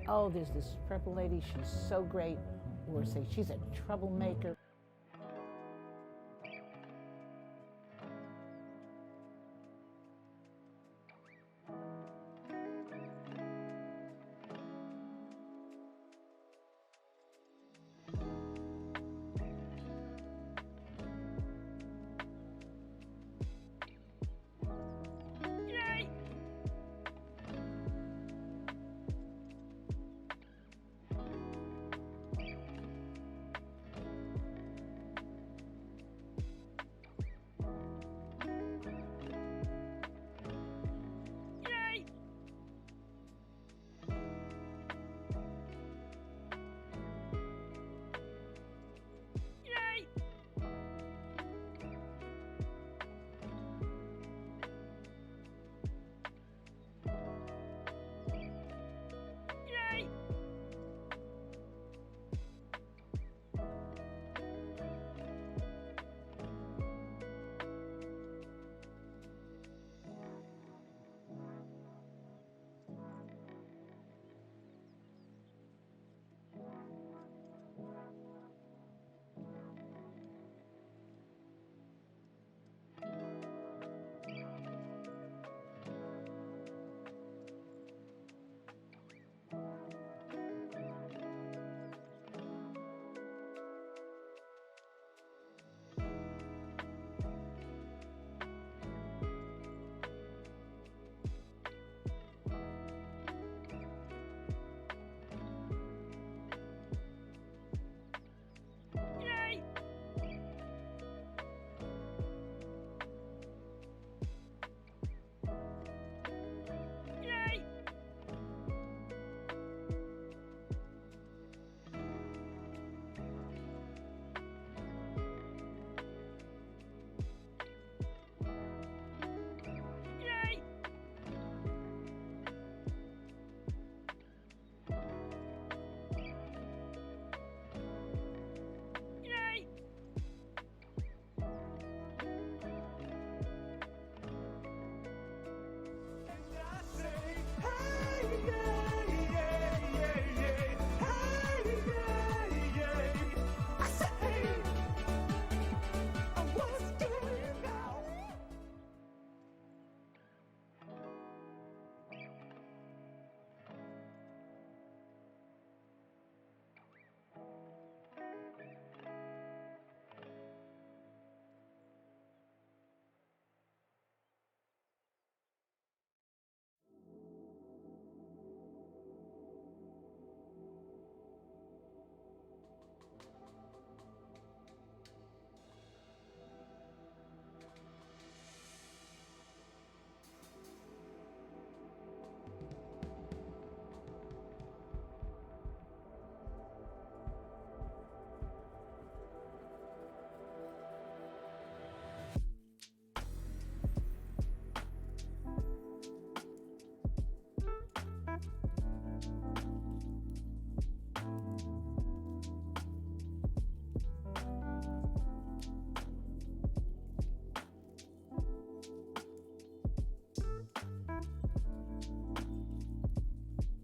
oh, there's this purple lady, she's so great, or say she's a troublemaker.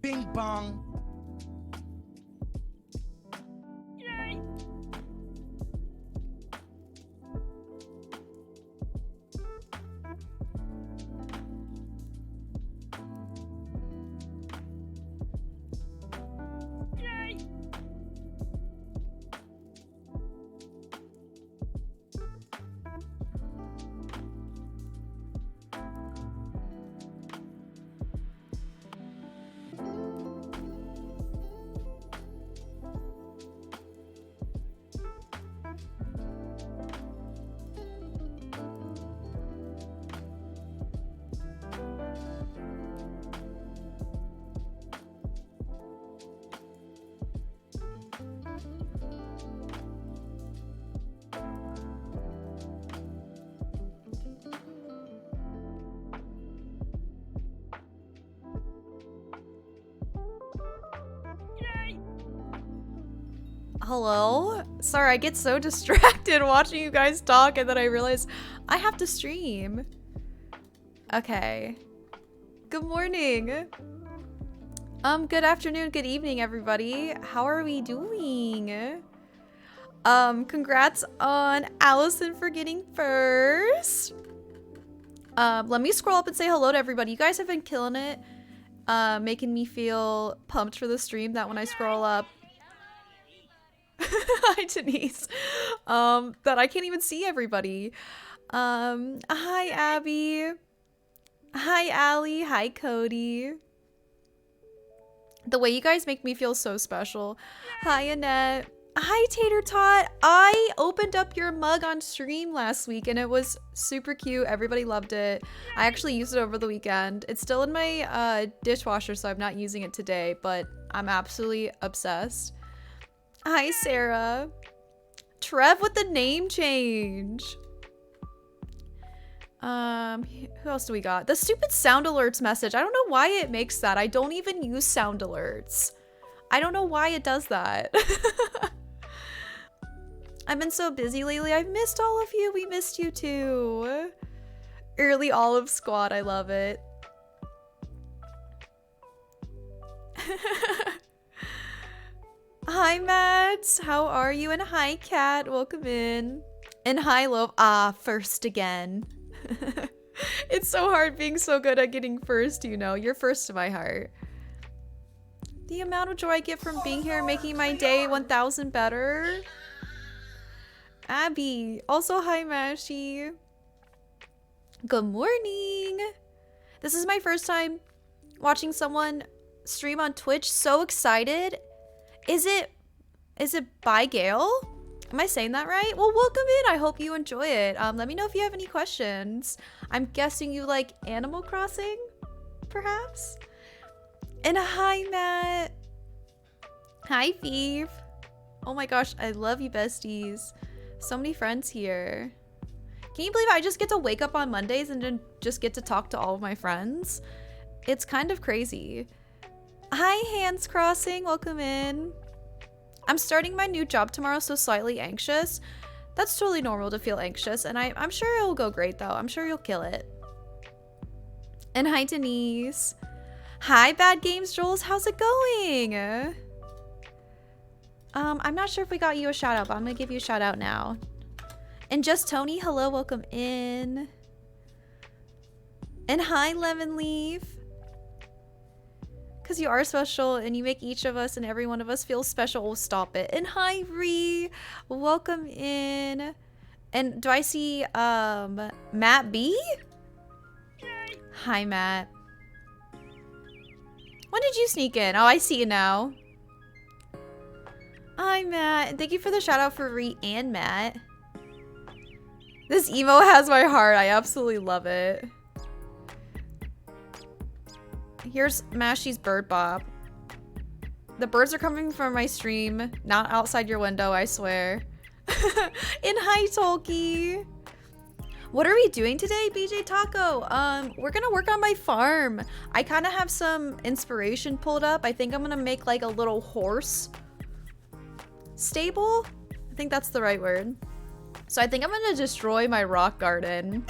Bing bong. Hello? Sorry, I get so distracted watching you guys talk and then I realize I have to stream. Okay. Good morning. Good afternoon, good evening, everybody. How are we doing? Congrats on Allison for getting first. Let me scroll up and say hello to everybody. You guys have been killing it, making me feel pumped for the stream that when I scroll up. Hi, Denise. That I can't even see everybody. Hi, Abby. Hi, Allie. Hi, Cody. The way you guys make me feel so special. Hi, Annette. Hi, Tater Tot. I opened up your mug on stream last week and it was super cute. Everybody loved it. I actually used it over the weekend. It's still in my dishwasher, so I'm not using it today, but I'm absolutely obsessed. Hi, Sarah. Trev with the name change. Who else do we got? The stupid sound alerts message. I don't know why it makes that. I don't even use sound alerts. I don't know why it does that. I've been so busy lately. I've missed all of you. We missed you too. Early Olive Squad. I love it. Hi, Mads. How are you? And hi, Kat. Welcome in. And hi, Love. Ah, first again. It's so hard being so good at getting first, you know. You're first to my heart. The amount of joy I get from being here, making my day 1000 better. Abby. Also, hi, Mashi. Good morning. This is my first time watching someone stream on Twitch. So excited. Is it by Gail? Am I saying that right? Well, welcome in. I hope you enjoy it. Let me know if you have any questions. I'm guessing you like Animal Crossing, perhaps? And hi, Matt. Hi, Thief. Oh my gosh, I love you, besties. So many friends here. Can you believe I just get to wake up on Mondays and then just get to talk to all of my friends? It's kind of crazy. Hi, Hands Crossing. Welcome in. I'm starting my new job tomorrow, so slightly anxious. That's totally normal to feel anxious, and I'm sure it'll go great, though. I'm sure you'll kill it. And hi, Denise. Hi, Bad Games Jules. How's it going? I'm not sure if we got you a shout out, but I'm gonna give you a shout out now. And Just Tony, hello, welcome in. And hi, Lemon Leaf. Because you are special and you make each of us and every one of us feel special. Oh, stop it. And hi, Ree. Welcome in. And do I see Matt B? Hi, Matt. When did you sneak in? Oh, I see you now. Hi, Matt. And thank you for the shout out for Ree and Matt. This emo has my heart. I absolutely love it. Here's Mashy's Bird Bop. The birds are coming from my stream, not outside your window, I swear. And hi, Tolky. What are we doing today, BJ Taco? We're gonna work on my farm. I kind of have some inspiration pulled up. I think I'm gonna make like a little horse stable. I think that's the right word. So I think I'm gonna destroy my rock garden.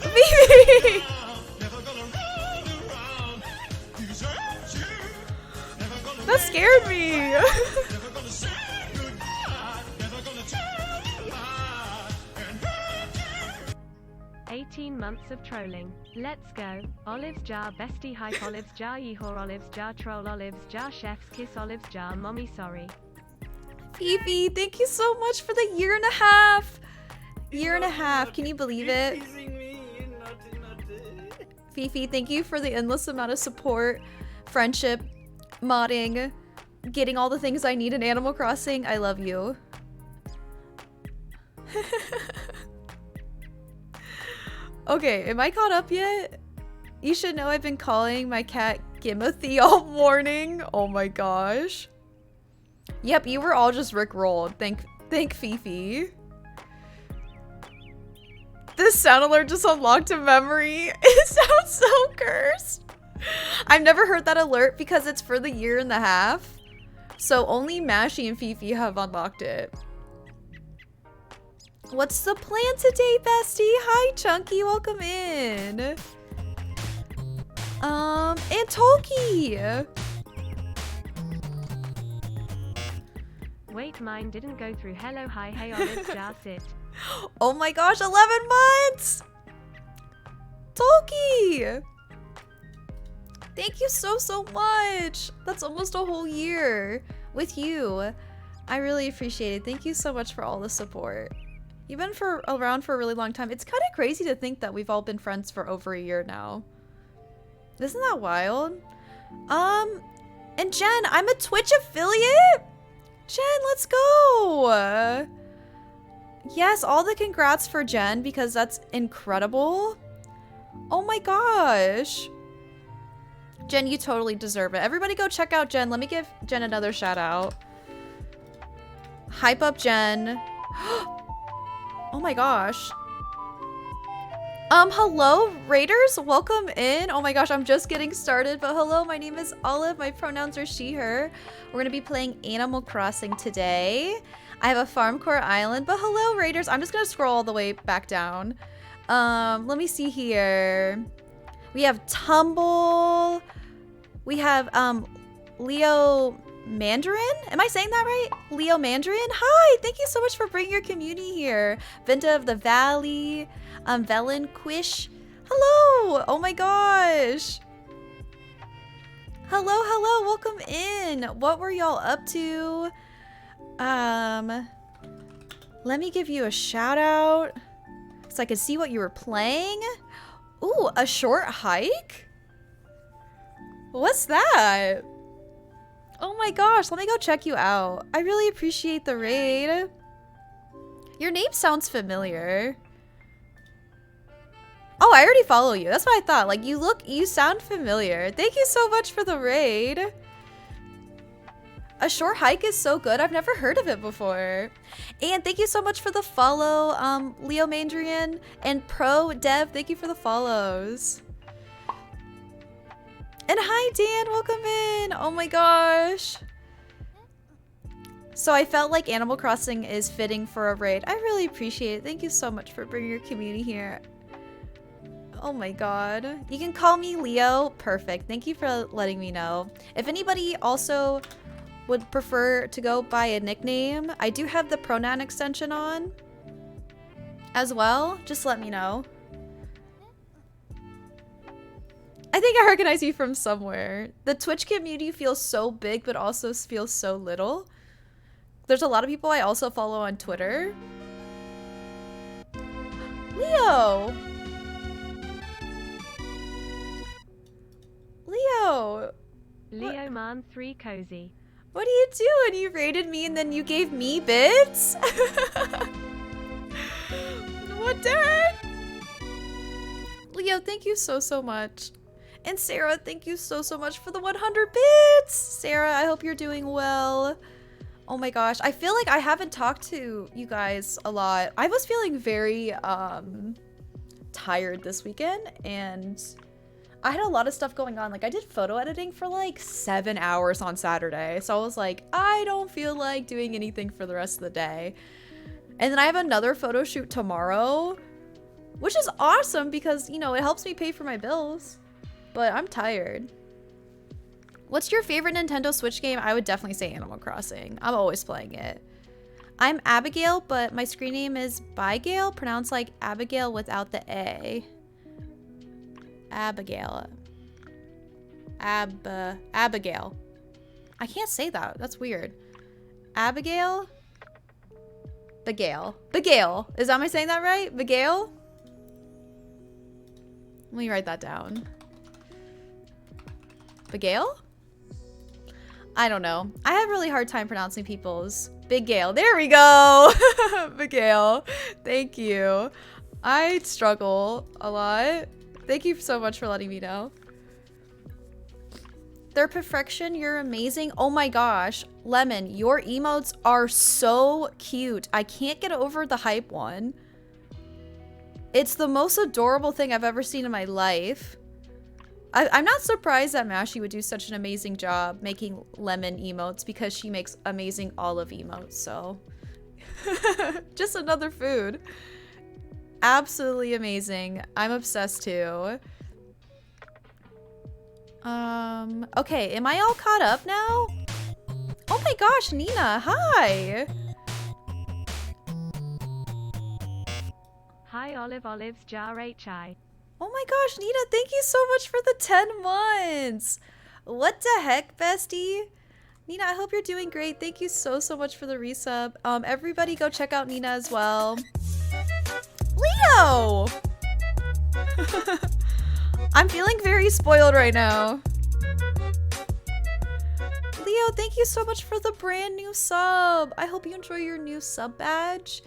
Baby! That scared me. 18 months of trolling. Let's go. Olives jar bestie hype olives jar yehor olives jar troll olives jar chef's kiss olives jar mommy sorry. Fifi, thank you so much for the year and a half. Year and a half. Can you believe it? Fifi, thank you for the endless amount of support, friendship, modding, getting all the things I need in Animal Crossing. I love you. Okay, am I caught up yet? You should know I've been calling my cat Gimothy all morning. Oh my gosh. Yep, you were all just rickrolled. Thank Fifi. This sound alert just unlocked a memory. It sounds so cursed. I've never heard that alert because it's for the year and a half. So only Mashy and Fifi have unlocked it. What's the plan today, bestie? Hi, Chunky. Welcome in. And Toki. Wait, mine didn't go through. Hello, hi, hey, Olives jar sit. Oh my gosh, 11 months! Toki! Thank you so much! That's almost a whole year with you. I really appreciate it. Thank you so much for all the support. You've been around for a really long time. It's kind of crazy to think that we've all been friends for over a year now. Isn't that wild? And Jen, I'm a Twitch affiliate? Jen, let's go! Yes, all the congrats for Jen because that's incredible. Oh my gosh. Jen, you totally deserve it. Everybody go check out Jen. Let me give Jen another shout out. Hype up Jen. Oh my gosh. Hello, Raiders. Welcome in. Oh my gosh, I'm just getting started. But hello, my name is Olive. My pronouns are she, her. We're going to be playing Animal Crossing today. I have a Farmcore Island. But hello, Raiders. I'm just going to scroll all the way back down. Let me see here. We have Tumble. We have, Leo Mandarin? Am I saying that right? Leo Mandarin? Hi, thank you so much for bringing your community here. Vinta of the Valley, Velen Quish. Hello! Oh my gosh. Hello, welcome in. What were y'all up to? Let me give you a shout out so I can see what you were playing. Ooh, a short hike? What's that? Oh my gosh, let me go check you out. I really appreciate the raid. Your name sounds familiar. Oh, I already follow you. That's what I thought. Like, you sound familiar. Thank you so much for the raid. A short hike is so good. I've never heard of it before. And thank you so much for the follow, Leo Mandrian and Pro Dev. Thank you for the follows. And hi, Dan. Welcome in. Oh my gosh. So I felt like Animal Crossing is fitting for a raid. I really appreciate it. Thank you so much for bringing your community here. Oh my god. You can call me Leo. Perfect. Thank you for letting me know. If anybody also would prefer to go by a nickname, I do have the pronoun extension on as well. Just let me know. I think I recognize you from somewhere. The Twitch community feels so big, but also feels so little. There's a lot of people I also follow on Twitter. Leo! Leo! Leo Man 3 Cozy. What are you doing? You raided me and then you gave me bits? What the heck? Leo, thank you so much. And Sarah, thank you so much for the 100 bits. Sarah, I hope you're doing well. Oh my gosh, I feel like I haven't talked to you guys a lot. I was feeling very tired this weekend and I had a lot of stuff going on. Like I did photo editing for like 7 hours on Saturday. So I was like, I don't feel like doing anything for the rest of the day. And then I have another photo shoot tomorrow, which is awesome because, you know, it helps me pay for my bills. But I'm tired. What's your favorite Nintendo Switch game? I would definitely say Animal Crossing. I'm always playing it. I'm Abigail, but my screen name is Bygale, pronounced like Abigail without the A. Abigail. Abigail. I can't say that. That's weird. Abigail? Bigale. Bigale. Am I saying that right? Bigale? Let me write that down. Bigale? I don't know. I have a really hard time pronouncing people's. Big Gale. There we go. Big Gale. Thank you. I struggle a lot. Thank you so much for letting me know. They're perfection. You're amazing. Oh my gosh. Lemon, your emotes are so cute. I can't get over the hype one. It's the most adorable thing I've ever seen in my life. I'm not surprised that Mashi would do such an amazing job making lemon emotes because she makes amazing olive emotes, so. Just another food. Absolutely amazing. I'm obsessed too. Okay, am I all caught up now? Oh my gosh, Nina, hi! Hi Olives Jar HI. Oh my gosh, Nina, thank you so much for the 10 months! What the heck, bestie? Nina, I hope you're doing great. Thank you so much for the resub. Everybody go check out Nina as well. Leo! I'm feeling very spoiled right now. Leo, thank you so much for the brand new sub. I hope you enjoy your new sub badge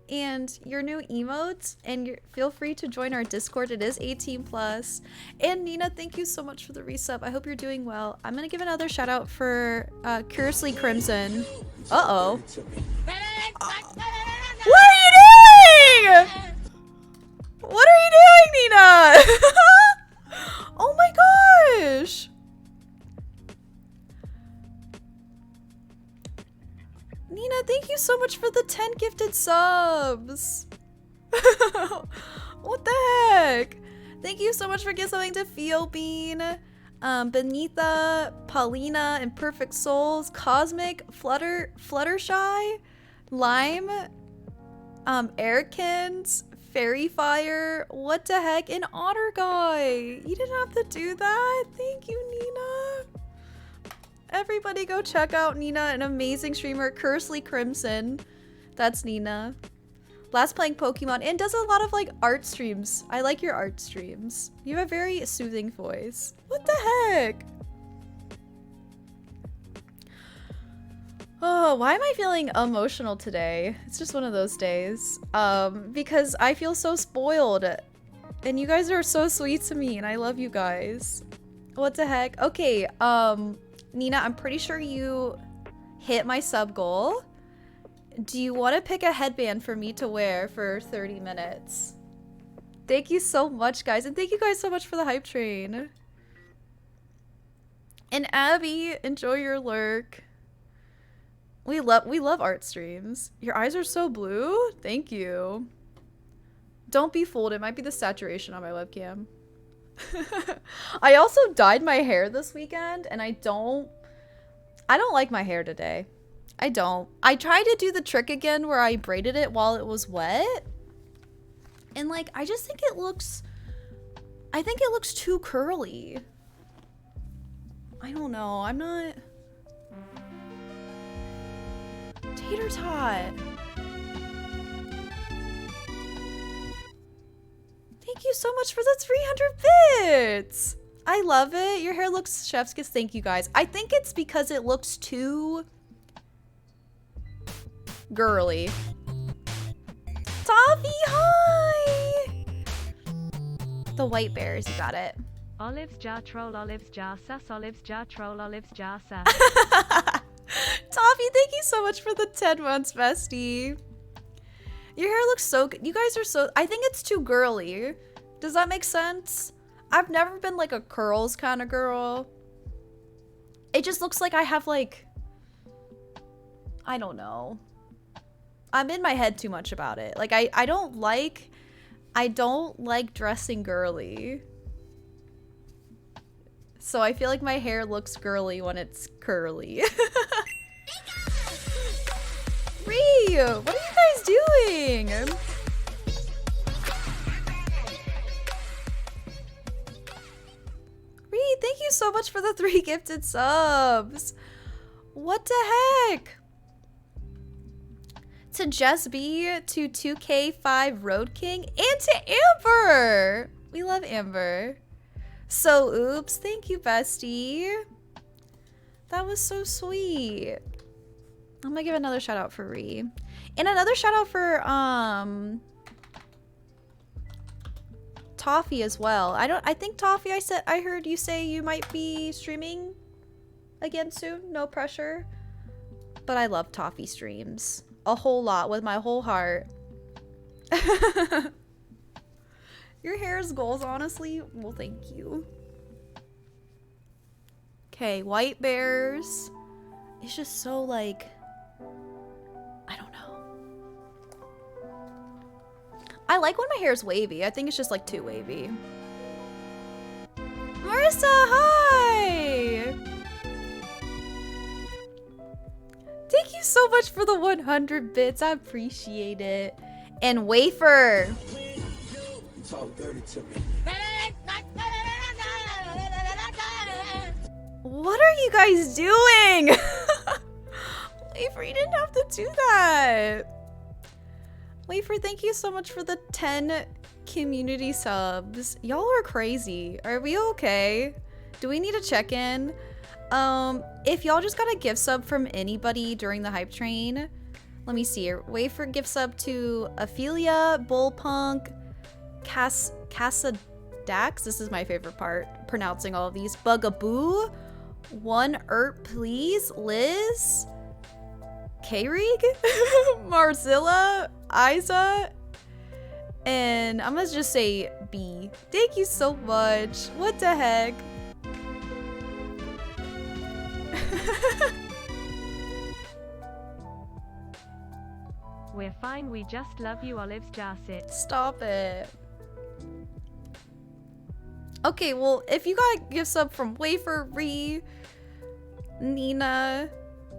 and your new emotes, and feel free to join our Discord. It is 18+. And Nina, thank you so much for the resub. I hope you're doing well. I'm gonna give another shout out for Curiously Crimson. Uh-oh. What are you doing? What are you doing, Nina? Oh my gosh. Nina, thank you so much for the 10 gifted subs. What the heck? Thank you so much for giving something to Feel Bean, Benita, Paulina, Imperfect Souls, Cosmic, Fluttershy, Lime, Airkins, Fairy Fire, what the heck, and Otter Guy. You didn't have to do that. Thank you, Nina. Everybody go check out Nina, an amazing streamer, Curiously Crimson. That's Nina. Last playing Pokemon and does a lot of like art streams. I like your art streams. You have a very soothing voice. What the heck? Oh, why am I feeling emotional today? It's just one of those days. Because I feel so spoiled. And you guys are so sweet to me and I love you guys. What the heck? Okay, Nina, I'm pretty sure you hit my sub goal. Do you want to pick a headband for me to wear for 30 minutes? Thank you so much, guys. And thank you guys so much for the hype train. And Abby, enjoy your lurk. We love art streams. Your eyes are so blue. Thank you. Don't be fooled. It might be the saturation on my webcam. I also dyed my hair this weekend and I don't like my hair today. I don't. I tried to do the trick again where I braided it while it was wet. And like, I just think it looks too curly. I don't know. I'm not. Tater tot. Thank you so much for the 300 bits. I love it. Your hair looks chef's kiss. Thank you guys. I think it's because it looks too girly. Toffee, hi! The white bears, you got it. Olives Jar Troll Olives Jar Sus Olives Jar Troll Olives Jar Sus. Toffee, thank you so much for the 10 months, bestie. Your hair looks so good. You guys are so... I think it's too girly. Does that make sense? I've never been like a curls kind of girl. It just looks like I have like... I don't know. I'm in my head too much about it. Like I don't like dressing girly. So I feel like my hair looks girly when it's curly. Ree, what are you guys doing? Ree, thank you so much for the 3 gifted subs. What the heck? To Jess B, to 2K5 Road King, and to Amber. We love Amber. So oops, thank you, bestie. That was so sweet. I'm gonna give another shout out for Ree. And another shout out for Toffee as well. I think Toffee, I heard you say you might be streaming again soon. No pressure. But I love Toffee streams. A whole lot with my whole heart. Your hair is goals, honestly. Well, thank you. Okay, white bears. It's just so like, I don't know. I like when my hair is wavy. I think it's just like too wavy. Marissa, hi! Thank you so much for the 100 bits. I appreciate it. And Wafer. What are you guys doing? Wafer, you didn't have to do that. Wafer, thank you so much for the 10 community subs. Y'all are crazy. Are we okay? Do we need to check in? If y'all just got a gift sub from anybody during the hype train, let me see here. Wafer gift sub to Ophelia, Bullpunk, Casadax. This is my favorite part, pronouncing all of these. Bugaboo, One Please, Liz, K-Rig, Marzilla, Isa, and I'm gonna just say B. Thank you so much. What the heck? We're fine, we just love you, Olives Jarsit. Stop it. Okay, well, if you got gift sub from Wafer, Ree, Nina,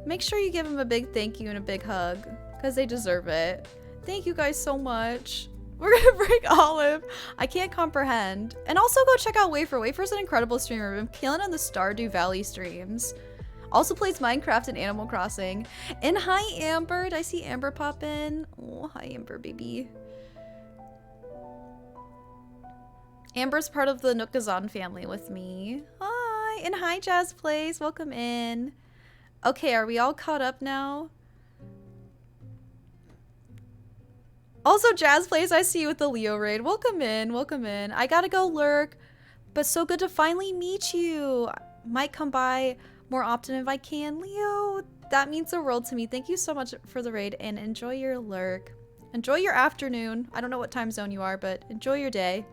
make sure you give them a big thank you and a big hug, because they deserve it. Thank you guys so much. We're gonna bring Olive. I can't comprehend. And also go check out Wafer. Wafer's an incredible streamer. I'm killing on the Stardew Valley streams. Also plays Minecraft and Animal Crossing. And hi, Amber. Did I see Amber pop in? Oh, hi, Amber, baby. Amber's part of the Nookazon family with me. Hi. And hi, Jazz Plays. Welcome in. Okay, are we all caught up now? Also, Jazz Plays, I see you with the Leo raid. Welcome in. Welcome in. I gotta go lurk, but so good to finally meet you. Might come by more often if I can. Leo, that means the world to me. Thank you so much for the raid and enjoy your lurk. Enjoy your afternoon. I don't know what time zone you are, but enjoy your day.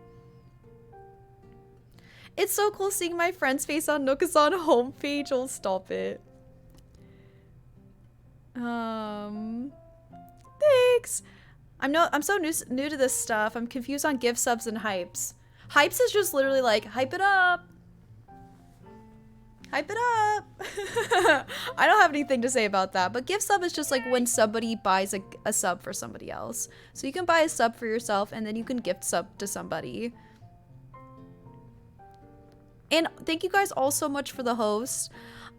It's so cool seeing my friend's face on Nookazon homepage. Oh, stop it. Thanks. I'm so new to this stuff. I'm confused on gift subs and hypes. Hypes is just literally like, hype it up. Hype it up. I don't have anything to say about that, but gift sub is just like when somebody buys a sub for somebody else. So you can buy a sub for yourself and then you can gift sub to somebody. And thank you guys all so much for the host.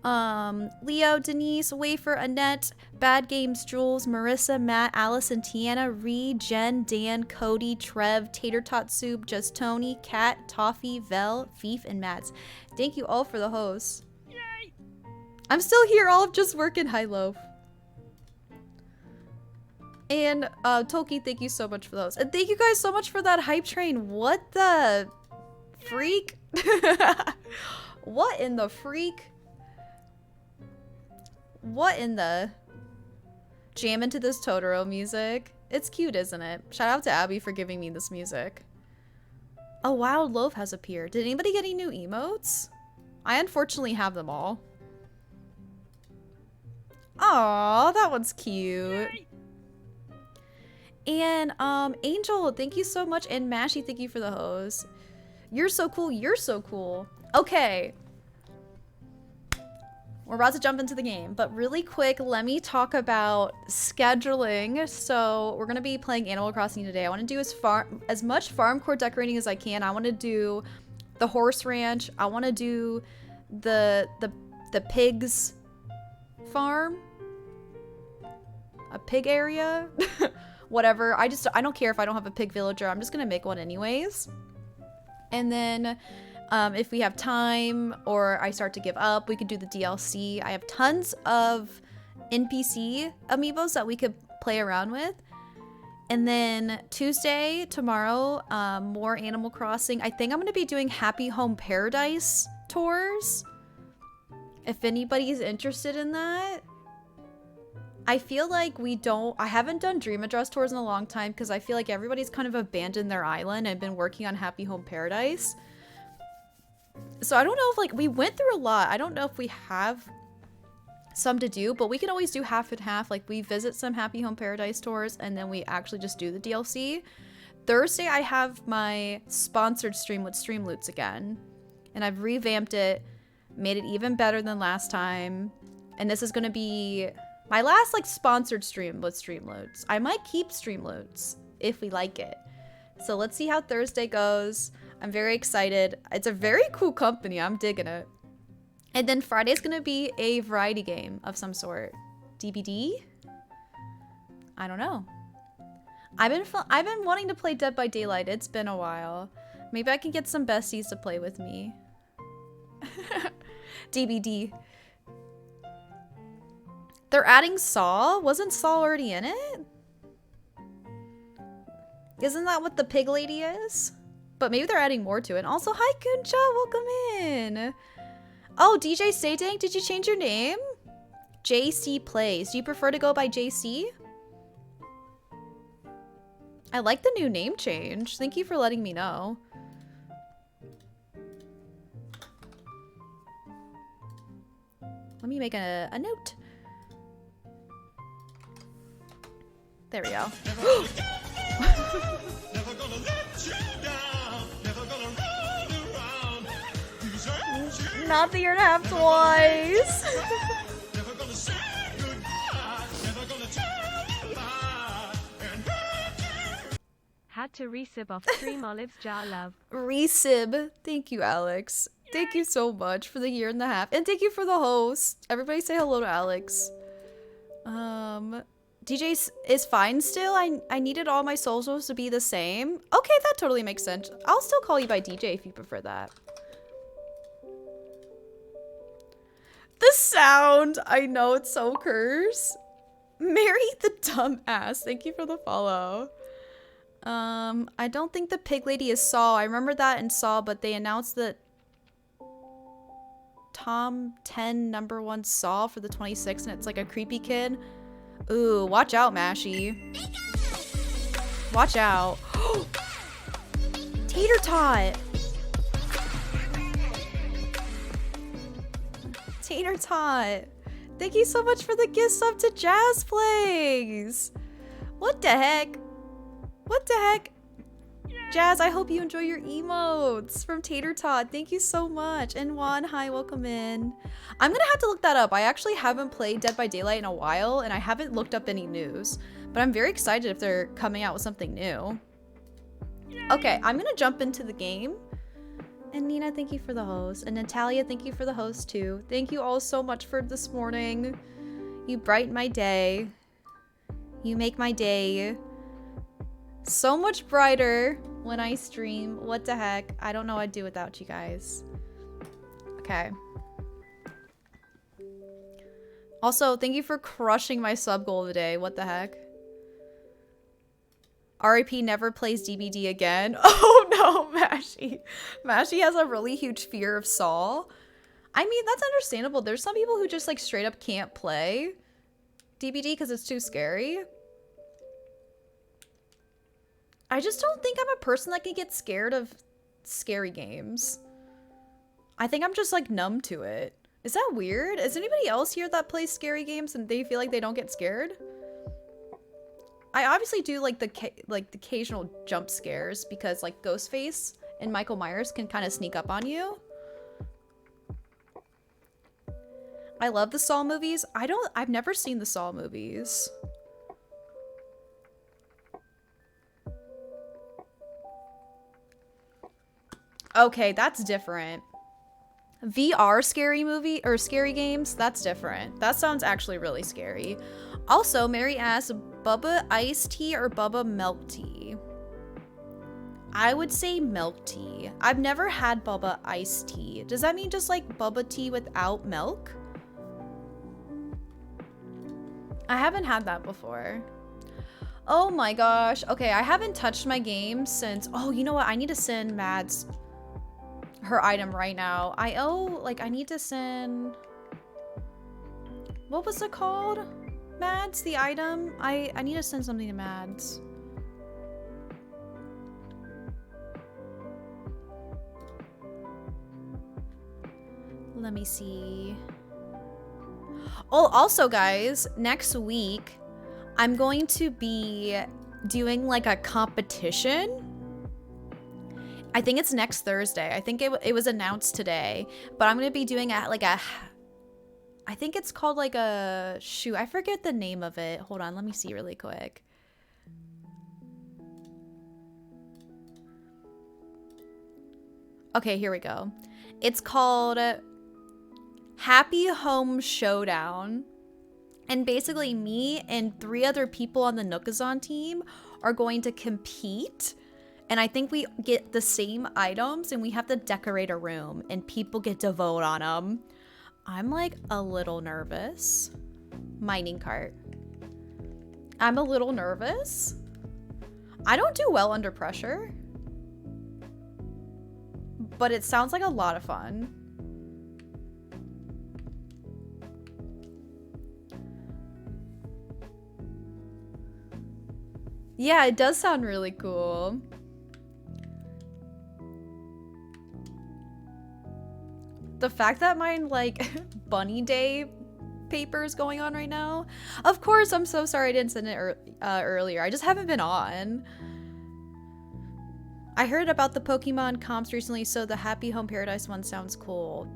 Leo, Denise, Wafer, Annette, Bad Games, Jules, Marissa, Matt, Allison, Tiana, Ree, Jen, Dan, Cody, Trev, Tater Tot Soup, Just Tony, Kat, Toffee, Vel, Fief, and Mads. Thank you all for the hosts. Yay! I'm still here, all of just working. Hi, Loaf. And Toki, thank you so much for those. And thank you guys so much for that hype train. What the freak? What in the freak? What in the... Jam into this Totoro music. It's cute, isn't it? Shout out to Abby for giving me this music. A wild loaf has appeared. Did anybody get any new emotes? I unfortunately have them all. Aw, that one's cute. Yay! And Angel, thank you so much. And Mashy, thank you for the hose. You're so cool. You're so cool. Okay. We're about to jump into the game, but really quick, let me talk about scheduling. So we're gonna be playing Animal Crossing today. I want to do as much farm court decorating as I can. I want to do the horse ranch. I want to do the pigs farm, a pig area, whatever. I don't care if I don't have a pig villager. I'm just gonna make one anyways. And then if we have time or I start to give up, we could do the DLC. I have tons of NPC amiibos that we could play around with. And then Tuesday, tomorrow, more Animal Crossing. I think I'm going to be doing Happy Home Paradise tours. If anybody's interested in that. I feel like I haven't done Dream Address tours in a long time because I feel like everybody's kind of abandoned their island and been working on Happy Home Paradise. So I don't know if we went through a lot. I don't know if we have some to do, but we can always do half and half. Like we visit some Happy Home Paradise tours and then we actually just do the DLC. Thursday, I have my sponsored stream with Streamloots again. And I've revamped it, made it even better than last time. And this is going to be My last like sponsored stream was Streamloads. I might keep Streamloads if we like it. So let's see how Thursday goes. I'm very excited. It's a very cool company. I'm digging it. And then Friday's gonna be a variety game of some sort. DBD? I don't know. I've been wanting to play Dead by Daylight. It's been a while. Maybe I can get some besties to play with me. DBD. They're adding Saw? Wasn't Saw already in it? Isn't that what the pig lady is? But maybe they're adding more to it. Also, hi Kuncha, welcome in. Oh, DJ Saydank, did you change your name? JC Plays. Do you prefer to go by JC? I like the new name change. Thank you for letting me know. Let me make a note. There we go. Not the year and a half twice. Had to resub off stream Olives Jar love. Resib. Thank you, Alex. Thank you so much for the year and a half. And thank you for the host. Everybody say hello to Alex. DJ is fine still. I needed all my socials to be the same. Okay, that totally makes sense. I'll still call you by DJ if you prefer that. The sound. I know it's so curse. Mary the dumbass. Thank you for the follow. I don't think the pig lady is Saw. I remember that in Saw, but they announced that Tom 10 #1 Saw for the 26th, and it's like a creepy kid. Ooh, watch out, Mashy. Watch out. Tater Tot. Tater Tot. Thank you so much for the gift sub to Jazz Plays. What the heck? What the heck? Jazz, I hope you enjoy your emotes from Tater Tot. Thank you so much. And Juan, hi, welcome in. I'm gonna have to look that up. I actually haven't played Dead by Daylight in a while, and I haven't looked up any news. But I'm very excited if they're coming out with something new. Okay, I'm gonna jump into the game. And Nina, thank you for the host. And Natalia, thank you for the host too. Thank you all so much for this morning. You brighten my day. You make my day so much brighter when I stream. What the heck? I don't know what I'd do without you guys. Okay. Also, thank you for crushing my sub goal today. What the heck? RIP never plays DBD again. Oh no, Mashy. Mashy has a really huge fear of Saw. I mean, that's understandable. There's some people who just like straight up can't play DBD because it's too scary. I just don't think I'm a person that can get scared of scary games. I think I'm just like numb to it. Is that weird? Is anybody else here that plays scary games and they feel like they don't get scared? I obviously do like the occasional jump scares because like Ghostface and Michael Myers can kind of sneak up on you. I love the Saw movies. I've never seen the Saw movies. Okay, that's different. VR scary movie or scary games, that's different. That sounds actually really scary. Also, Mary asks, Bubba iced tea or Bubba milk tea? I would say milk tea. I've never had Bubba iced tea. Does that mean just like Bubba tea without milk? I haven't had that before. Oh my gosh. Okay, I haven't touched my game since... Oh, you know what? I need to send Mads her item right now. I need to send... What was it called? Mads, the item? I need to send something to Mads. Let me see. Oh, also guys, next week, I'm going to be doing like a competition. I think it's next Thursday. I think it was announced today, but I'm going to be doing I think it's called like a shoe. I forget the name of it. Hold on, let me see really quick. Okay, here we go. It's called Happy Home Showdown. And basically me and 3 other people on the Nookazon team are going to compete. And I think we get the same items and we have to decorate a room and people get to vote on them. I'm like a little nervous. Mining cart. I'm a little nervous. I don't do well under pressure. But it sounds like a lot of fun. Yeah, it does sound really cool. The fact that mine, like, Bunny Day paper is going on right now. Of course, I'm so sorry I didn't send it earlier. I just haven't been on. I heard about the Pokemon comps recently, so the Happy Home Paradise one sounds cool.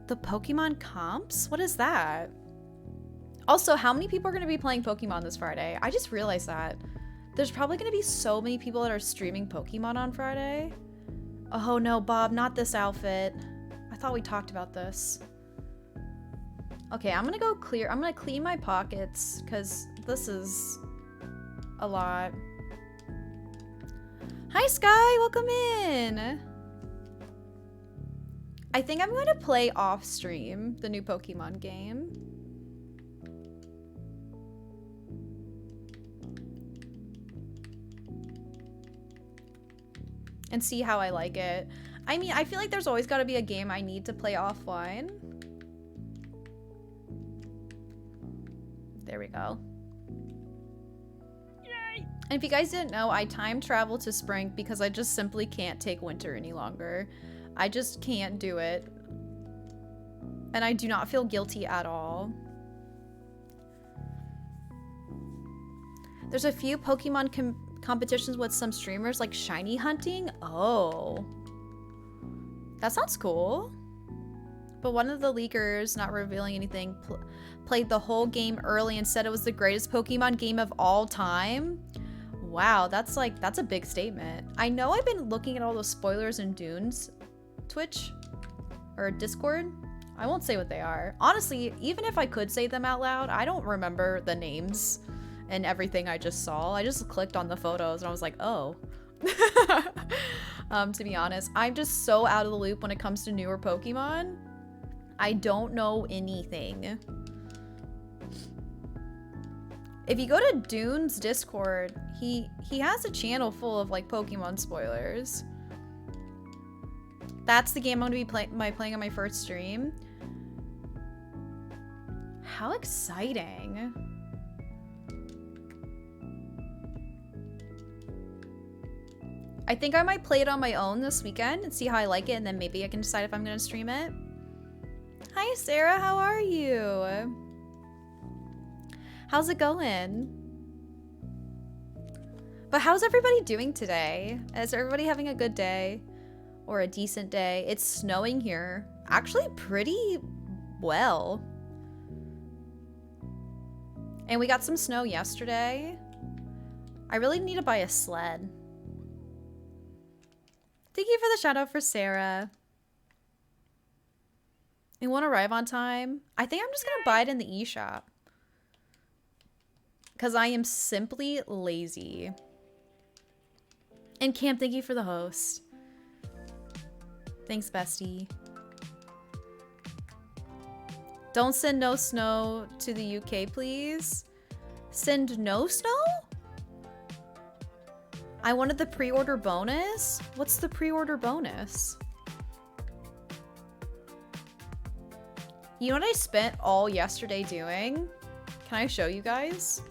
The Pokemon comps? What is that? Also, how many people are going to be playing Pokemon this Friday? I just realized that. There's probably going to be so many people that are streaming Pokemon on Friday. Oh no, Bob, not this outfit. I thought we talked about this. Okay, I'm gonna go clear. I'm gonna clean my pockets because this is a lot. Hi, Sky. Welcome in. I think I'm going to play off stream the new Pokemon game. And see how I like it. I mean, I feel like there's always got to be a game I need to play offline. There we go. Yay! And if you guys didn't know, I time travel to spring because I just simply can't take winter any longer. I just can't do it. And I do not feel guilty at all. There's a few Pokemon competitions with some streamers, like shiny hunting. Oh. That sounds cool. But one of the leakers, not revealing anything, played the whole game early and said it was the greatest Pokemon game of all time. Wow, that's a big statement. I know I've been looking at all those spoilers in Dune's Twitch or Discord. I won't say what they are. Honestly, even if I could say them out loud, I don't remember the names and everything I just saw. I just clicked on the photos and I was like, oh. To be honest, I'm just so out of the loop when it comes to newer Pokemon. I don't know anything. If you go to Dune's Discord, he has a channel full of like Pokemon spoilers. That's the game I'm gonna be playing on my first stream. How exciting. I think I might play it on my own this weekend and see how I like it, and then maybe I can decide if I'm gonna stream it. Hi Sarah, how are you? How's it going? But how's everybody doing today? Is everybody having a good day? Or a decent day? It's snowing here. Actually pretty well. And we got some snow yesterday. I really need to buy a sled. Thank you for the shout out for Sarah. It won't arrive on time. I think I'm just gonna buy it in the eShop. Because I am simply lazy. And Cam, thank you for the host. Thanks, bestie. Don't send no snow to the UK, please. Send no snow? I wanted the pre-order bonus. What's the pre-order bonus? You know what I spent all yesterday doing? Can I show you guys?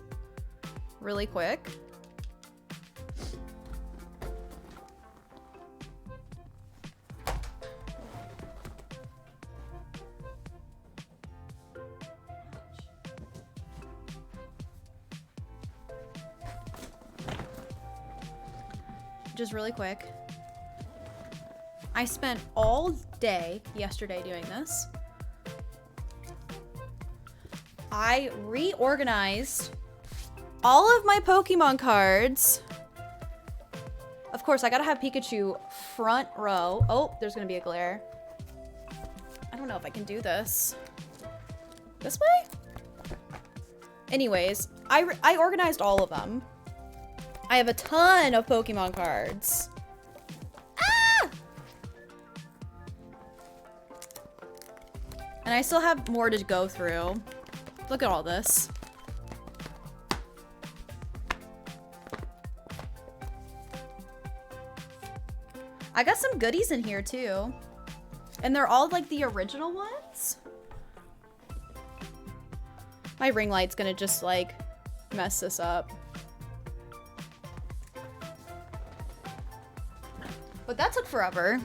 Really quick. Just really quick. I spent all day yesterday doing this. I reorganized all of my Pokemon cards. Of course, I gotta have Pikachu front row. Oh, there's gonna be a glare. I don't know if I can do this. This way? Anyways, I organized all of them. I have a ton of Pokemon cards. Ah! And I still have more to go through. Look at all this. I got some goodies in here too. And they're all like the original ones. My ring light's gonna just like mess this up. But that took forever.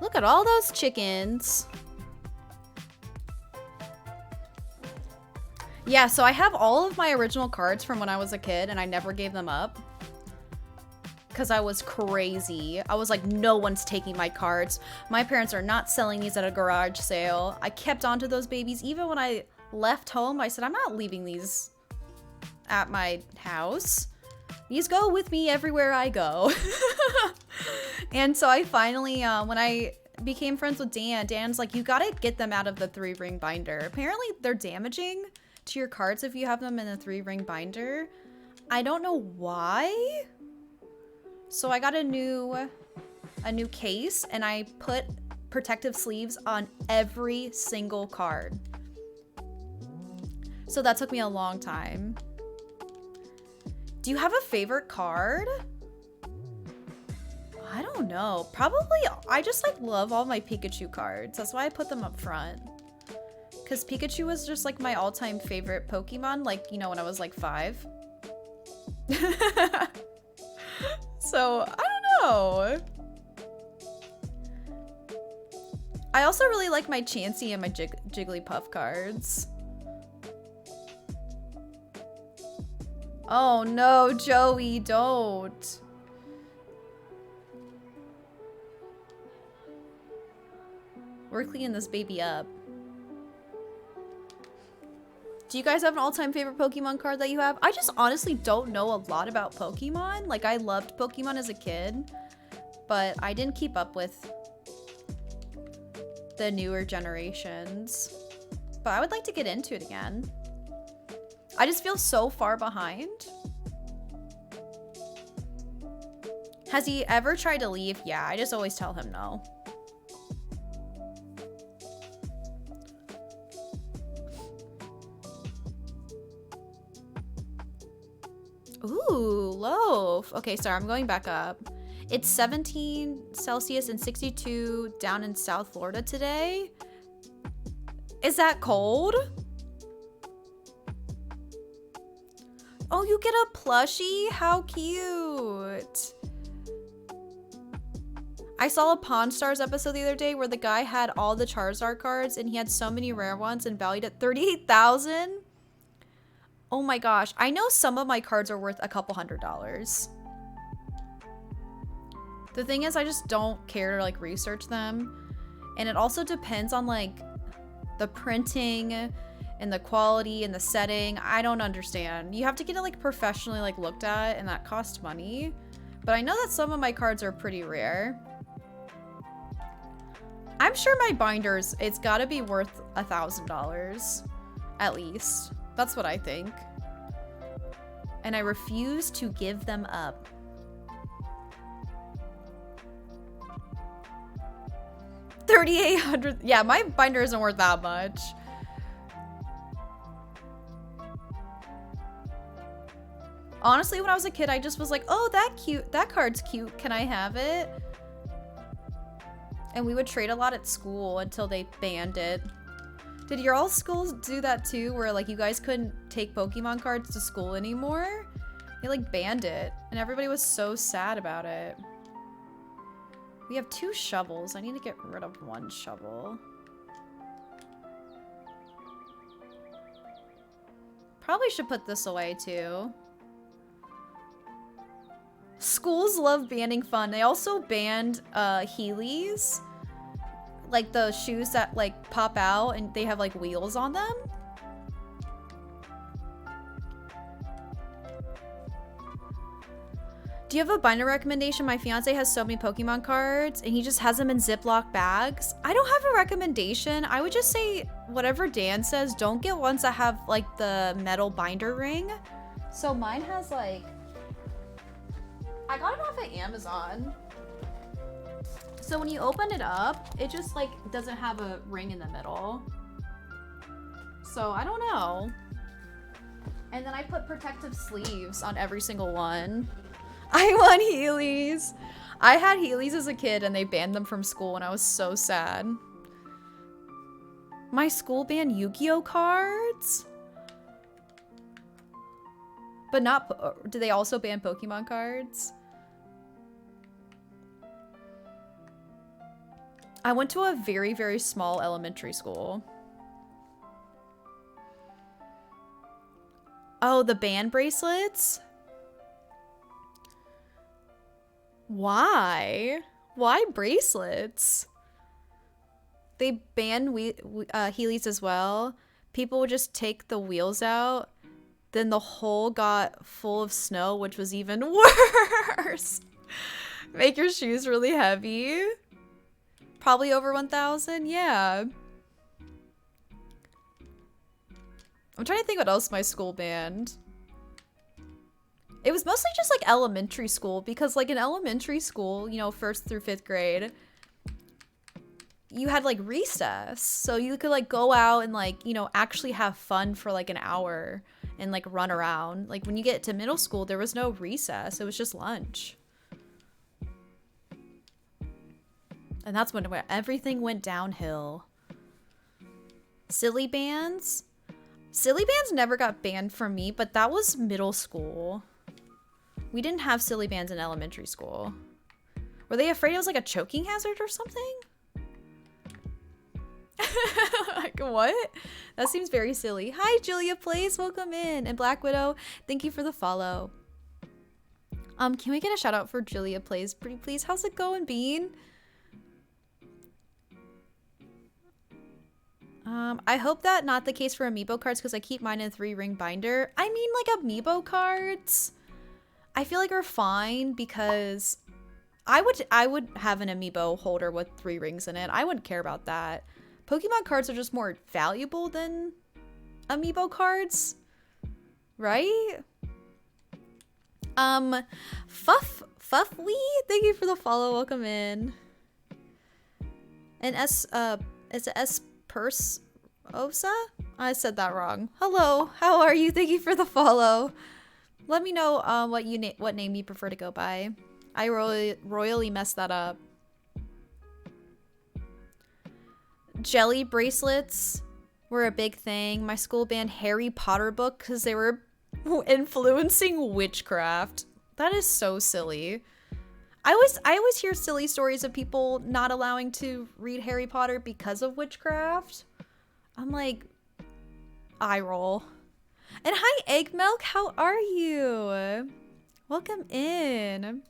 Look at all those chickens. Yeah, so I have all of my original cards from when I was a kid and I never gave them up. Because I was crazy. I was like, no one's taking my cards. My parents are not selling these at a garage sale. I kept on to those babies. Even when I left home, I said, I'm not leaving these at my house. These go with me everywhere I go. And so I finally, when I became friends with Dan, Dan's like, you gotta get them out of the 3-ring binder. Apparently they're damaging to your cards if you have them in a 3-ring binder. I don't know why. So I got a new case and I put protective sleeves on every single card. So that took me a long time. Do you have a favorite card? I don't know. Probably, I just like love all my Pikachu cards. That's why I put them up front. Because Pikachu was just like my all-time favorite Pokemon, like, you know, when I was like 5. So, I don't know. I also really like my Chansey and my Jigglypuff cards. Oh no, Joey, don't. We're cleaning this baby up. Do you guys have an all-time favorite Pokemon card that you have? I just honestly don't know a lot about Pokemon. Like, I loved Pokemon as a kid, but I didn't keep up with the newer generations. But I would like to get into it again. I just feel so far behind. Has he ever tried to leave? Yeah, I just always tell him no. Ooh, loaf. Okay, sorry, I'm going back up. It's 17 Celsius and 62 down in South Florida today. Is that cold? Oh, you get a plushie? How cute. I saw a Pawn Stars episode the other day where the guy had all the Charizard cards and he had so many rare ones and valued at $38,000. Oh my gosh, I know some of my cards are worth a couple $100s. The thing is, I just don't care to like research them. And it also depends on like the printing and the quality and the setting. I don't understand. You have to get it like professionally like looked at and that costs money. But I know that some of my cards are pretty rare. I'm sure my binders, it's gotta be worth $1,000 at least. That's what I think. And I refuse to give them up. $3,800. Yeah, my binder isn't worth that much. Honestly, when I was a kid, I just was like, oh, that card's cute. Can I have it? And we would trade a lot at school until they banned it. Did your all schools do that too, where like you guys couldn't take Pokemon cards to school anymore? They like banned it, and everybody was so sad about it. We have 2 shovels. I need to get rid of 1 shovel. Probably should put this away too. Schools love banning fun. They also banned Heelys. like the shoes that like pop out and they have like wheels on them. Do you have a binder recommendation? My fiance has so many Pokemon cards and he just has them in Ziploc bags. I don't have a recommendation. I would just say whatever Dan says, don't get ones that have like the metal binder ring. So mine has like, I got it off of Amazon. So when you open it up, it just like doesn't have a ring in the middle. So I don't know. And then I put protective sleeves on every single one. I want Heelys. I had Heelys as a kid and they banned them from school and I was so sad. My school banned Yu-Gi-Oh cards? But not, do they also ban Pokemon cards? I went to a very, very small elementary school. Oh, the band bracelets? Why? Why bracelets? They banned Heelys as well. People would just take the wheels out. Then the hole got full of snow, which was even worse. Make your shoes really heavy. Probably over 1,000, yeah. I'm trying to think what else my school banned. It was mostly just like elementary school because like in elementary school, you know, 1st through 5th grade, you had like recess. So you could like go out and like, you know, actually have fun for like an hour and like run around. Like when you get to middle school, there was no recess. It was just lunch. And that's when everything went downhill. Silly bands? Silly bands never got banned from me, but that was middle school. We didn't have silly bands in elementary school. Were they afraid it was like a choking hazard or something? Like, what? That seems very silly. Hi, Julia Plays. Welcome in. And Black Widow, thank you for the follow. Can we get a shout out for Julia Plays, pretty please? How's it going, Bean? I hope that not the case for amiibo cards because I keep mine in 3-ring binder. I mean, like amiibo cards, I feel like are fine because I would have an amiibo holder with 3 rings in it. I wouldn't care about that. Pokemon cards are just more valuable than amiibo cards, right? Fuffly, thank you for the follow. Welcome in. And it's a S Purse Osa? I said that wrong. Hello, how are you? Thank you for the follow. Let me know what name you prefer to go by. I royally messed that up. Jelly bracelets were a big thing. My school banned Harry Potter book because they were influencing witchcraft. That is so silly. I always hear silly stories of people not allowing to read Harry Potter because of witchcraft. I'm like, eye roll. And hi, Egg Milk, how are you? Welcome in.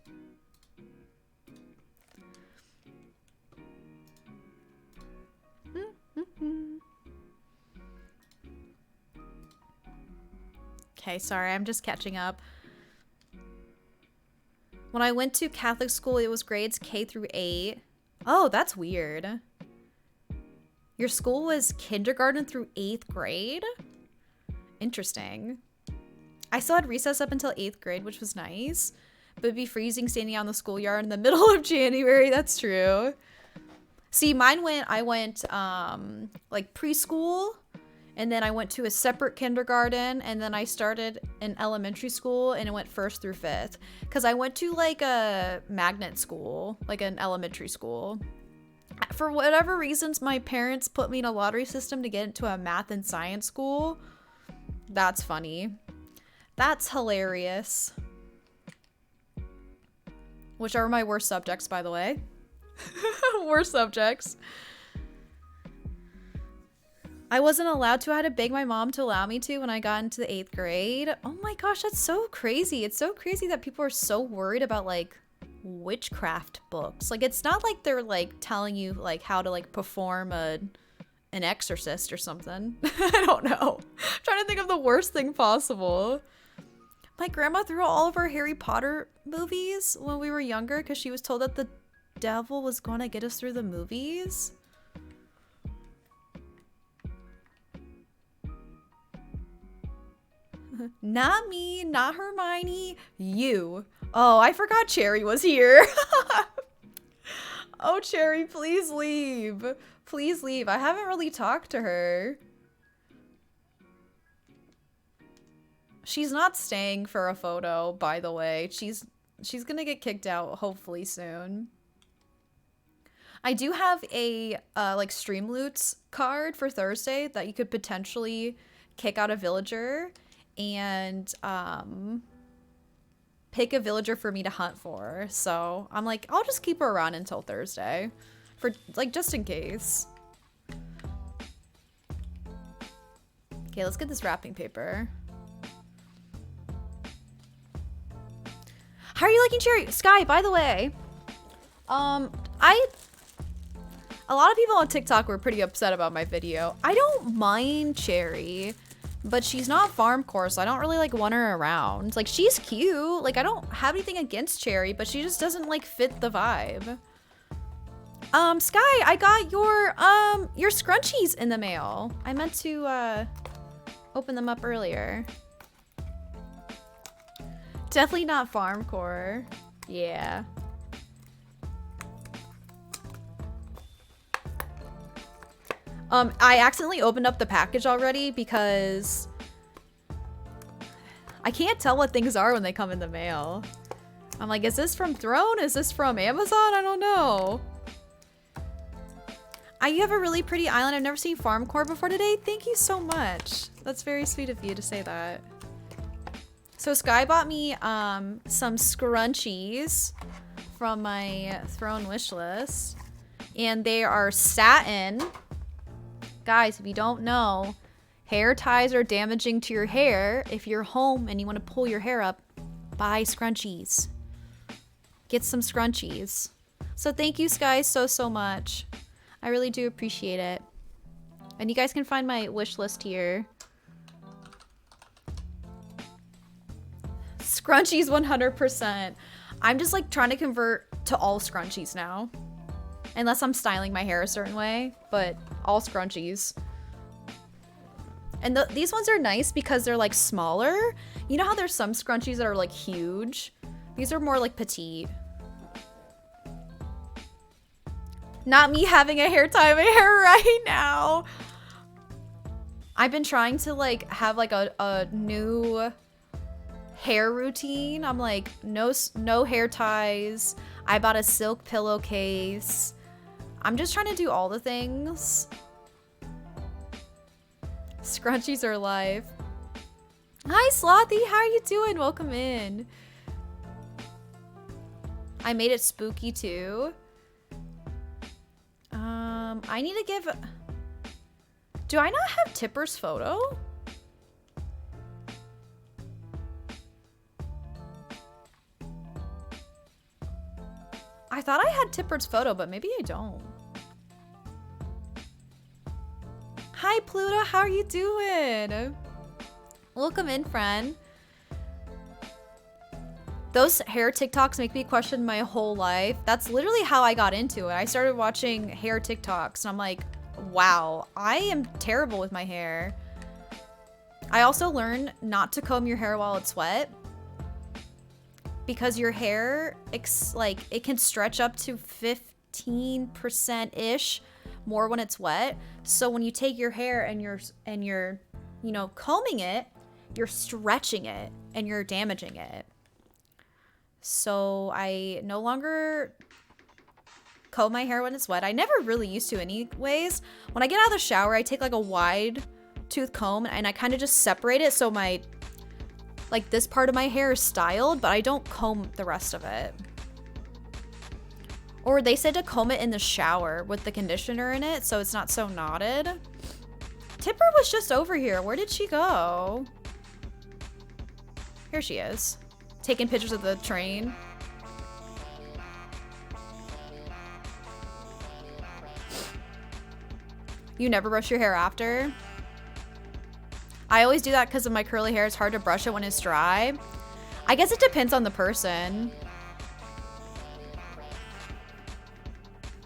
Okay, sorry, I'm just catching up. When I went to Catholic school, it was grades K through 8. Oh, that's weird. Your school was kindergarten through 8th grade? Interesting. I still had recess up until 8th grade, which was nice. But it'd be freezing standing out in the schoolyard in the middle of January. That's true. See, I went like preschool. And then I went to a separate kindergarten, and then I started in elementary school, and it went 1st through 5th. Because I went to like a magnet school, like an elementary school. For whatever reasons, my parents put me in a lottery system to get into a math and science school. That's funny. That's hilarious. Which are my worst subjects, by the way. Worst subjects. I wasn't allowed to. I had to beg my mom to allow me to when I got into the 8th grade. Oh my gosh, that's so crazy. It's so crazy that people are so worried about like witchcraft books. Like, it's not like they're like telling you like how to like perform an exorcist or something. I don't know. I'm trying to think of the worst thing possible. My grandma threw out all of our Harry Potter movies when we were younger because she was told that the devil was going to get us through the movies. Not me, not Hermione, you. Oh, I forgot Cherry was here. Oh, Cherry, please leave. Please leave. I haven't really talked to her. She's not staying for a photo, by the way. She's gonna get kicked out hopefully soon. I do have a like Streamloots card for Thursday that you could potentially kick out a villager and pick a villager for me to hunt for. So I'm like, I'll just keep her around until Thursday for like just in case. Okay, let's get this wrapping paper. How are you liking Cherry? Sky, by the way, a lot of people on TikTok were pretty upset about my video. I don't mind Cherry, but she's not farm core, so I don't really like want her around. Like, she's cute. Like, I don't have anything against Cherry, but she just doesn't like fit the vibe. Sky, I got your scrunchies in the mail. I meant to open them up earlier. Definitely not farm core. Yeah. I accidentally opened up the package already because I can't tell what things are when they come in the mail. I'm like, is this from Throne? Is this from Amazon? I don't know. You have a really pretty island. I've never seen farm core before today. Thank you so much. That's very sweet of you to say that. So Sky bought me some scrunchies from my Throne wish list, and they are satin. Guys, if you don't know, hair ties are damaging to your hair. If you're home and you want to pull your hair up, buy scrunchies. Get some scrunchies. So thank you, Sky, so much. I really do appreciate it. And you guys can find my wish list here. Scrunchies 100%. I'm just like trying to convert to all scrunchies now. Unless I'm styling my hair a certain way, but all scrunchies. And these ones are nice because they're like smaller. You know how there's some scrunchies that are like huge? These are more like petite. Not me having a hair tie in my hair right now. I've been trying to like have like a new hair routine. I'm like, no hair ties. I bought a silk pillowcase. I'm just trying to do all the things. Scrunchies are life. Hi, Slothy. How are you doing? Welcome in. I made it spooky too. I need to give... Do I not have Tipper's photo? I thought I had Tipper's photo, but maybe I don't. Hi, Pluto. How are you doing? Welcome in, friend. Those hair TikToks make me question my whole life. That's literally how I got into it. I started watching hair TikToks, and I'm like, wow, I am terrible with my hair. I also learned not to comb your hair while it's wet, because your hair, like, it can stretch up to 15%-ish more when it's wet. So when you take your hair and you're, you know, combing it, you're stretching it and you're damaging it. So I no longer comb my hair when it's wet. I never really used to anyways. When I get out of the shower, I take like a wide tooth comb and I kind of just separate it so my, like, this part of my hair is styled, but I don't comb the rest of it. Or they said to comb it in the shower with the conditioner in it so it's not so knotted. Tipper was just over here. Where did she go? Here she is. Taking pictures of the train. You never brush your hair after? I always do that because of my curly hair. It's hard to brush it when it's dry. I guess it depends on the person.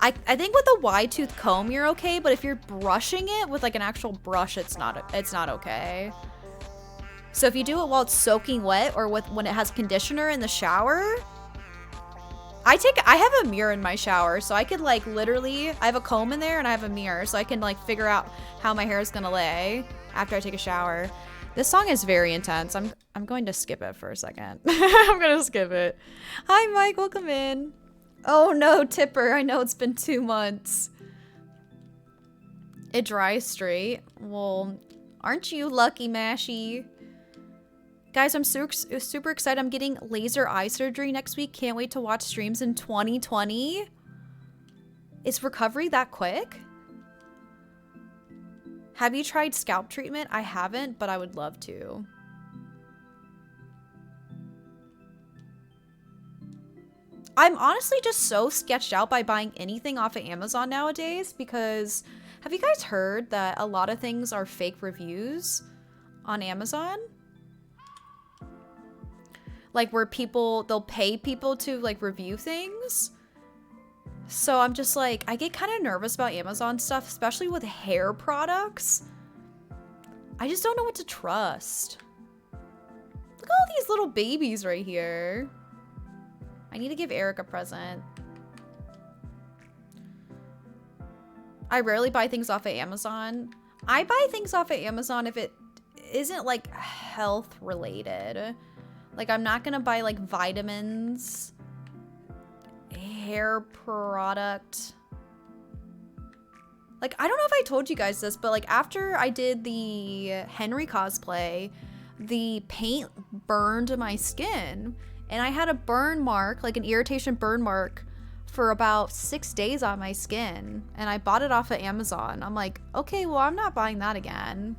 I think with a wide tooth comb you're okay, but if you're brushing it with like an actual brush, it's not okay. So if you do it while it's soaking wet or when it has conditioner in the shower, I have a mirror in my shower, so I could like literally, I have a comb in there and I have a mirror, so I can like figure out how my hair is gonna lay after I take a shower. This song is very intense. I'm going to skip it for a second. I'm gonna skip it. Hi Mike, welcome in. Oh no, Tipper, I know it's been 2 months. It dries straight. Well, aren't you lucky, Mashy? Guys, I'm super excited. I'm getting laser eye surgery next week. Can't wait to watch streams in 2020. Is recovery that quick? Have you tried scalp treatment? I haven't, but I would love to. I'm honestly just so sketched out by buying anything off of Amazon nowadays because have you guys heard that a lot of things are fake reviews on Amazon? Like where they'll pay people to like review things. So I'm just like, I get kind of nervous about Amazon stuff, especially with hair products. I just don't know what to trust. Look at all these little babies right here. I need to give Eric a present. I rarely buy things off of Amazon. I buy things off of Amazon if it isn't like health related. Like I'm not gonna buy like vitamins, hair product. Like I don't know if I told you guys this, but like after I did the Henry cosplay, the paint burned my skin. And I had a burn mark, like an irritation burn mark for about 6 days on my skin. And I bought it off of Amazon. I'm like, okay, well, I'm not buying that again.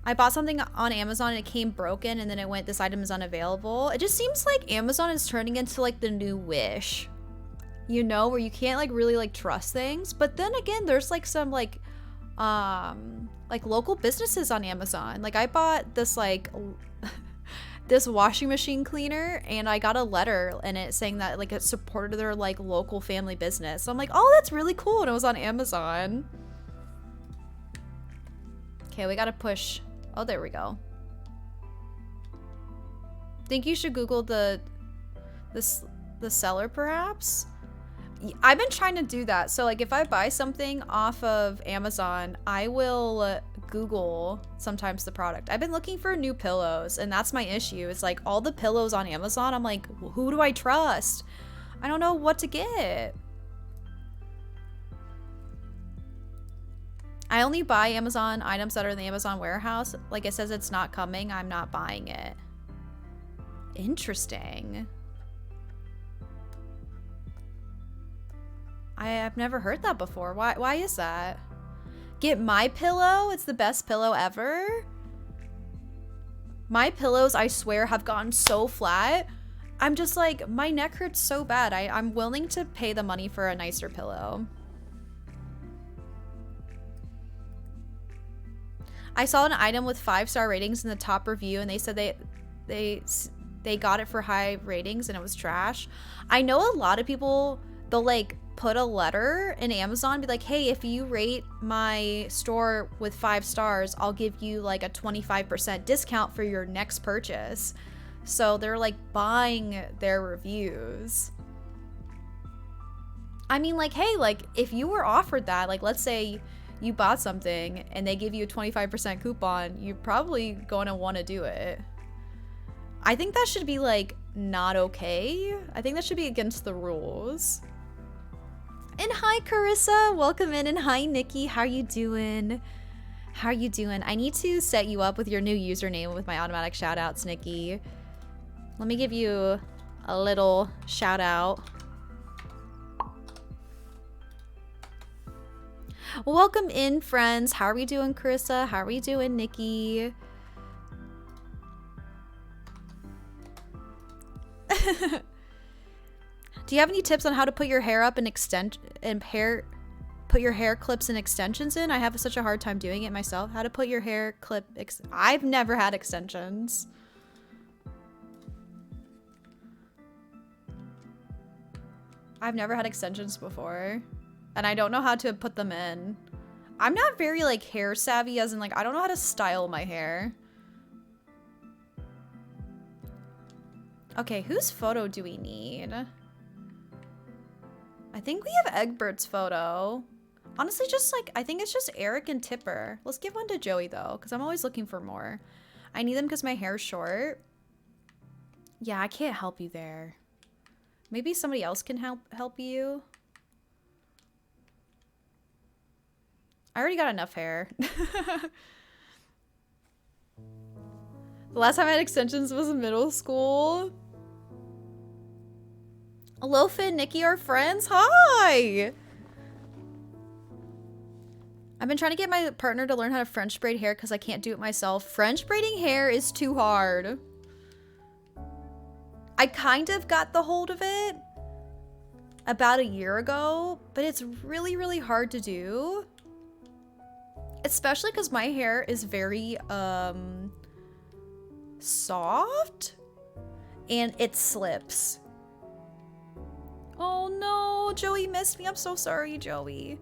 I bought something on Amazon and it came broken and then it went, this item is unavailable. It just seems like Amazon is turning into like the new Wish. You know, where you can't like really like trust things. But then again, there's like some like local businesses on Amazon. Like I bought this like this washing machine cleaner and I got a letter in it saying that like it supported their like local family business. So I'm like, oh, that's really cool. And it was on Amazon. Okay, we gotta push. Oh, there we go. Think you should Google the seller perhaps? I've been trying to do that. So like if I buy something off of Amazon, I will Google sometimes the product. I've been looking for new pillows and that's my issue. It's like all the pillows on Amazon, I'm like, who do I trust? I don't know what to get. I only buy Amazon items that are in the Amazon warehouse. Like it says it's not coming, I'm not buying it. Interesting. I have never heard that before. Why is that? Get My Pillow? It's the best pillow ever. My pillows, I swear, have gotten so flat. I'm just like, my neck hurts so bad. I'm willing to pay the money for a nicer pillow. I saw an item with 5-star ratings in the top review and they said they got it for high ratings and it was trash. I know a lot of people, they'll like put a letter in Amazon and be like, hey, if you rate my store with 5 stars, I'll give you like a 25% discount for your next purchase. So they're like buying their reviews. I mean, like, hey, like if you were offered that, like let's say you bought something and they give you a 25% coupon, you're probably going to want to do it. I think that should be like not okay. I think that should be against the rules. And hi, Carissa. Welcome in. And hi, Nikki. How you doing? How are you doing? I need to set you up with your new username with my automatic shout outs, Nikki. Let me give you a little shout out. Welcome in, friends. How are we doing, Carissa? How are we doing, Nikki? Do you have any tips on how to put your hair up and put your hair clips and extensions in? I have such a hard time doing it myself. How to put your hair clip I've never had extensions. I've never had extensions before. And I don't know how to put them in. I'm not very like hair savvy, as in like I don't know how to style my hair. Okay, whose photo do we need? I think we have Egbert's photo. Honestly, just like, I think it's just Eric and Tipper. Let's give one to Joey though, because I'm always looking for more. I need them because my hair's short. Yeah, I can't help you there. Maybe somebody else can help you. I already got enough hair. The last time I had extensions was in middle school. Hello, Finn, Nikki are friends. Hi! I've been trying to get my partner to learn how to French braid hair because I can't do it myself. French braiding hair is too hard. I kind of got the hold of it about a year ago, but it's really, really hard to do. Especially because my hair is very, soft and it slips. Oh no, Joey missed me. I'm so sorry, Joey.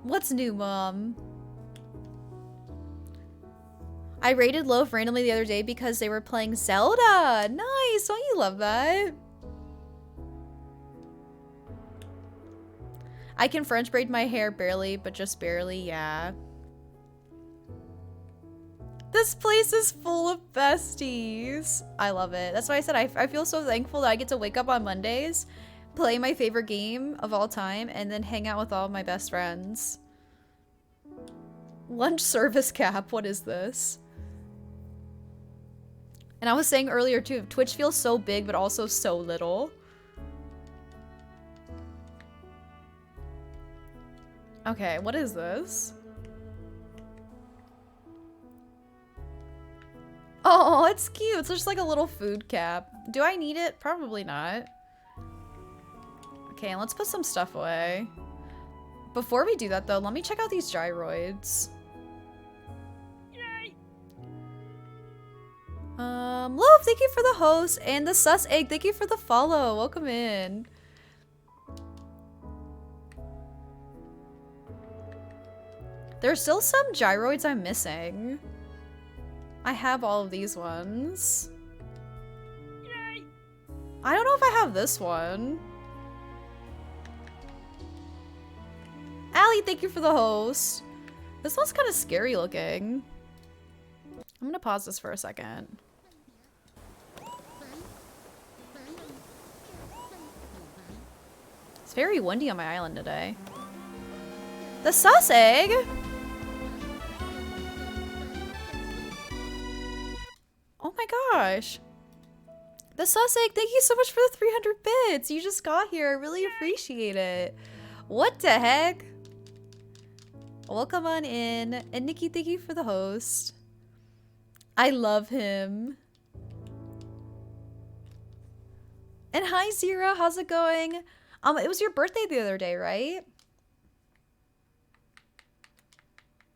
What's new, Mom? I raided Loaf randomly the other day because they were playing Zelda. Nice, don't you love that? I can French braid my hair barely, but just barely, yeah. This place is full of besties. I love it. That's why I said I feel so thankful that I get to wake up on Mondays, play my favorite game of all time, and then hang out with all of my best friends. Lunch service cap, what is this? And I was saying earlier too, Twitch feels so big but also so little. Okay, what is this? Oh, it's cute. It's just like a little food cap. Do I need it? Probably not. Okay, let's put some stuff away. Before we do that though, let me check out these gyroids. Yay! Love, thank you for the host, and the sus egg, thank you for the follow. Welcome in. There's still some gyroids I'm missing. I have all of these ones. Yay! I don't know if I have this one. Allie, thank you for the host. This one's kind of scary looking. I'm gonna pause this for a second. It's very windy on my island today. The sus egg! Oh my gosh. The sus egg, thank you so much for the 300 bits. You just got here. I really appreciate it. What the heck? Welcome on in. And Nikki, thank you for the host. I love him. And hi, Zira. How's it going? It was your birthday the other day, right?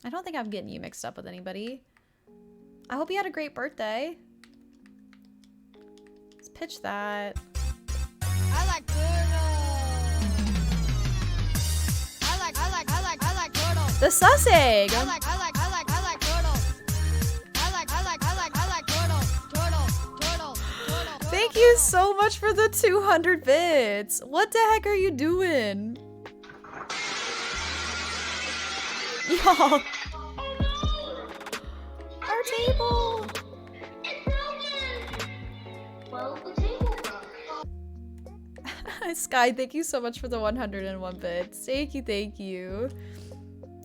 I don't think I'm getting you mixed up with anybody. I hope you had a great birthday. Let's pitch that. I like turtles. I like turtles. The sus egg. I like turtles. I like turtles. Thank you so much for the 200 bits. What the heck are you doing? Y'all. Our table. It's broken. Well, the table broke. Sky, thank you so much for the 101 bits. Thank you.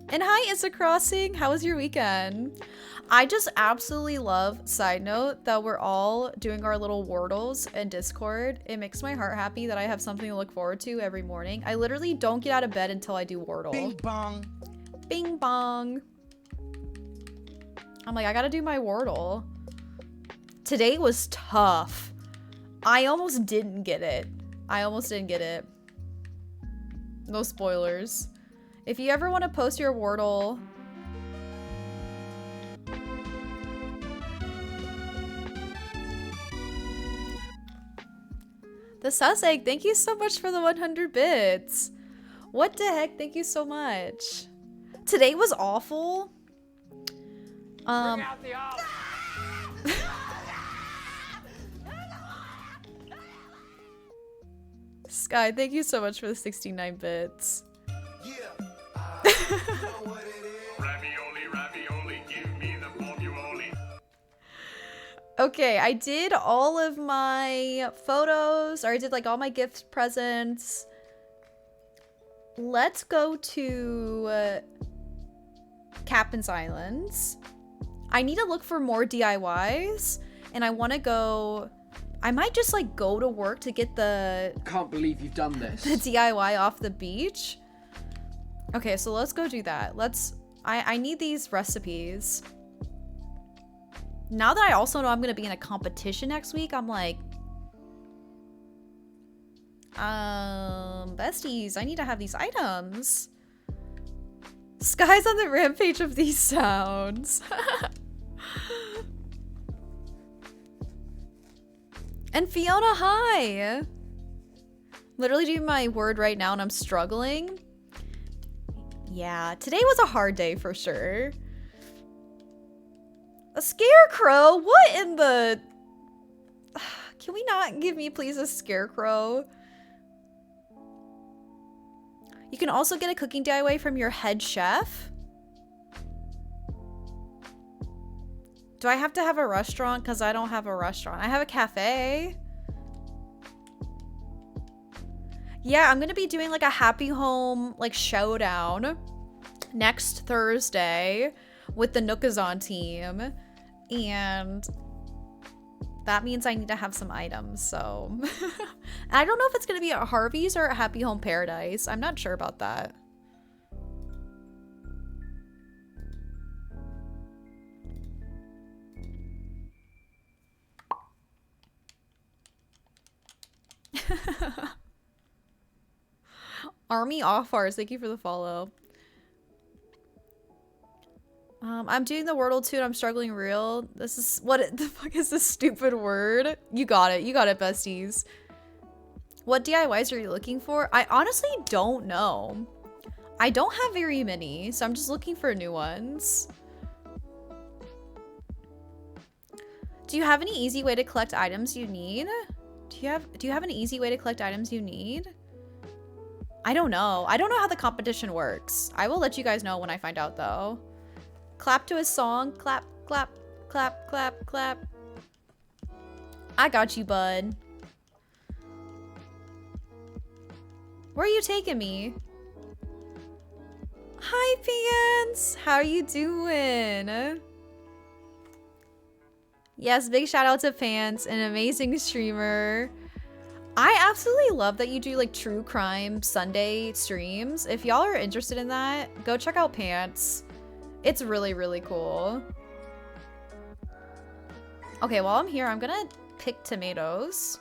And hi, It's a Crossing. How was your weekend? I just absolutely love, side note, that we're all doing our little Wordles in Discord. It makes my heart happy that I have something to look forward to every morning. I literally don't get out of bed until I do Wordle. Bing bong. Bing bong. I'm like, I gotta do my Wordle. Today was tough. I almost didn't get it. I almost didn't get it. No spoilers. If you ever want to post your Wordle... The sus egg, thank you so much for the 100 bits. What the heck? Thank you so much. Today was awful. Sky, thank you so much for the 69 bits. Okay, I did all of my photos, or I did like all my gift presents. Let's go to Captain's Islands. I need to look for more DIYs, and I want to go... I might just like go to work to get the... Can't believe you've done this. The DIY off the beach. Okay, so let's go do that. I need these recipes. Now that I also know I'm gonna be in a competition next week, I'm like... besties, I need to have these items. Sky's on the rampage of these sounds. And Fiona, hi! Literally doing my word right now and I'm struggling. Yeah, today was a hard day for sure. A scarecrow? What in the... Can we not give me please a scarecrow? You can also get a cooking DIY from your head chef. Do I have to have a restaurant? Because I don't have a restaurant. I have a cafe. Yeah, I'm going to be doing like a happy home like showdown next Thursday with the Nookazon team. And that means I need to have some items, so... I don't know if it's going to be at Harvey's or at Happy Home Paradise. I'm not sure about that. Army Offars, thank you for the follow. I'm doing the Wordle too and I'm struggling real. This is, what the fuck is this stupid word? You got it, besties. What DIYs are you looking for? I honestly don't know. I don't have very many, so I'm just looking for new ones. Do you have any easy way to collect items you need? Do you have an easy way to collect items you need? I don't know. I don't know how the competition works. I will let you guys know when I find out though. Clap to a song. Clap, clap, clap, clap, clap. I got you, bud. Where are you taking me? Hi, Pants. How are you doing? Yes, big shout out to Pants, an amazing streamer. I absolutely love that you do like true crime Sunday streams. If y'all are interested in that, go check out Pants. It's really, really cool. Okay, while I'm here, I'm gonna pick tomatoes.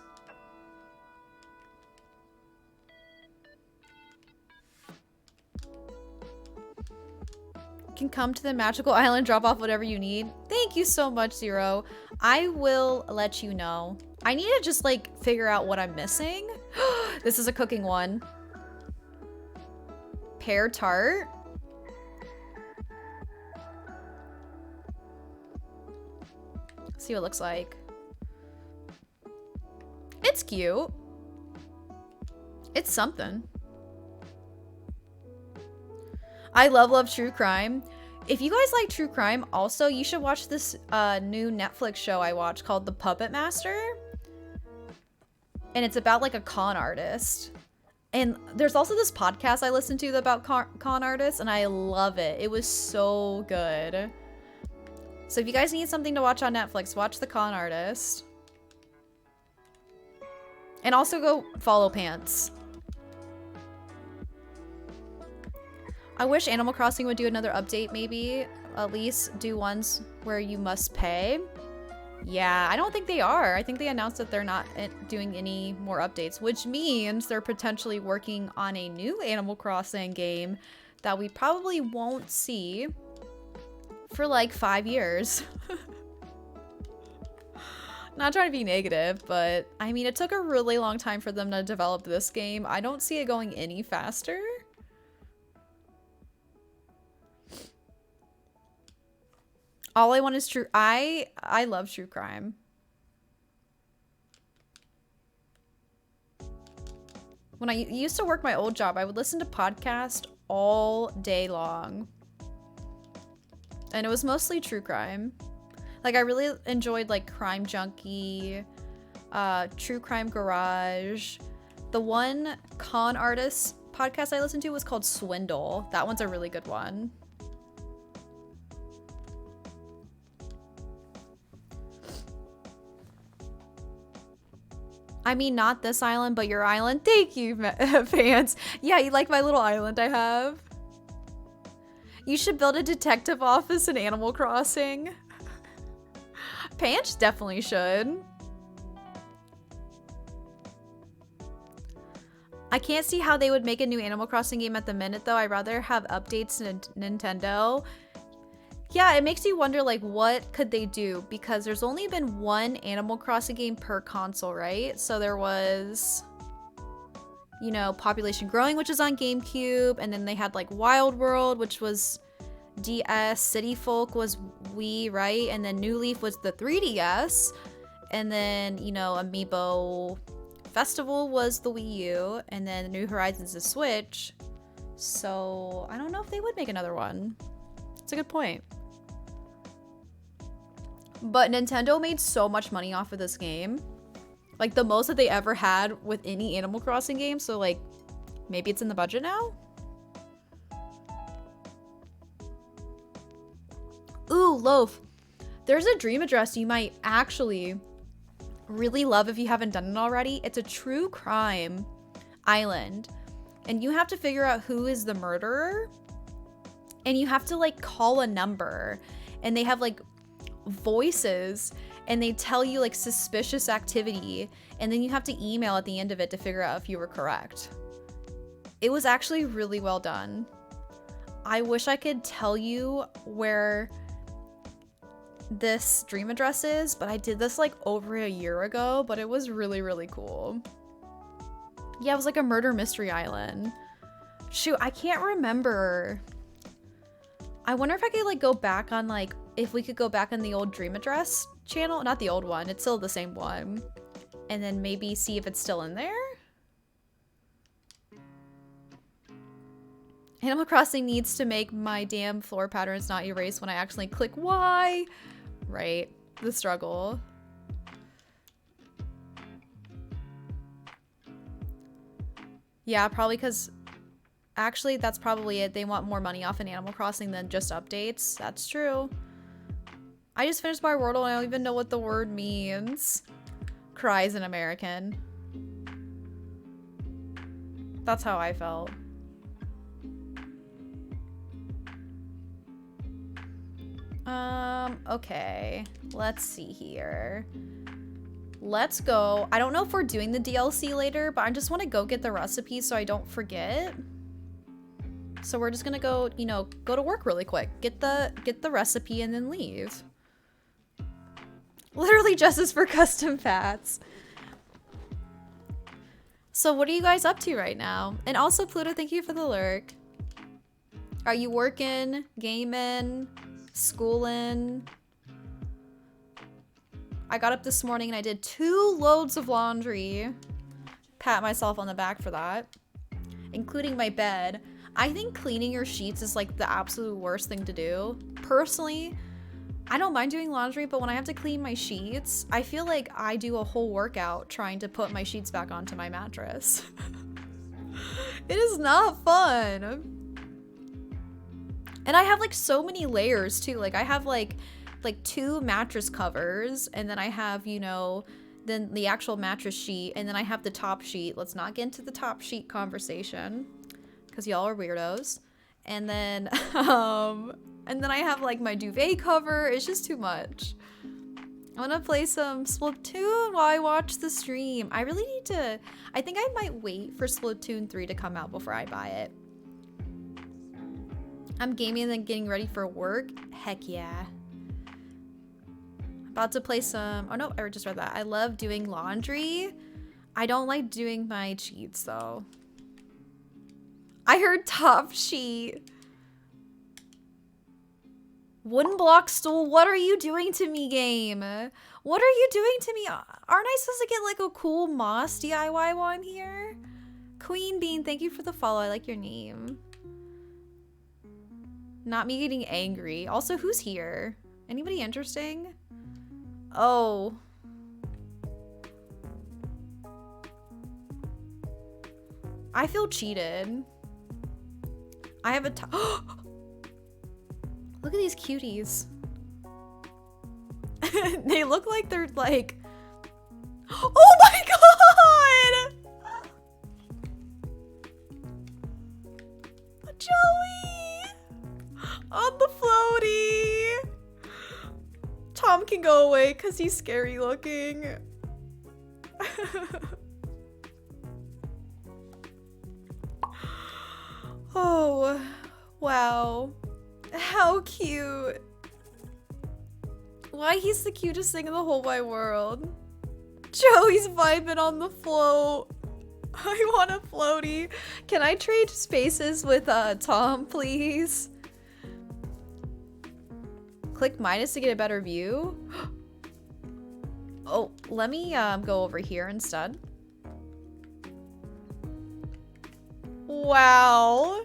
Can come to the magical island, drop off whatever you need. Thank you so much, Zero. I will let you know. I need to just like figure out what I'm missing. This is a cooking one. Pear tart. See what it looks like. It's cute. It's something. I love true crime. If you guys like true crime, also you should watch this new Netflix show I watched called The Puppet Master. And it's about like a con artist. And there's also this podcast I listened to about con artists, and I love it. It was so good. So if you guys need something to watch on Netflix, watch The Con Artist. And also go follow Pants. I wish Animal Crossing would do another update, maybe. At least do ones where you must pay. Yeah, I don't think they are. I think they announced that they're not doing any more updates, which means they're potentially working on a new Animal Crossing game that we probably won't see for like 5 years. Not trying to be negative, but I mean, it took a really long time for them to develop this game. I don't see it going any faster. All I want is true. I love true crime. When I used to work my old job, I would listen to podcasts all day long. And it was mostly true crime. Like, I really enjoyed, like, Crime Junkie, True Crime Garage. The one con artist podcast I listened to was called Swindle. That one's a really good one. I mean, not this island, but your island. Thank you, fans. Yeah, you like my little island I have? You should build a detective office in Animal Crossing. Panch definitely should. I can't see how they would make a new Animal Crossing game at the minute, though. I'd rather have updates to Nintendo. Yeah, it makes you wonder, like, what could they do? Because there's only been one Animal Crossing game per console, right? So there was, you know, Population Growing, which is on GameCube. And then they had, like, Wild World, which was DS. City Folk was Wii, right? And then New Leaf was the 3DS. And then, you know, Amiibo Festival was the Wii U. And then New Horizons is Switch. So I don't know if they would make another one. It's a good point. But Nintendo made so much money off of this game. Like, the most that they ever had with any Animal Crossing game. So, like, maybe it's in the budget now? Ooh, Loaf. There's a dream address you might actually really love if you haven't done it already. It's a true crime island. And you have to figure out who is the murderer. And you have to, like, call a number. And they have, like, voices. And they tell you, like, suspicious activity. And then you have to email at the end of it to figure out if you were correct. It was actually really well done. I wish I could tell you where this dream address is. But I did this, like, over a year ago. But it was really, really cool. Yeah, it was like a murder mystery island. Shoot, I can't remember. I wonder if I could, like, go back on, like, if we could go back on the old Dream Address channel. Not the old one. It's still the same one. And then maybe see if it's still in there. Animal Crossing needs to make my damn floor patterns not erase when I actually click Y. Right. The struggle. Yeah, probably because... Actually, that's probably it. They want more money off in Animal Crossing than just updates. That's true. I just finished my Wordle and I don't even know what the word means. Cries in American. That's how I felt. Okay. Let's see here. Let's go. I don't know if we're doing the DLC later, but I just want to go get the recipe so I don't forget. So we're just gonna go, you know, go to work really quick. Get the recipe and then leave. Literally justice for custom fats. So what are you guys up to right now? And also, Pluto, thank you for the lurk. Are you working, gaming, schooling? I got up this morning and I did 2 loads of laundry. Pat myself on the back for that. Including my bed. I think cleaning your sheets is, like, the absolute worst thing to do. Personally, I don't mind doing laundry, but when I have to clean my sheets, I feel like I do a whole workout trying to put my sheets back onto my mattress. It is not fun. And I have, like, so many layers too. Like, I have like 2 mattress covers, and then I have, you know, then the actual mattress sheet, and then I have the top sheet. Let's not get into the top sheet conversation because y'all are weirdos. And then I have, like, my duvet cover. It's just too much. I want to play some Splatoon while I watch the stream. I really need to... I think I might wait for Splatoon 3 to come out before I buy it. I'm gaming and then getting ready for work. Heck yeah. About to play some... Oh no, I just read that. I love doing laundry. I don't like doing my cheats though. I heard top sheet. Wooden block stool, what are you doing to me, game? What are you doing to me? Aren't I supposed to get like a cool moss DIY while I'm here? Queen Bean, thank you for the follow. I like your name. Not me getting angry. Also, who's here? Anybody interesting? Oh. I feel cheated. I have a Look at these cuties. They look like they're like... Oh my god! Joey! On the floaty! Tom can go away because he's scary looking. Oh, wow. How cute. Why he's the cutest thing in the whole wide world. Joey's vibing on the float. I want a floaty. Can I trade spaces with Tom, please? Click minus to get a better view. Oh, let me go over here instead. Wow.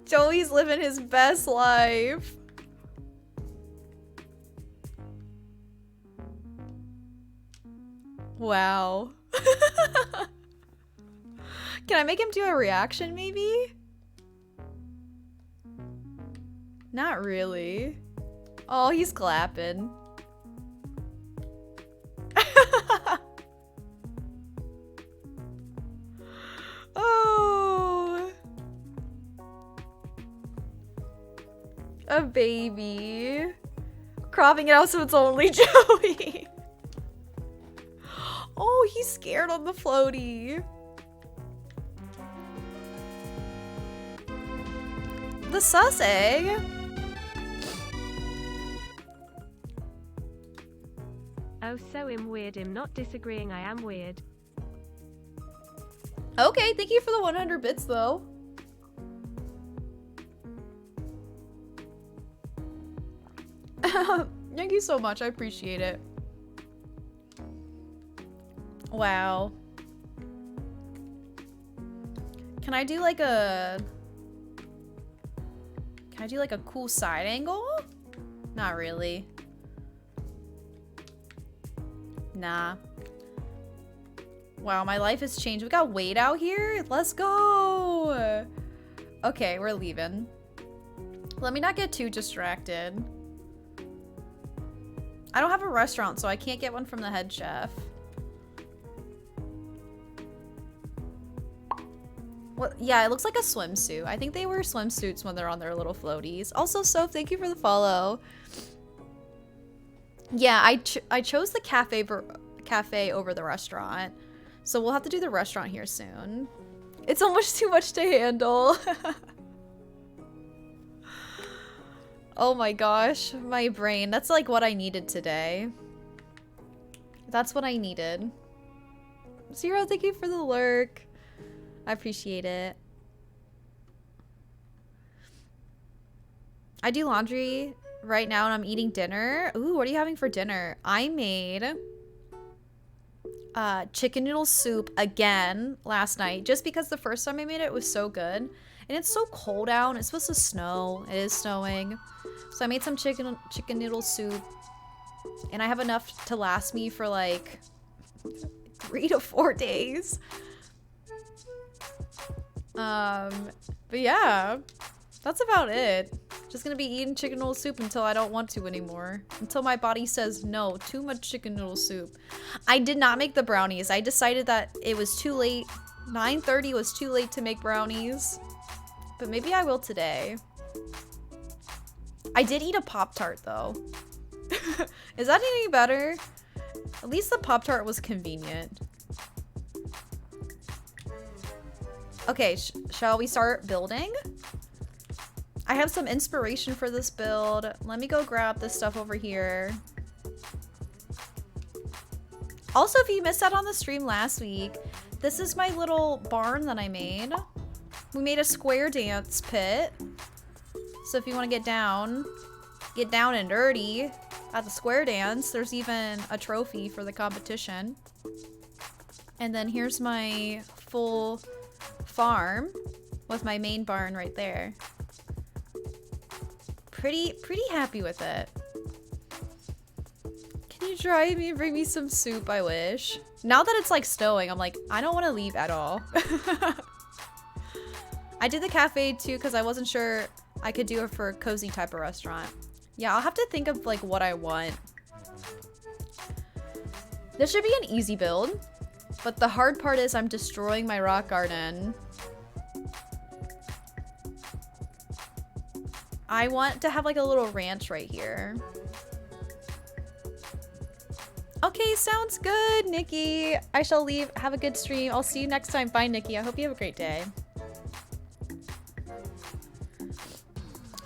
Joey's living his best life. Wow. Can I make him do a reaction maybe? Not really. Oh, he's clapping. Oh. A baby. Cropping it out so it's only Joey. Oh, he's scared on the floaty. The sus egg. Oh, so I'm weird. I'm not disagreeing. I am weird. Okay, thank you for the 100 bits though. Thank you so much. I appreciate it. Wow. Can I do like a... Can I do like a cool side angle? Not really. Nah. Wow, my life has changed. We got Wade out here. Let's go. Okay, we're leaving. Let me not get too distracted. I don't have a restaurant, so I can't get one from the head chef. Well, yeah, it looks like a swimsuit. I think they wear swimsuits when they're on their little floaties. Also, Soph, thank you for the follow. Yeah, I chose the cafe over the restaurant. So we'll have to do the restaurant here soon. It's almost too much to handle. Oh my gosh, my brain. That's like what I needed today. That's what I needed. Zero, thank you for the lurk. I appreciate it. I do laundry right now and I'm eating dinner. Ooh, what are you having for dinner? I made chicken noodle soup again last night just because the first time I made it was so good. And it's so cold out. It's supposed to snow. It is snowing. So I made some chicken noodle soup. And I have enough to last me for like 3 to 4 days. But yeah, that's about it. Just gonna be eating chicken noodle soup until I don't want to anymore. Until my body says no, too much chicken noodle soup. I did not make the brownies. I decided that it was too late. 9:30 was too late to make brownies. But maybe I will today. I did eat a Pop-Tart though. Is that any better? At least the Pop-Tart was convenient. Okay, shall we start building? I have some inspiration for this build. Let me go grab this stuff over here. Also, if you missed out on the stream last week, this is my little barn that I made. We made a square dance pit. So if you want to get down and dirty at the square dance, there's even a trophy for the competition. And then here's my full farm with my main barn right there. Pretty happy with it. Can you drive me and bring me some soup? I wish. Now that it's like snowing, I'm like, I don't want to leave at all. I did the cafe too because I wasn't sure I could do it for a cozy type of restaurant. Yeah, I'll have to think of like what I want. This should be an easy build, but the hard part is I'm destroying my rock garden. I want to have like a little ranch right here. Okay, sounds good, Nikki. I shall leave. Have a good stream. I'll see you next time. Bye, Nikki. I hope you have a great day.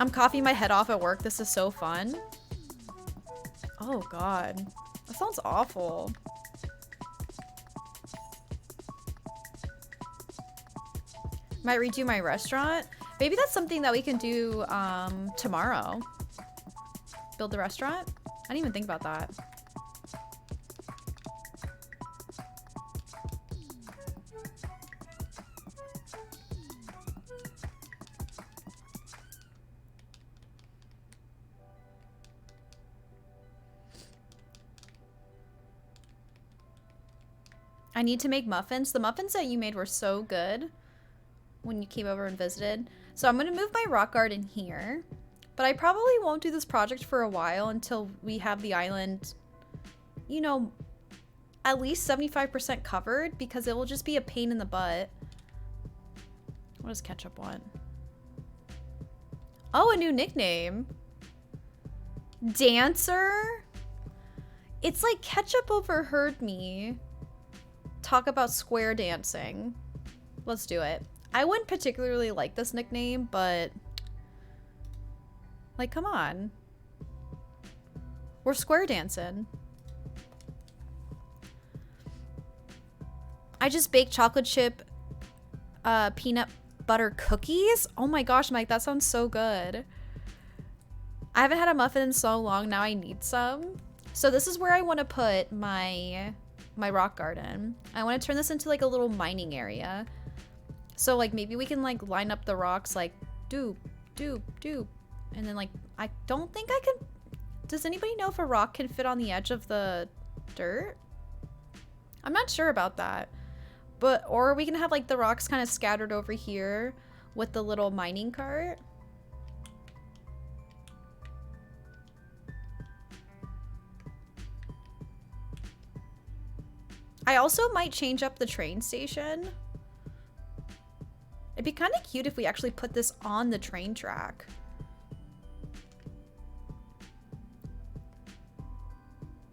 I'm coughing my head off at work. This is so fun. Oh, God. That sounds awful. Might redo my restaurant. Maybe that's something that we can do tomorrow. Build the restaurant? I didn't even think about that. I need to make muffins. The muffins that you made were so good when you came over and visited. So I'm going to move my rock garden here. But I probably won't do this project for a while until we have the island, you know, at least 75% covered, because it will just be a pain in the butt. What does Ketchup want? Oh, a new nickname. Dancer? It's like Ketchup overheard me talk about square dancing. Let's do it. I wouldn't particularly like this nickname, but like, come on. We're square dancing. I just baked chocolate chip peanut butter cookies. Oh my gosh, Mike, that sounds so good. I haven't had a muffin in so long. Now I need some. So this is where I want to put my rock garden. I want to turn this into like a little mining area. So like maybe we can like line up the rocks like doop, doop, doop. And then like, I don't think I can, does anybody know if a rock can fit on the edge of the dirt? I'm not sure about that. But, or we can have like the rocks kind of scattered over here with the little mining cart. I also might change up the train station. It'd be kind of cute if we actually put this on the train track.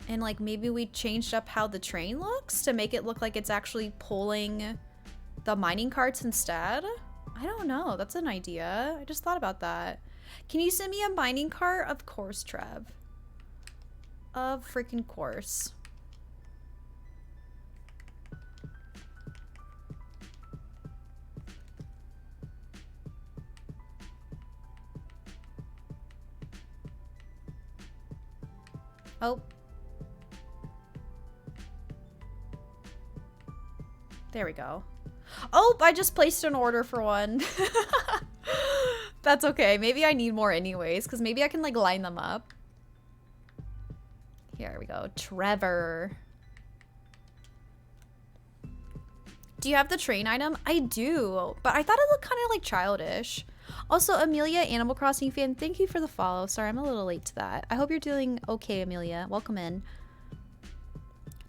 And like maybe we changed up how the train looks to make it look like it's actually pulling the mining carts instead. I don't know. That's an idea. I just thought about that. Can you send me a mining cart? Of course, Trev. Of freaking course. Oh. There we go. Oh, I just placed an order for one. That's okay. Maybe I need more anyways, because maybe I can like line them up. Here we go. Trevor. Do you have the train item? I do, but I thought it looked kind of like childish. Also, Amelia, Animal Crossing fan, thank you for the follow. Sorry, I'm a little late to that. I hope you're doing okay, Amelia. Welcome in.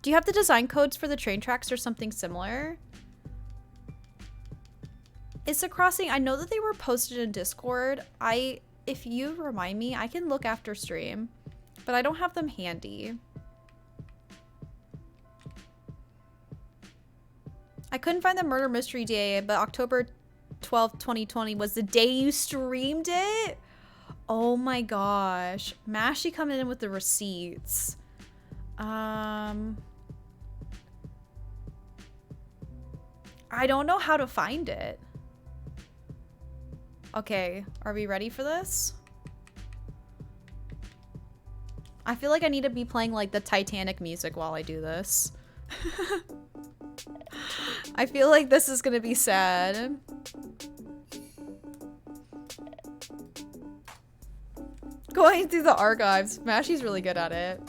Do you have the design codes for the train tracks or something similar? Is the crossing, I know that they were posted in Discord. I if you remind me, I can look after stream, but I don't have them handy. I couldn't find the murder mystery day, but October 12th, 2020 was the day you streamed it? Oh my gosh. Mashy coming in with the receipts. I don't know how to find it. Okay, are we ready for this? I feel like I need to be playing like the Titanic music while I do this. I feel like this is gonna be sad. Going through the archives. Mashy's really good at it.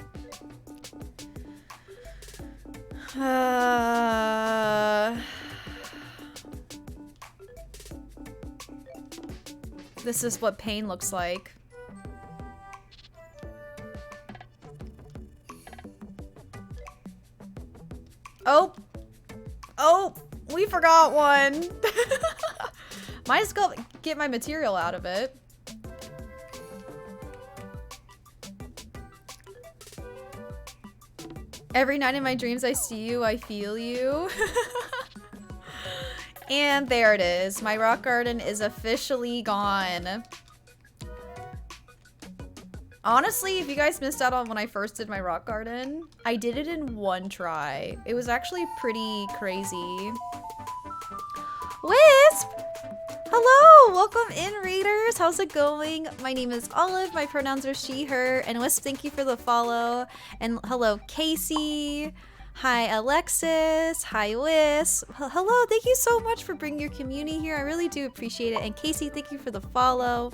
This is what pain looks like. Oh! Oh! We forgot one! Might as well get my material out of it. Every night in my dreams I see you, I feel you. And there it is. My rock garden is officially gone. Honestly, if you guys missed out on when I first did my rock garden, I did it in one try. It was actually pretty crazy. Wisp! Hello! Welcome in, Raiders! How's it going? My name is Olive, my pronouns are she, her, and Wisp, thank you for the follow. And hello, Casey. Hi, Alexis. Hi, Wisp. Hello, thank you so much for bringing your community here. I really do appreciate it. And Casey, thank you for the follow.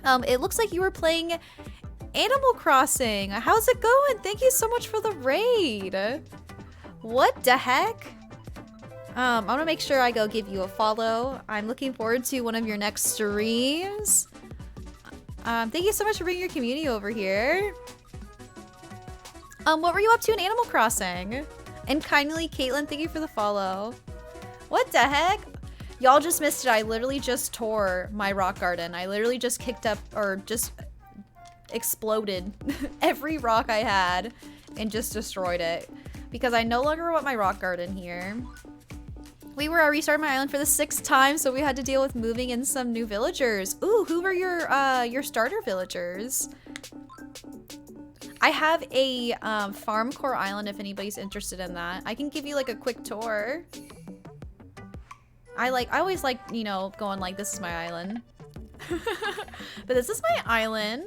It looks like you were playing Animal Crossing. How's it going? Thank you so much for the raid. What the heck? I'm gonna make sure I go give you a follow. I'm looking forward to one of your next streams. Thank you so much for bringing your community over here. What were you up to in Animal Crossing? And kindly, Caitlin, thank you for the follow. What the heck? Y'all just missed it. I literally just tore my rock garden. I literally just kicked up, or just exploded every rock I had and just destroyed it. Because I no longer want my rock garden here. We restarted my island for the 6th time, so we had to deal with moving in some new villagers. Ooh, who were your starter villagers? I have a farm core island if anybody's interested in that. I can give you like a quick tour. I always like, you know, going like, this is my island. But this is my island.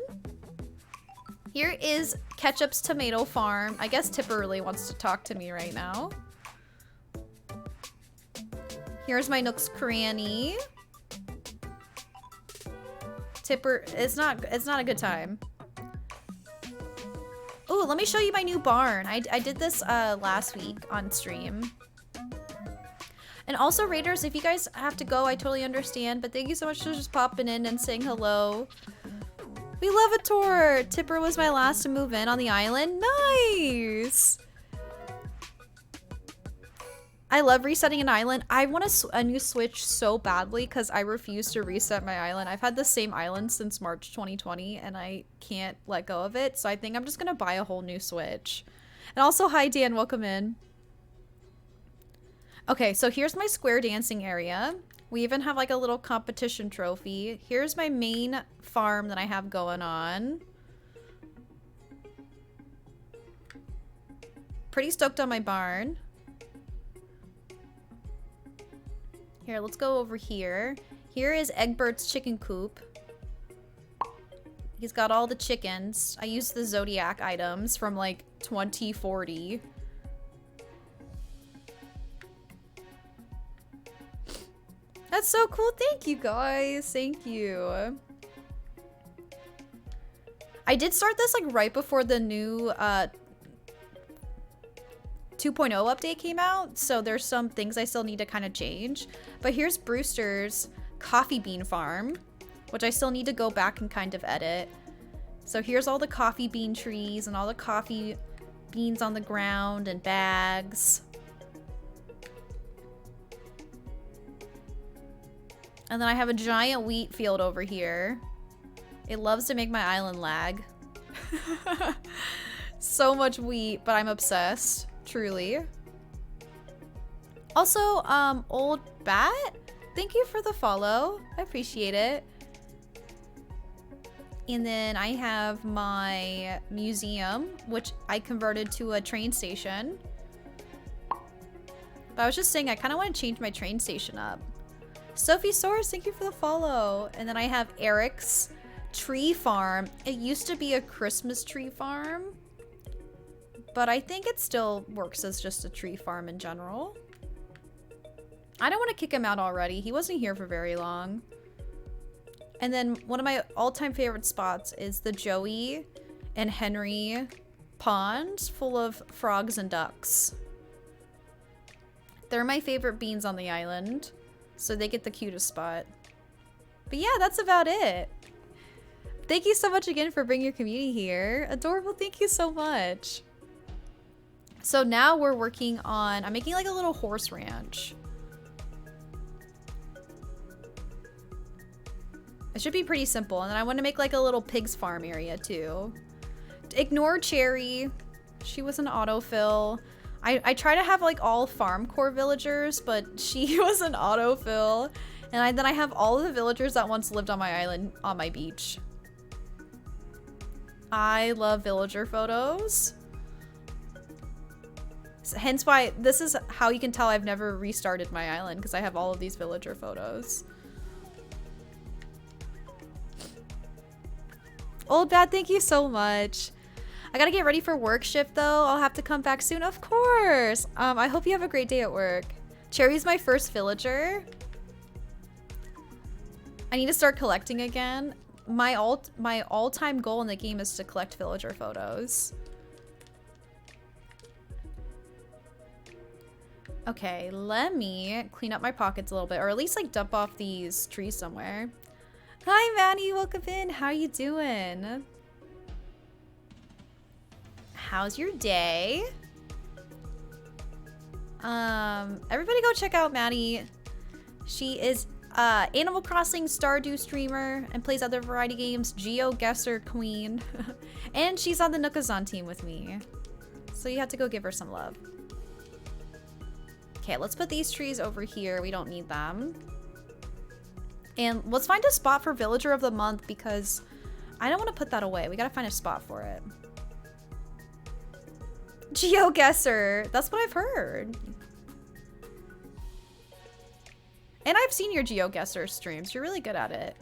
Here is Ketchup's tomato farm. I guess Tipper really wants to talk to me right now. Here's my Nook's Cranny. Tipper, it's not a good time. Oh, let me show you my new barn. I did this last week on stream. And also, Raiders, if you guys have to go, I totally understand. But thank you so much for just popping in and saying hello. We love a tour. Tipper was my last to move in on the island. Nice. I love resetting an island. I want a new Switch so badly because I refuse to reset my island. I've had the same island since March 2020 and I can't let go of it. So I think I'm just going to buy a whole new Switch. And also, hi Dan, welcome in. Okay, so here's my square dancing area. We even have like a little competition trophy. Here's my main farm that I have going on. Pretty stoked on my barn. Here, let's go over here. Here is Egbert's chicken coop. He's got all the chickens. I used the Zodiac items from like 2040. That's so cool. Thank you guys. Thank you. I did start this like right before the new 2.0 update came out, so there's some things I still need to kind of change. But here's Brewster's coffee bean farm, which I still need to go back and kind of edit. So here's all the coffee bean trees and all the coffee beans on the ground and bags. And then I have a giant wheat field over here. It loves to make my island lag. So much wheat, but I'm obsessed. Truly. Also, Old Bat, thank you for the follow. I appreciate it. And then I have my museum, which I converted to a train station. But I was just saying, I kind of want to change my train station up. Sophie Source, thank you for the follow. And then I have Eric's tree farm. It used to be a Christmas tree farm, but I think it still works as just a tree farm in general. I don't want to kick him out already. He wasn't here for very long. And then one of my all-time favorite spots is the Joey and Henry pond full of frogs and ducks. They're my favorite beans on the island, so they get the cutest spot. But yeah, that's about it. Thank you so much again for bringing your community here. Adorable, thank you so much. So now we're working on, I'm making like a little horse ranch. It should be pretty simple. And then I want to make like a little pig's farm area too. Ignore Cherry. She was an autofill. I try to have like all farm core villagers, but she was an autofill. And then I have all of the villagers that once lived on my island on my beach. I love villager photos. Hence why this is how you can tell I've never restarted my island, because I have all of these villager photos. Old Bad, thank you so much. I gotta get ready for work shift though. I'll have to come back soon. Of course. I hope you have a great day at work. Cherry's my first villager. I need to start collecting again. My all-time goal in the game is to collect villager photos. Okay, let me clean up my pockets a little bit, or at least like dump off these trees somewhere. Hi, Maddie. Welcome in. How you doing? How's your day? Everybody go check out Maddie. She is Animal Crossing Stardew streamer and plays other variety games. GeoGuessr queen. And she's on the Nookazon team with me. So you have to go give her some love. Okay, let's put these trees over here. We don't need them. And let's find a spot for Villager of the Month, because I don't want to put that away. We gotta find a spot for it. GeoGuessr. That's what I've heard. And I've seen your GeoGuessr streams. You're really good at it.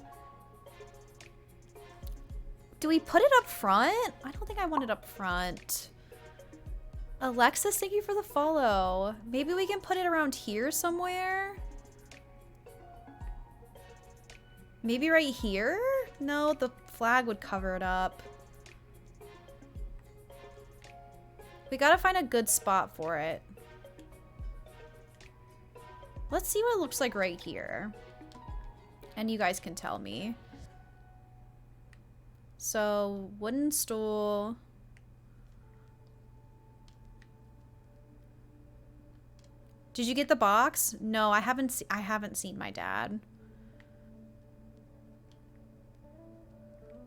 Do we put it up front? I don't think I want it up front. Alexis, thank you for the follow. Maybe we can put it around here somewhere? Maybe right here? No, the flag would cover it up. We gotta find a good spot for it. Let's see what it looks like right here. And you guys can tell me. So, wooden stool. Did you get the box? No, I haven't seen my dad.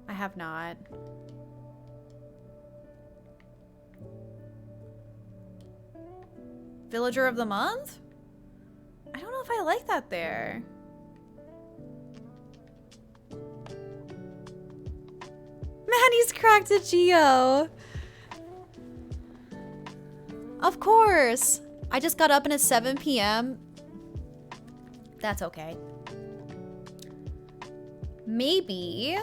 I have not. Villager of the Month? I don't know if I like that there. Maddie's cracked a Geo. Of course. I just got up and it's 7 p.m. That's okay. Maybe.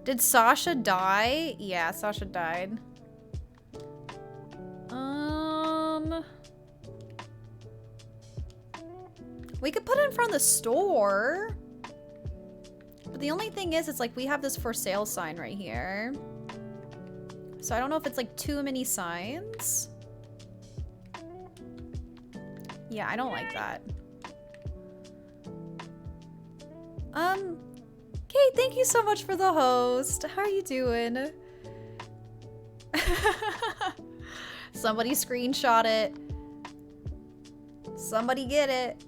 Did Sasha die? Yeah, Sasha died. We could put it in front of the store. But the only thing is, it's like we have this for sale sign right here. So I don't know if it's like too many signs. Yeah, I don't like that. Kate, thank you so much for the host. How are you doing? Somebody screenshot it. Somebody get it.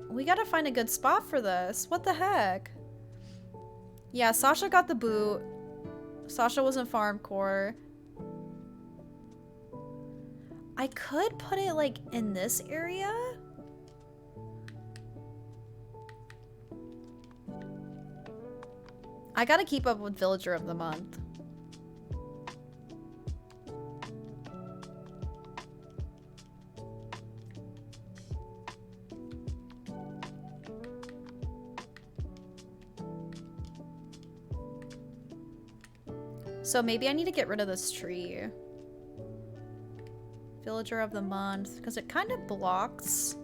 We gotta find a good spot for this. What the heck? Yeah, Sasha got the boot. Sasha was in farm core. I could put it like in this area. I gotta keep up with Villager of the Month. So maybe I need to get rid of this tree. Villager of the Month, because it kind of blocks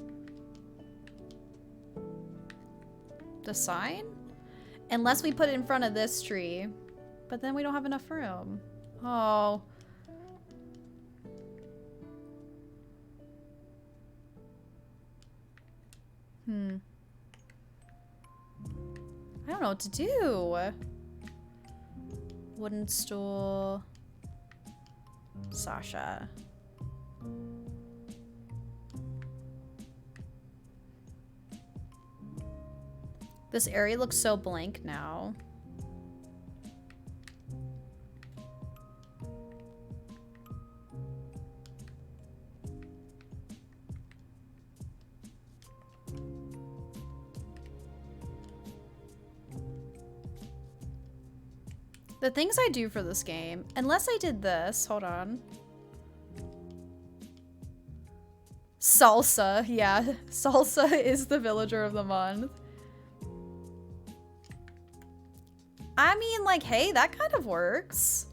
the sign. Unless we put it in front of this tree. But then we don't have enough room. Oh. I don't know what to do. Wooden stool. Sasha. This area looks so blank now. The things I do for this game, unless I did this, hold on. Salsa, yeah. Salsa is the Villager of the Month. I mean, like, hey, that kind of works.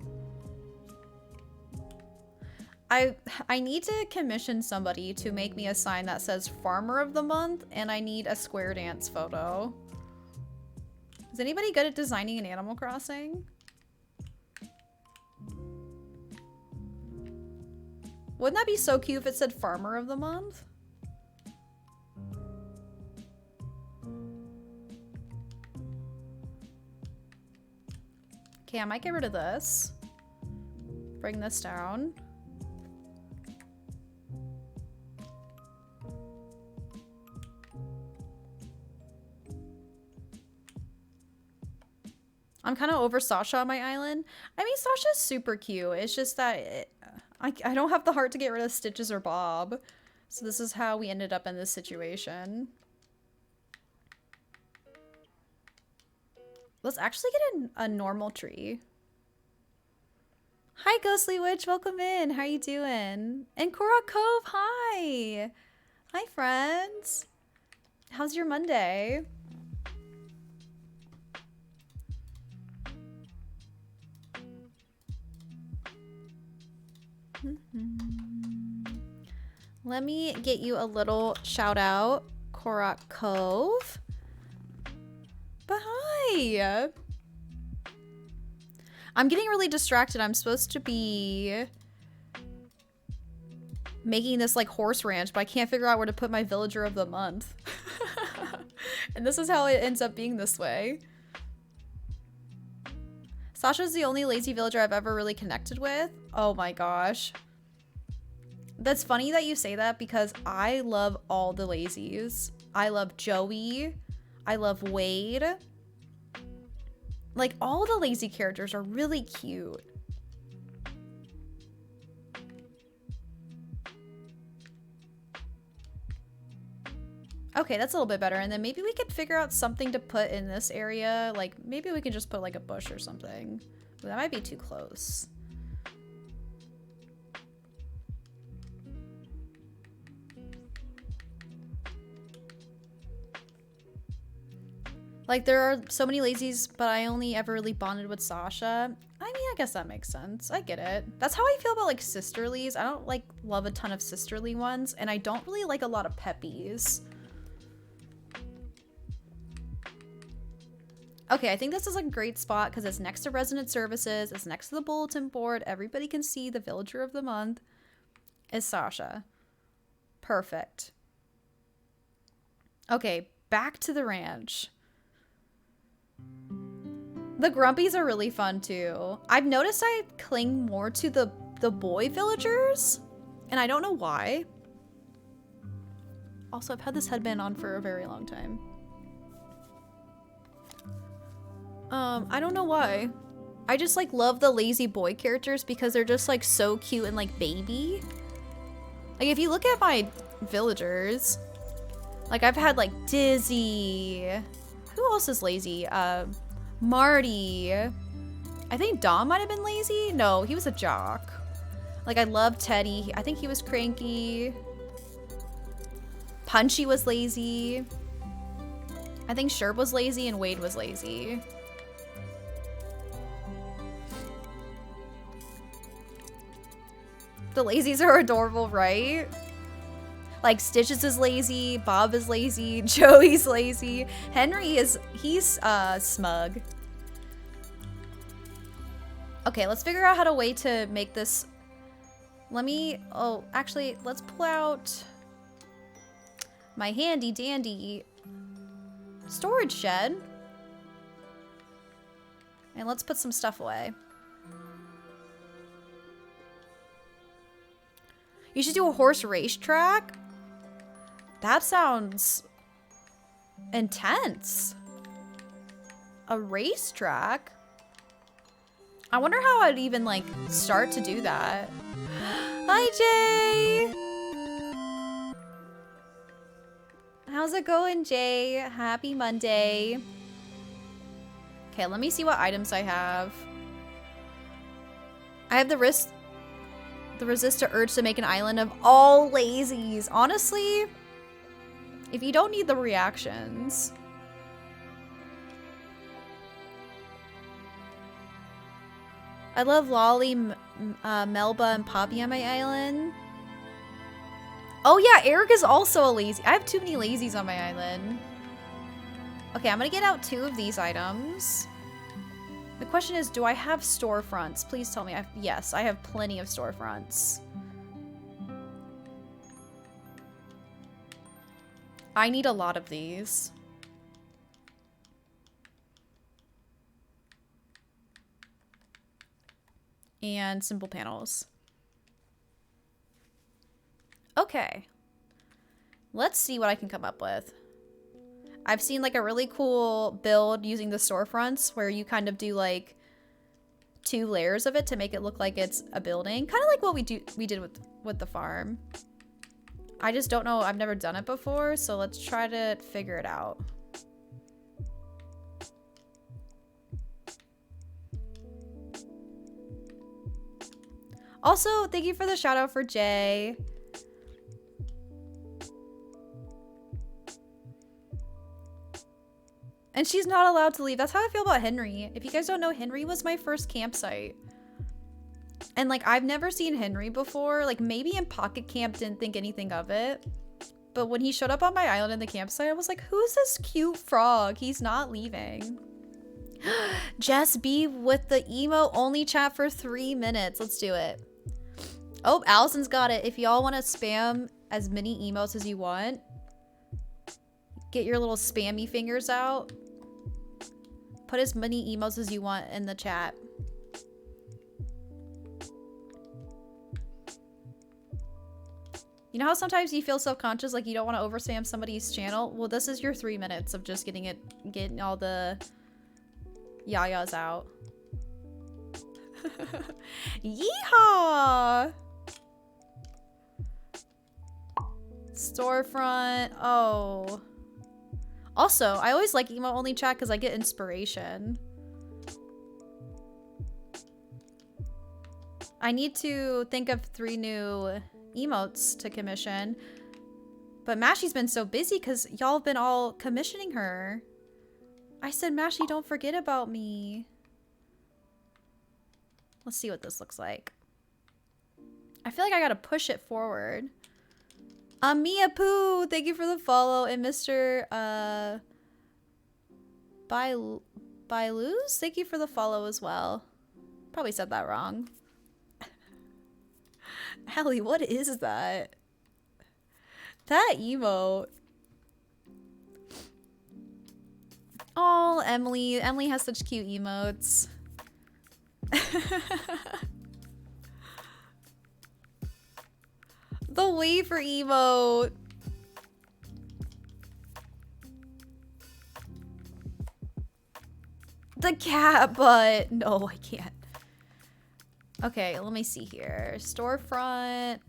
I need to commission somebody to make me a sign that says Farmer of the Month, and I need a square dance photo. Is anybody good at designing an Animal Crossing? Wouldn't that be so cute if it said Farmer of the Month? Okay, I might get rid of this. Bring this down. I'm kind of over Sasha on my island. I mean, Sasha's super cute. It's just that I don't have the heart to get rid of Stitches or Bob. So this is how we ended up in this situation. Let's actually get a normal tree. Hi, Ghostly Witch. Welcome in. How you doing? And Cora Cove, hi. Hi, friends. How's your Monday? Let me get you a little shout out, Cora Cove. But hi! I'm getting really distracted. I'm supposed to be making this like horse ranch, but I can't figure out where to put my Villager of the Month. And this is how it ends up being this way. Sasha's the only lazy villager I've ever really connected with. Oh my gosh. That's funny that you say that because I love all the lazies. I love Joey. I love Wade. Like, all the lazy characters are really cute. Okay, that's a little bit better. And then maybe we could figure out something to put in this area. Like, maybe we can just put like a bush or something. But that might be too close. Like, there are so many lazies, but I only ever really bonded with Sasha. I mean, I guess that makes sense. I get it. That's how I feel about, like, sisterlies. I don't, like, love a ton of sisterly ones, and I don't really like a lot of peppies. Okay, I think this is a great spot because it's next to resident services. It's next to the bulletin board. Everybody can see the Villager of the Month is Sasha. Perfect. Okay, back to the ranch. The Grumpies are really fun too. I've noticed I cling more to the boy villagers And I don't know why. Also, I've had this headband on for a very long time. I don't know why. I just like love the lazy boy characters because they're just like so cute and like baby. Like if you look at my villagers, like I've had like Dizzy. Who else is lazy? Marty. I think Dom might have been lazy. No, he was a jock. Like I love Teddy. I think he was cranky. Punchy was lazy. I think Sherb was lazy and Wade was lazy. The lazies are adorable, right? Like Stitches is lazy, Bob is lazy, Joey's lazy. Henry is, he's smug. Okay, let's figure out how to way to make this. Let me, oh, actually, let's pull out my handy dandy storage shed. And let's put some stuff away. You should do a horse racetrack? That sounds intense. A racetrack? I wonder how I'd even like start to do that. Hi, Jay! How's it going, Jay? Happy Monday. Okay, let me see what items I have. I have the resist to urge to make an island of all lazies. Honestly, if you don't need the reactions. I love Lolly, Melba, and Poppy on my island. Oh yeah, Eric is also a lazy. I have too many lazies on my island. Okay, I'm gonna get out 2 of these items. The question is, do I have storefronts? Please tell me. Yes, I have plenty of storefronts. I need a lot of these. And simple panels. Okay. Let's see what I can come up with. I've seen like a really cool build using the storefronts where you kind of do like 2 layers of it to make it look like it's a building. Kind of like what we did with the farm. I just don't know. I've never done it before, so let's try to figure it out. Also, thank you for the shout out for Jay. And she's not allowed to leave. That's how I feel about Henry. If you guys don't know, Henry was my first campsite. And like, I've never seen Henry before. Like maybe in Pocket Camp didn't think anything of it. But when he showed up on my island in the campsite, I was like, who's this cute frog? He's not leaving. Jess B with the emo only chat for 3 minutes. Let's do it. Oh, Allison's got it. If y'all want to spam as many emotes as you want, get your little spammy fingers out. Put as many emotes as you want in the chat. You know how sometimes you feel self-conscious, like you don't want to overspam somebody's channel? Well, this is your 3 minutes of just getting all the yayas out. Yeehaw! Storefront. Oh. Also, I always like emo only chat because I get inspiration. I need to think of 3 new emotes to commission. But Mashy's been so busy because y'all have been all commissioning her. I said, Mashy, don't forget about me. Let's see what this looks like. I feel like I gotta push it forward. Mia Poo, thank you for the follow. And Mr. Bailuz, thank you for the follow as well. Probably said that wrong. Allie, what is that? That emote. Oh, Emily. Emily has such cute emotes. The wafer emote. The cat butt. No, I can't. Okay, let me see here. Storefront.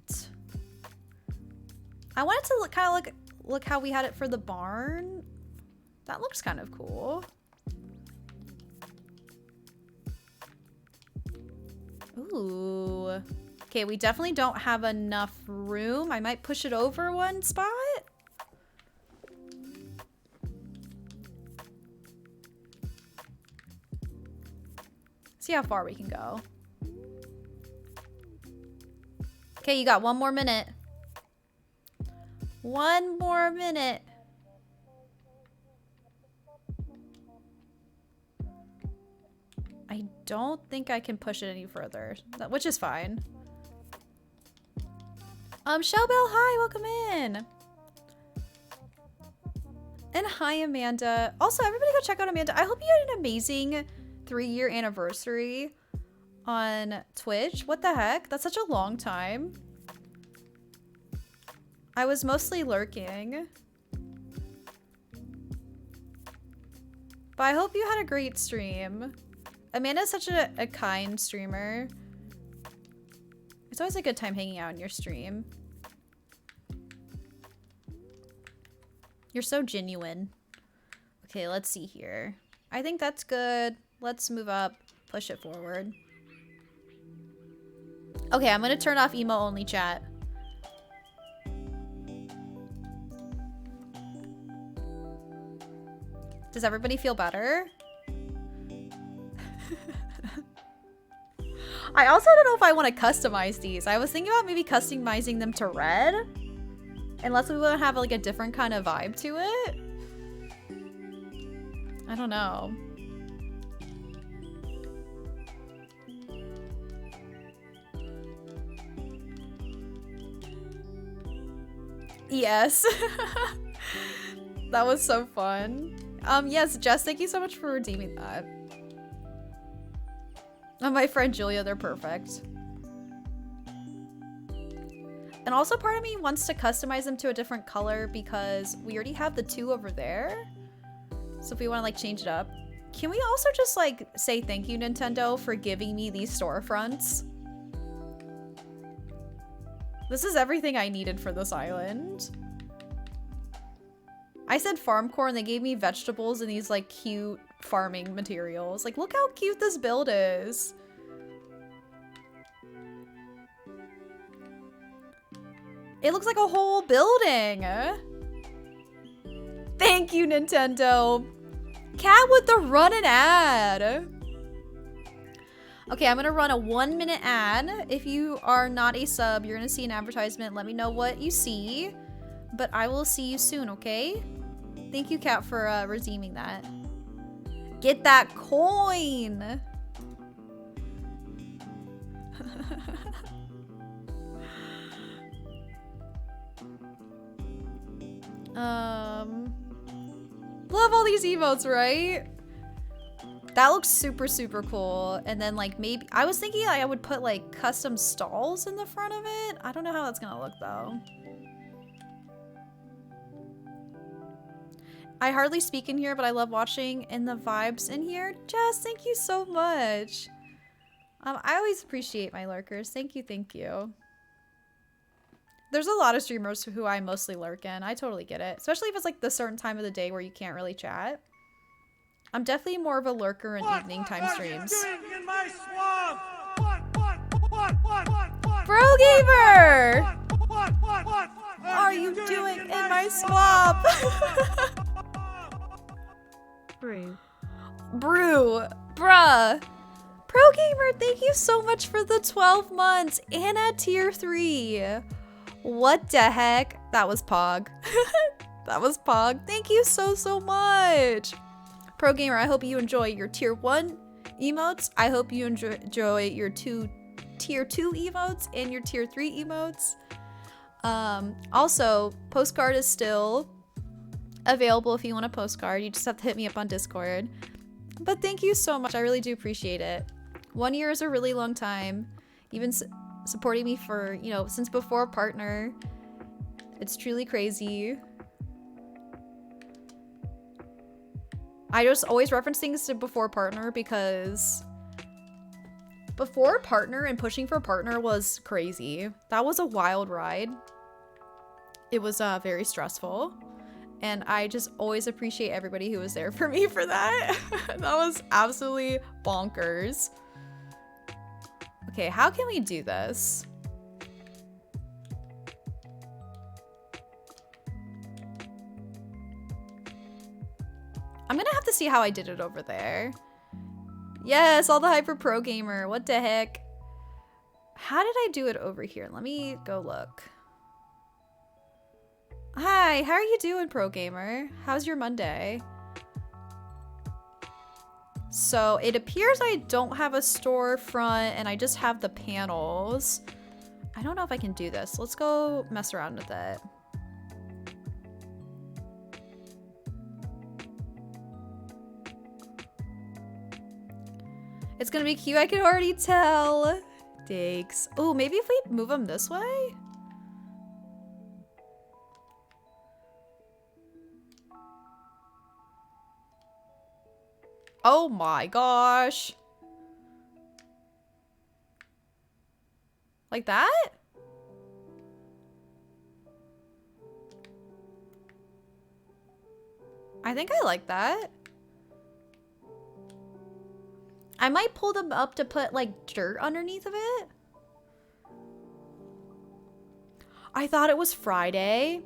I wanted to kind of look how we had it for the barn. That looks kind of cool. Ooh. Okay, we definitely don't have enough room. I might push it over one spot. See how far we can go. Okay, you got 1 more minute. 1 more minute. I don't think I can push it any further, which is fine. Shellbell, hi, welcome in. And hi, Amanda. Also, everybody go check out Amanda. I hope you had an amazing 3-year anniversary on Twitch. What the heck? That's such a long time. I was mostly lurking. But I hope you had a great stream. Amanda's such a kind streamer. It's always a good time hanging out in your stream. You're so genuine. Okay, let's see here. I think that's good. Let's move up, push it forward. Okay, I'm gonna turn off emo only chat. Does everybody feel better? I also don't know if I want to customize these. I was thinking about maybe customizing them to red. Unless we want to have like a different kind of vibe to it. I don't know. Yes. That was so fun. Yes, Jess, thank you so much for redeeming that. And my friend Julia, they're perfect. And also part of me wants to customize them to a different color because we already have the 2 over there. So if we want to like change it up. Can we also just like say thank you, Nintendo, for giving me these storefronts? This is everything I needed for this island. I said farm core and they gave me vegetables and these like cute farming materials. Like, look how cute this build is. It looks like a whole building. Thank you, Nintendo. Cat with the run an ad. Okay, I'm gonna run a 1-minute ad. If you are not a sub, you're gonna see an advertisement. Let me know what you see. But I will see you soon, okay? Thank you, Cat, for redeeming that. Get that coin! Love all these emotes, right? That looks super, super cool. And then like maybe, I was thinking like, I would put like custom stalls in the front of it. I don't know how that's gonna look though. I hardly speak in here, but I love watching and the vibes in here. Jess, thank you so much. I always appreciate my lurkers. Thank you, thank you. There's a lot of streamers who I mostly lurk in. I totally get it. Especially if it's like the certain time of the day where you can't really chat. I'm definitely more of a lurker in evening time streams. Bro Gamer! What are you doing in my swamp? Brew. Brew. Bruh. Pro Gamer, thank you so much for the 12 months and at tier 3. What the heck? That was Pog. That was Pog. Thank you so, so much. Pro Gamer, I hope you enjoy your tier 1 emotes. I hope you enjoy your tier 2 emotes and your tier 3 emotes. Also, postcard is still available if you want a postcard. You just have to hit me up on Discord. But thank you so much. I really do appreciate it. 1 year is a really long time. supporting me for, you know, since before partner. It's truly crazy. I just always reference things to before partner because before partner and pushing for partner was crazy. That was a wild ride. It was very stressful. And I just always appreciate everybody who was there for me for that. That was absolutely bonkers. Okay, how can we do this? I'm gonna have to see how I did it over there. Yes, all the hyper pro gamer. What the heck? How did I do it over here? Let me go look. Hi, how are you doing, pro gamer? How's your Monday? So it appears I don't have a storefront and I just have the panels. I don't know if I can do this. Let's go mess around with it. It's gonna be cute, I can already tell. Thanks. Oh, maybe if we move them this way? Oh my gosh. Like that? I think I like that. I might pull them up to put like dirt underneath of it. I thought it was Friday.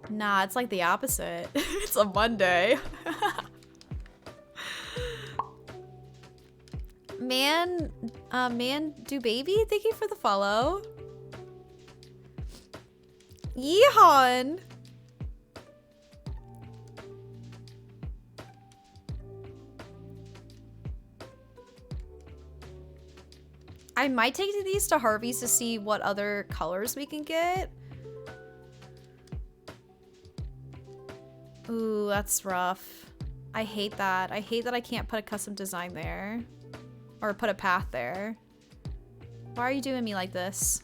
Nah, it's like the opposite. It's a Monday. Man do baby, thank you for the follow. Yeehaw! I might take these to Harvey's to see what other colors we can get. Ooh, that's rough. I hate that. I hate that I can't put a custom design there. Or put a path there. Why are you doing me like this?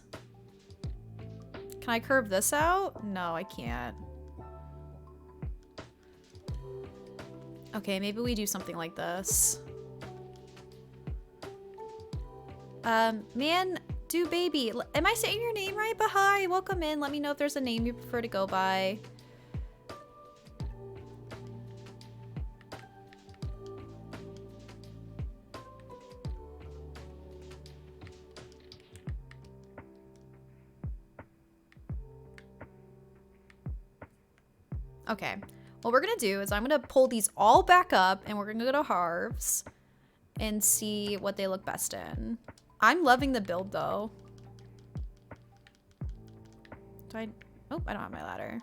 Can I curve this out? No, I can't. Okay, maybe we do something like this. Man, do baby. Am I saying your name right? But hi, welcome in. Let me know if there's a name you prefer to go by. Okay, what we're gonna do is I'm gonna pull these all back up and we're gonna go to Harv's and see what they look best in. I'm loving the build though. Oh, I don't have my ladder.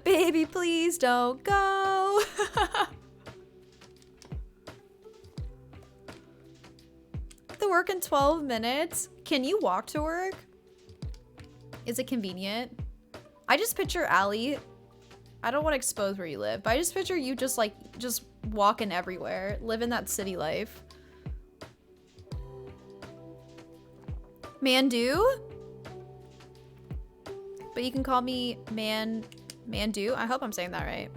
Baby, please don't go. The work in 12 minutes. Can you walk to work? Is it convenient? I just picture Allie. I don't want to expose where you live, but I just picture you just walking everywhere, living that city life. Mandu? But you can call me Mandu. I hope I'm saying that right.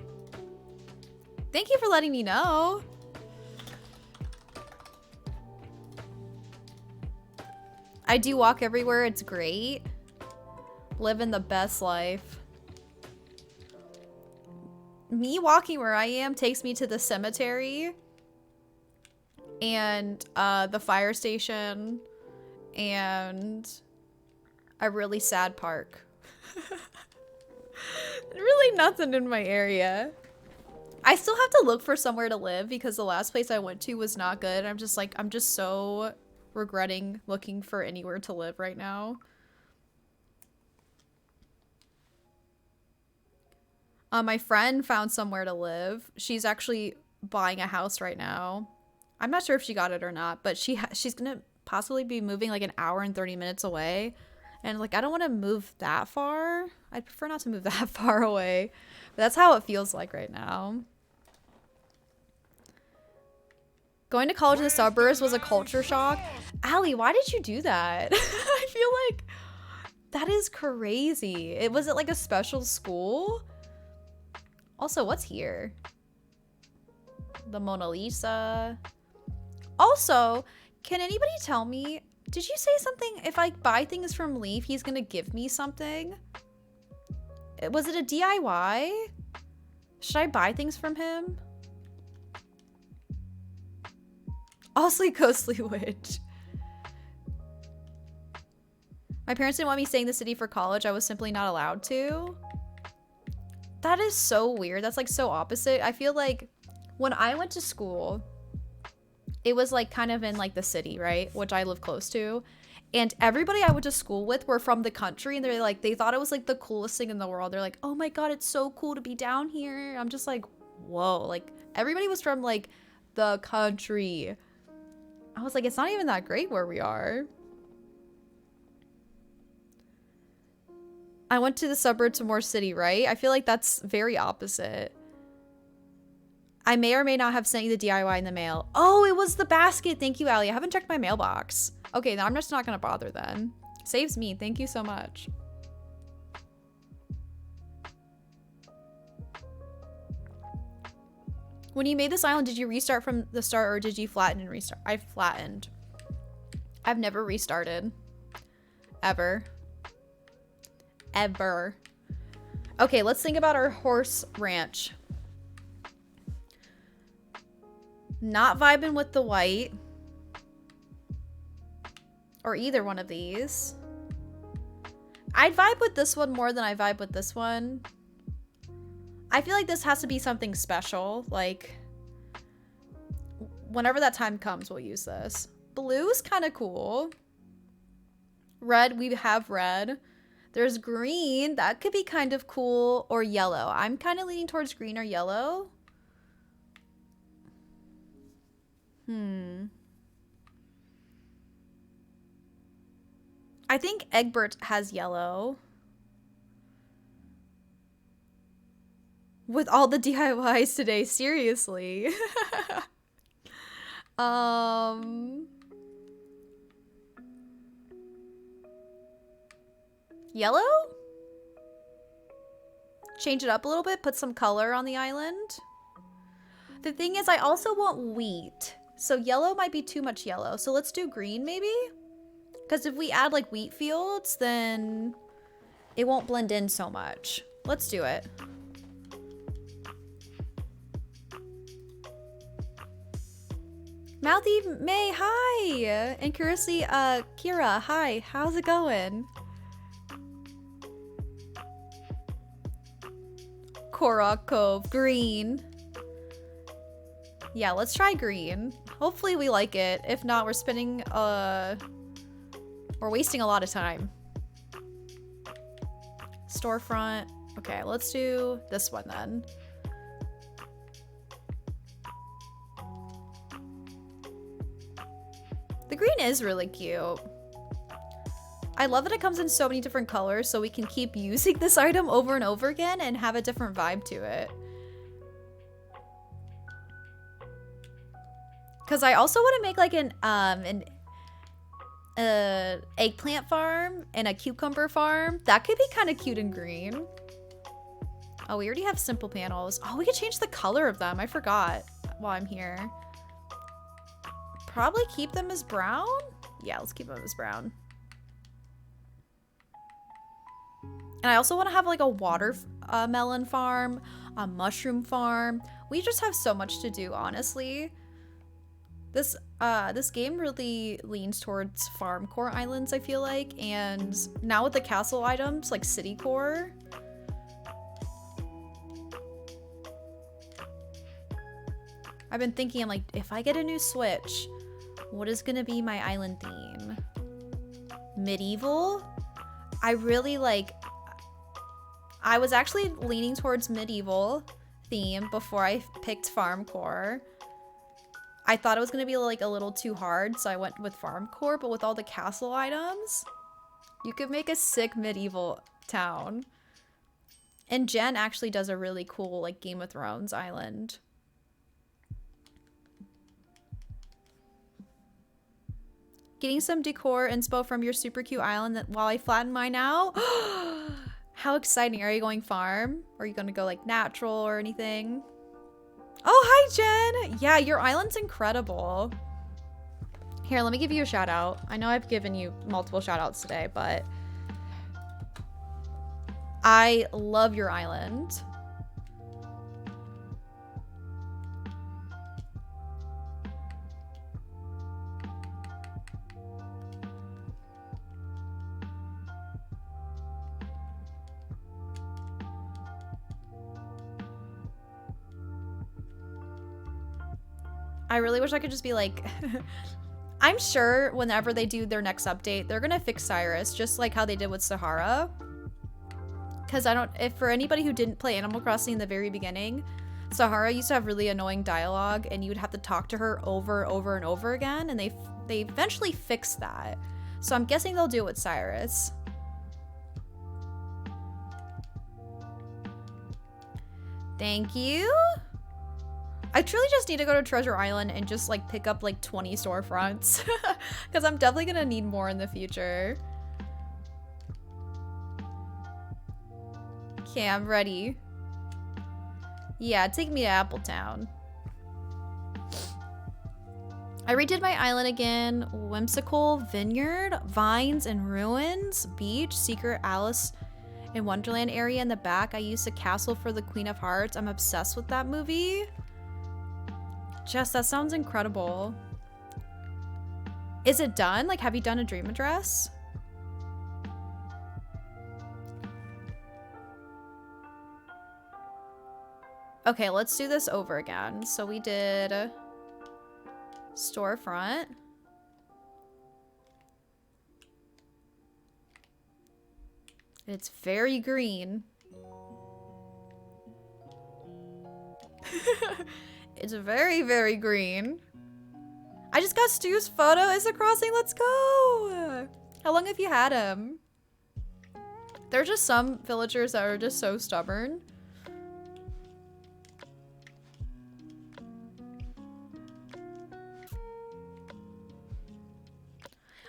Thank you for letting me know. I do walk everywhere. It's great. Living the best life. Me walking where I am takes me to the cemetery and the fire station and a really sad park. Really nothing in my area. I still have to look for somewhere to live because the last place I went to was not good. I'm just so regretting looking for anywhere to live right now. My friend found somewhere to live. She's actually buying a house right now. I'm not sure if she got it or not, but she's gonna possibly be moving like an hour and 30 minutes away. And like, I don't want to move that far. I'd prefer not to move that far away. But that's how it feels like right now. Going to college in the suburbs was a culture shock. Allie, why did you do that? I feel like that is crazy. Was it like a special school? Also, what's here? The Mona Lisa. Also, can anybody tell me, did you say something? If I buy things from Leaf, he's gonna give me something? Was it a DIY? Should I buy things from him? Also, Ghostly Witch. My parents didn't want me staying in the city for college. I was simply not allowed to. That is so weird. That's like so opposite. I feel like when I went to school, it was like kind of in like the city, right? Which I live close to. And everybody I went to school with were from the country, and they're like, they thought it was like the coolest thing in the world. They're like, oh my God, it's so cool to be down here. I'm just like, whoa. Like everybody was from like the country. I was like, it's not even that great where we are. I went to the suburbs to more city, right? I feel like that's very opposite. I may or may not have sent you the DIY in the mail. Oh, it was the basket. Thank you, Allie. I haven't checked my mailbox. Okay, now I'm just not gonna bother then. Saves me. Thank you so much. When you made this island, did you restart from the start or did you flatten and restart? I flattened. I've never restarted. Ever. Ever. Okay, let's think about our horse ranch. Not vibing with the white. Or either one of these. I'd vibe with this one more than I vibe with this one. I feel like this has to be something special. Like, whenever that time comes, we'll use this. Blue's kind of cool. Red, we have red. There's green. That could be kind of cool. Or yellow. I'm kind of leaning towards green or yellow. I think Egbert has yellow. With all the DIYs today, seriously. Yellow? Change it up a little bit, put some color on the island. The thing is, I also want wheat. So yellow might be too much yellow. So let's do green maybe? Because if we add like wheat fields, then it won't blend in so much. Let's do it. Mouthy May, hi! And curiously, Kira, hi. How's it going? Korok Cove, green. Yeah, let's try green. Hopefully we like it. If not, we're spending, we're wasting a lot of time. Storefront. Okay, let's do this one then. The green is really cute. I love that it comes in so many different colors so we can keep using this item over and over again and have a different vibe to it. Because I also want to make like an eggplant farm and a cucumber farm. That could be kind of cute and green. Oh, we already have simple panels. Oh, we could change the color of them. I forgot while I'm here. Probably keep them as brown? Yeah, let's keep them as brown. And I also want to have like a watermelon farm, a mushroom farm. We just have so much to do, honestly. This game really leans towards farm core islands, I feel like, and now with the castle items like city core. I've been thinking, I'm like, if I get a new Switch, what is gonna be my island theme? Medieval? I really like, I was actually leaning towards medieval theme before I picked farm core. I thought it was gonna be like a little too hard, so I went with farm core, but with all the castle items, you could make a sick medieval town. And Jen actually does a really cool like Game of Thrones island. Getting some decor inspo from your super cute island that while I flatten mine out. How exciting. Are you going farm? Or are you going to go like natural or anything? Oh, hi, Jen. Yeah, your island's incredible. Here, let me give you a shout out. I know I've given you multiple shout outs today, but I love your island. I really wish I could just be like, I'm sure whenever they do their next update, they're gonna fix Cyrus, just like how they did with Sahara. Because if for anybody who didn't play Animal Crossing in the very beginning, Sahara used to have really annoying dialogue and you would have to talk to her over and over again, and they eventually fixed that. So I'm guessing they'll do it with Cyrus. Thank you. I truly just need to go to Treasure Island and just like pick up like 20 storefronts because I'm definitely gonna need more in the future. Okay, I'm ready. Yeah, take me to Appletown. I redid my island again. Whimsical Vineyard, Vines and Ruins, Beach, Secret Alice in Wonderland area in the back. I used a castle for the Queen of Hearts. I'm obsessed with that movie. Jess, that sounds incredible. Is it done? Like, have you done a dream address? Okay, let's do this over again. So we did storefront. It's very green. It's very, very green. I just got Stu's photo. Is it crossing? Let's go. How long have you had him? There are just some villagers that are just so stubborn.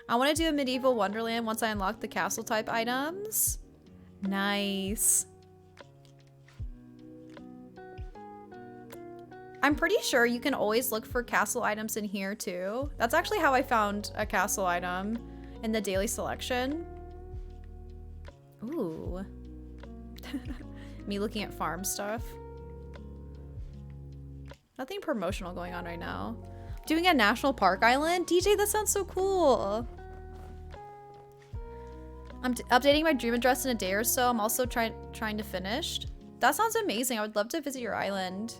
I want to do a medieval wonderland once I unlock the castle type items. Nice. I'm pretty sure you can always look for castle items in here too. That's actually how I found a castle item in the daily selection. Ooh. Me looking at farm stuff. Nothing promotional going on right now. Doing a national park island? DJ, that sounds so cool. I'm updating my dream address in a day or so. I'm also trying to finish. That sounds amazing. I would love to visit your island.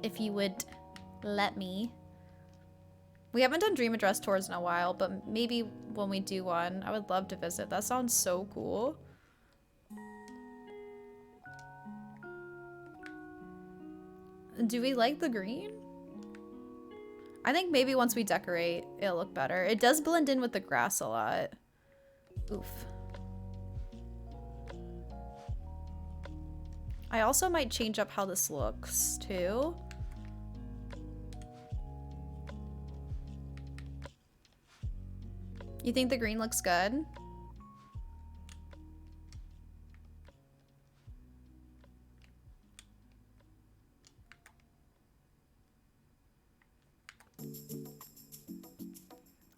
If you would let me. We haven't done dream address tours in a while, but maybe when we do one, I would love to visit. That sounds so cool. Do we like the green? I think maybe once we decorate, it'll look better. It does blend in with the grass a lot. Oof. I also might change up how this looks too. You think the green looks good?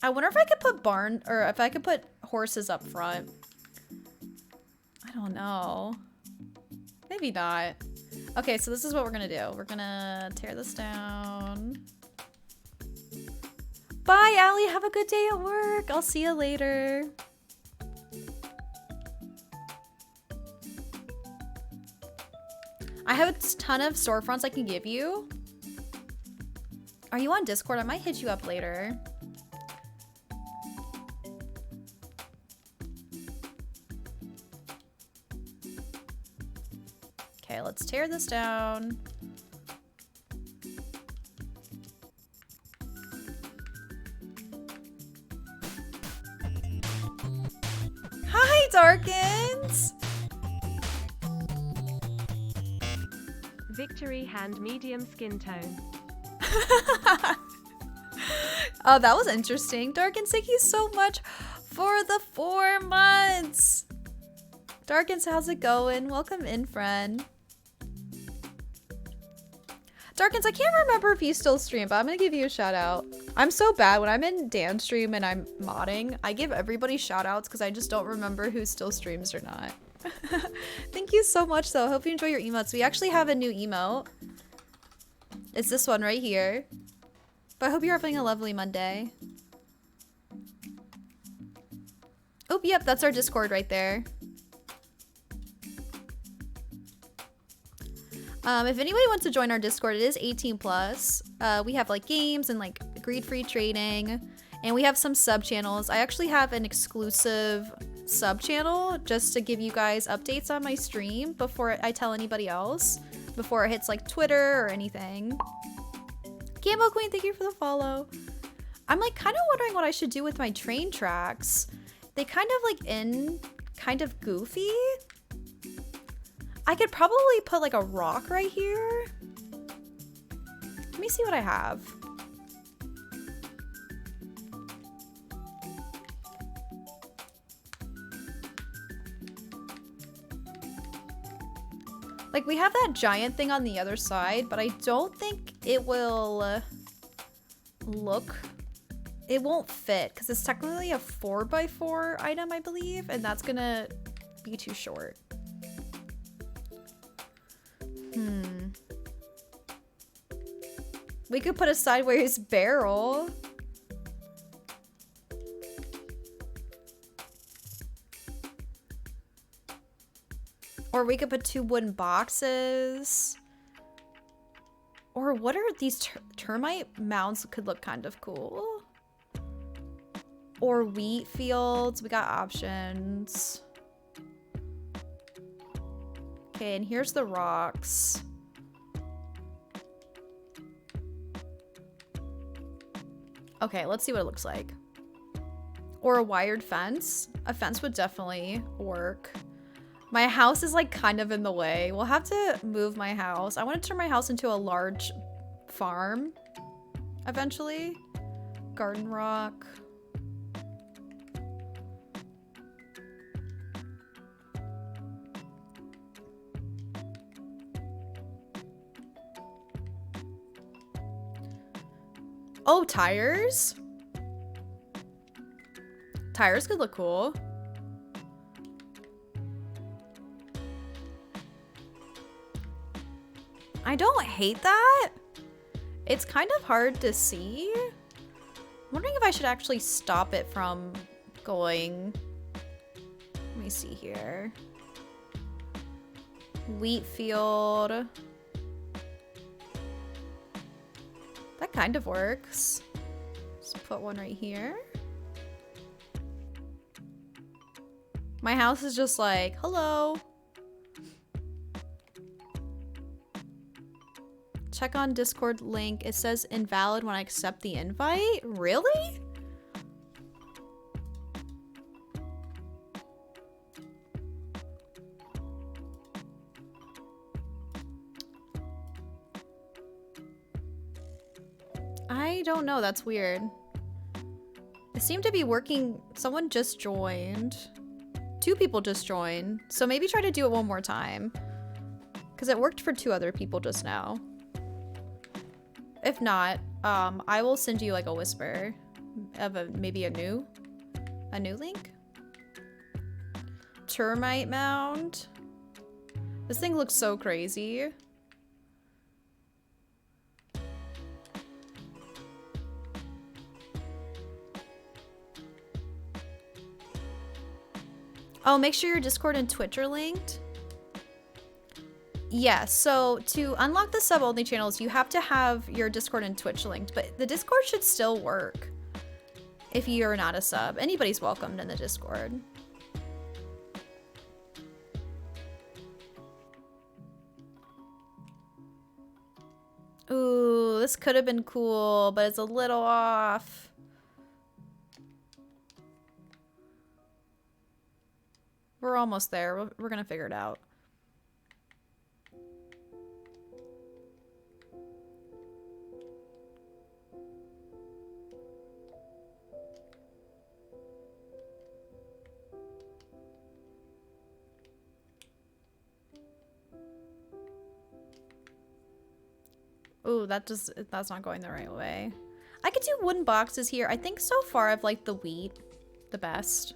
I wonder if I could put if I could put horses up front. I don't know. Maybe not. Okay, so this is what we're gonna do. We're gonna tear this down. Bye, Allie. Have a good day at work. I'll see you later. I have a ton of storefronts I can give you. Are you on Discord? I might hit you up later. Okay, let's tear this down. Hi, Darkins! Victory hand medium skin tone. Oh, that was interesting. Darkins, thank you so much for the 4 months. Darkins, how's it going? Welcome in, friend. Darkins, I can't remember if you still stream, but I'm gonna give you a shout out. I'm so bad when I'm in dance stream and I'm modding. I give everybody shout outs because I just don't remember who still streams or not. Thank you so much though. Hope you enjoy your emotes. We actually have a new emote. It's this one right here. But I hope you're having a lovely Monday. Oh, yep, that's our Discord right there. If anybody wants to join our Discord, it is 18 plus. We have like games and like greed-free trading, and we have some sub channels. I actually have an exclusive sub channel just to give you guys updates on my stream before I tell anybody else, before it hits like Twitter or anything. Gambo Queen, thank you for the follow. I'm like kind of wondering what I should do with my train tracks. They kind of like end kind of goofy. I could probably put like a rock right here. Let me see what I have. Like we have that giant thing on the other side, but I don't think it will look, it won't fit because it's technically a 4x4 item, I believe, and that's gonna be too short. We could put a sideways barrel. Or we could put 2 wooden boxes. Or what are these termite mounds could look kind of cool. Or wheat fields. We got options. Okay, and here's the rocks. Okay, let's see what it looks like. Or a wired fence. A fence would definitely work. My house is like kind of in the way. We'll have to move my house. I want to turn my house into a large farm eventually. Garden rock. Oh, tires? Tires could look cool. I don't hate that. It's kind of hard to see. I'm wondering if I should actually stop it from going. Let me see here. Wheat field. That kind of works. Just put one right here. My house is just like, hello. Check on Discord link. It says invalid when I accept the invite. Really? I don't know. That's weird. It seemed to be working. Someone just joined. 2 people just joined. So maybe try to do it one more time. Because it worked for 2 other people just now. If not, I will send you like a whisper of maybe a new link. Termite mound. This thing looks so crazy. Oh, make sure your Discord and Twitch are linked. Yeah, so to unlock the sub-only channels, you have to have your Discord and Twitch linked, but the Discord should still work if you're not a sub. Anybody's welcomed in the Discord. Ooh, this could have been cool, but it's a little off. We're almost there. We're gonna figure it out. Ooh, that's not going the right way. I could do wooden boxes here. I think so far I've liked the wheat the best.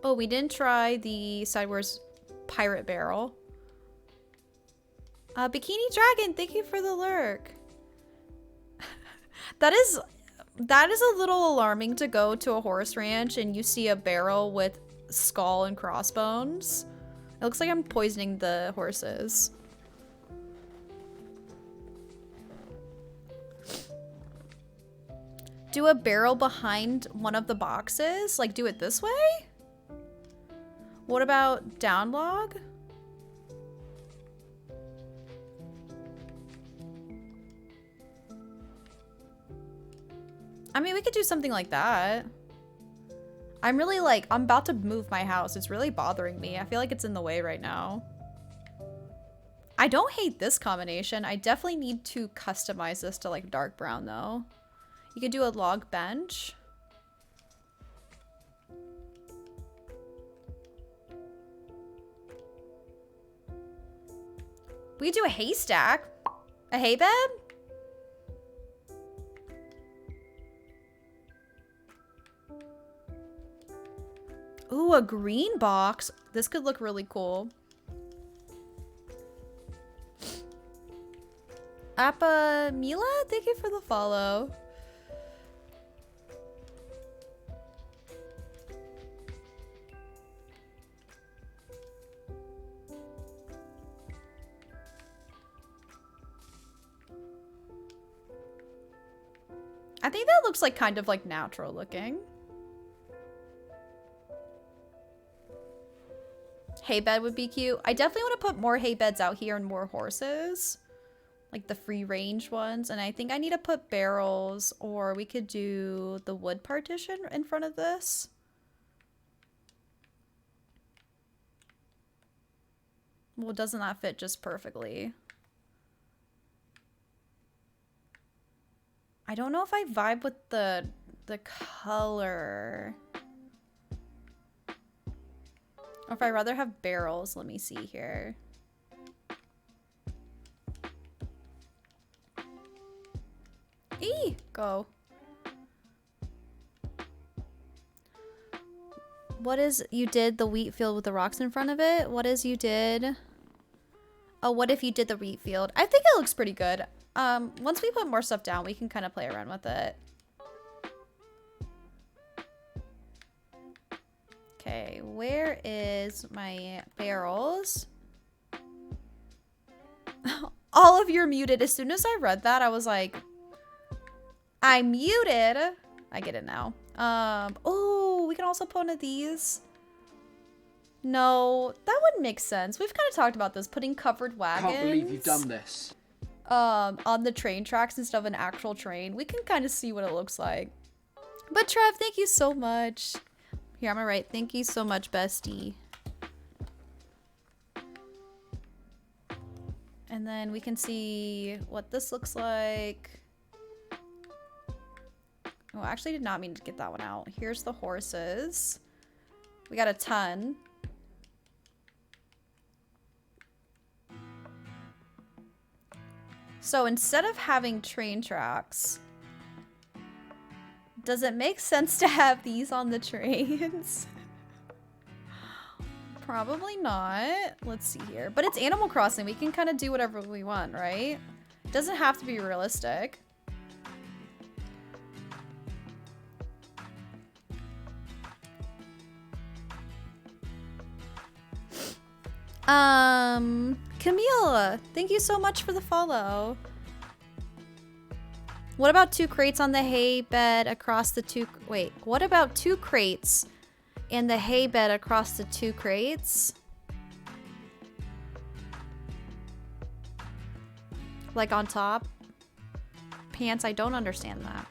Oh, we didn't try the sideways pirate barrel. Bikini Dragon, thank you for the lurk. That is a little alarming to go to a horse ranch and you see a barrel with skull and crossbones. It looks like I'm poisoning the horses. Do a barrel behind one of the boxes? Like, do it this way? What about down log? I mean, we could do something like that. I'm really like, I'm about to move my house. It's really bothering me. I feel like it's in the way right now. I don't hate this combination. I definitely need to customize this to like dark brown though. You could do a log bench. We could do a haystack. A hay bed? Ooh, a green box. This could look really cool. Appa Mila, thank you for the follow. I think that looks like kind of like natural looking. Hay bed would be cute. I definitely want to put more hay beds out here and more horses. Like the free range ones. And I think I need to put barrels, or we could do the wood partition in front of this. Well, doesn't that fit just perfectly? I don't know if I vibe with the color. Or if I'd rather have barrels. Let me see here. Go. What is you did the wheat field with the rocks in front of it? What is you did? Oh, what if you did the wheat field? I think it looks pretty good. Once we put more stuff down, we can kind of play around with it. Okay, where is my barrels? All of you're muted. As soon as I read that, I was like, I'm muted. I get it now. Oh, we can also put one of these. No, that wouldn't make sense. We've kind of talked about this, putting covered wagons. Can't believe you've done this. On the train tracks instead of an actual train. We can kind of see what it looks like. But Trev, thank you so much. Here, I'm gonna write, thank you so much, bestie. And then we can see what this looks like. Oh, I actually did not mean to get that one out. Here's the horses. We got a ton. So instead of having train tracks, does it make sense to have these on the trains? Probably not. Let's see here. But it's Animal Crossing. We can kind of do whatever we want, right? It doesn't have to be realistic. Camille, thank you so much for the follow. What about 2 crates on the hay bed across the 2... Wait, what about 2 crates and the hay bed across the 2 crates? Like on top? Pants, I don't understand that.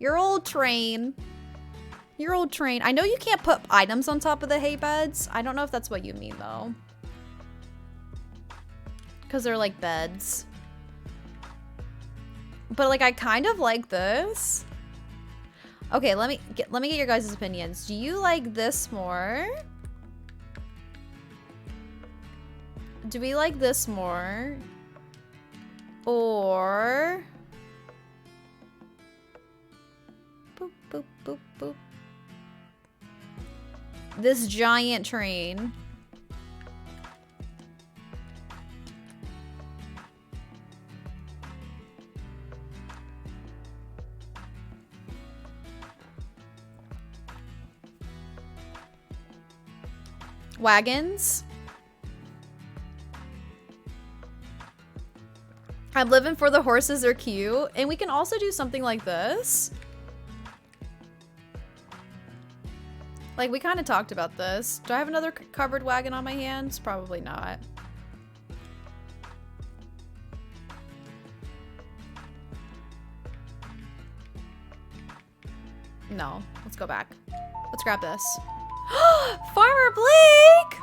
Your old train. Your old train. I know you can't put items on top of the hay beds. I don't know if that's what you mean, though. Because they're like beds. But like, I kind of like this. Okay, let me get your guys' opinions. Do you like this more? Do we like this more? Or... Boop, boop, boop, boop. This giant train. Wagons. I'm living for the horses, they're cute. And we can also do something like this. Like, we kind of talked about this. Do I have another covered wagon on my hands? Probably not. No, let's go back. Let's grab this. Farmer Blake!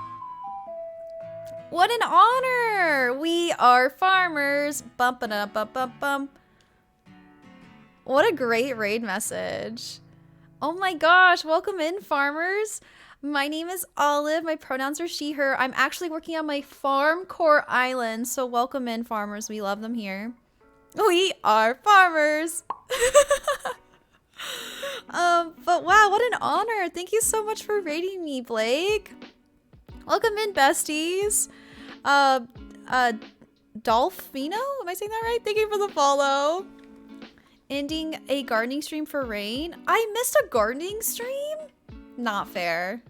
What an honor! We are farmers. Bump it up, bump, bump, bump. What a great raid message. Oh my gosh, welcome in, farmers. My name is Olive. My pronouns are she, her. I'm actually working on my farm core island, so welcome in, farmers. We love them here. We are farmers. But wow, what an honor. Thank you so much for raiding me, Blake. Welcome in, besties. Dolphino? Am I saying that right? Thank you for the follow. Ending a gardening stream for rain. I missed a gardening stream? Not fair.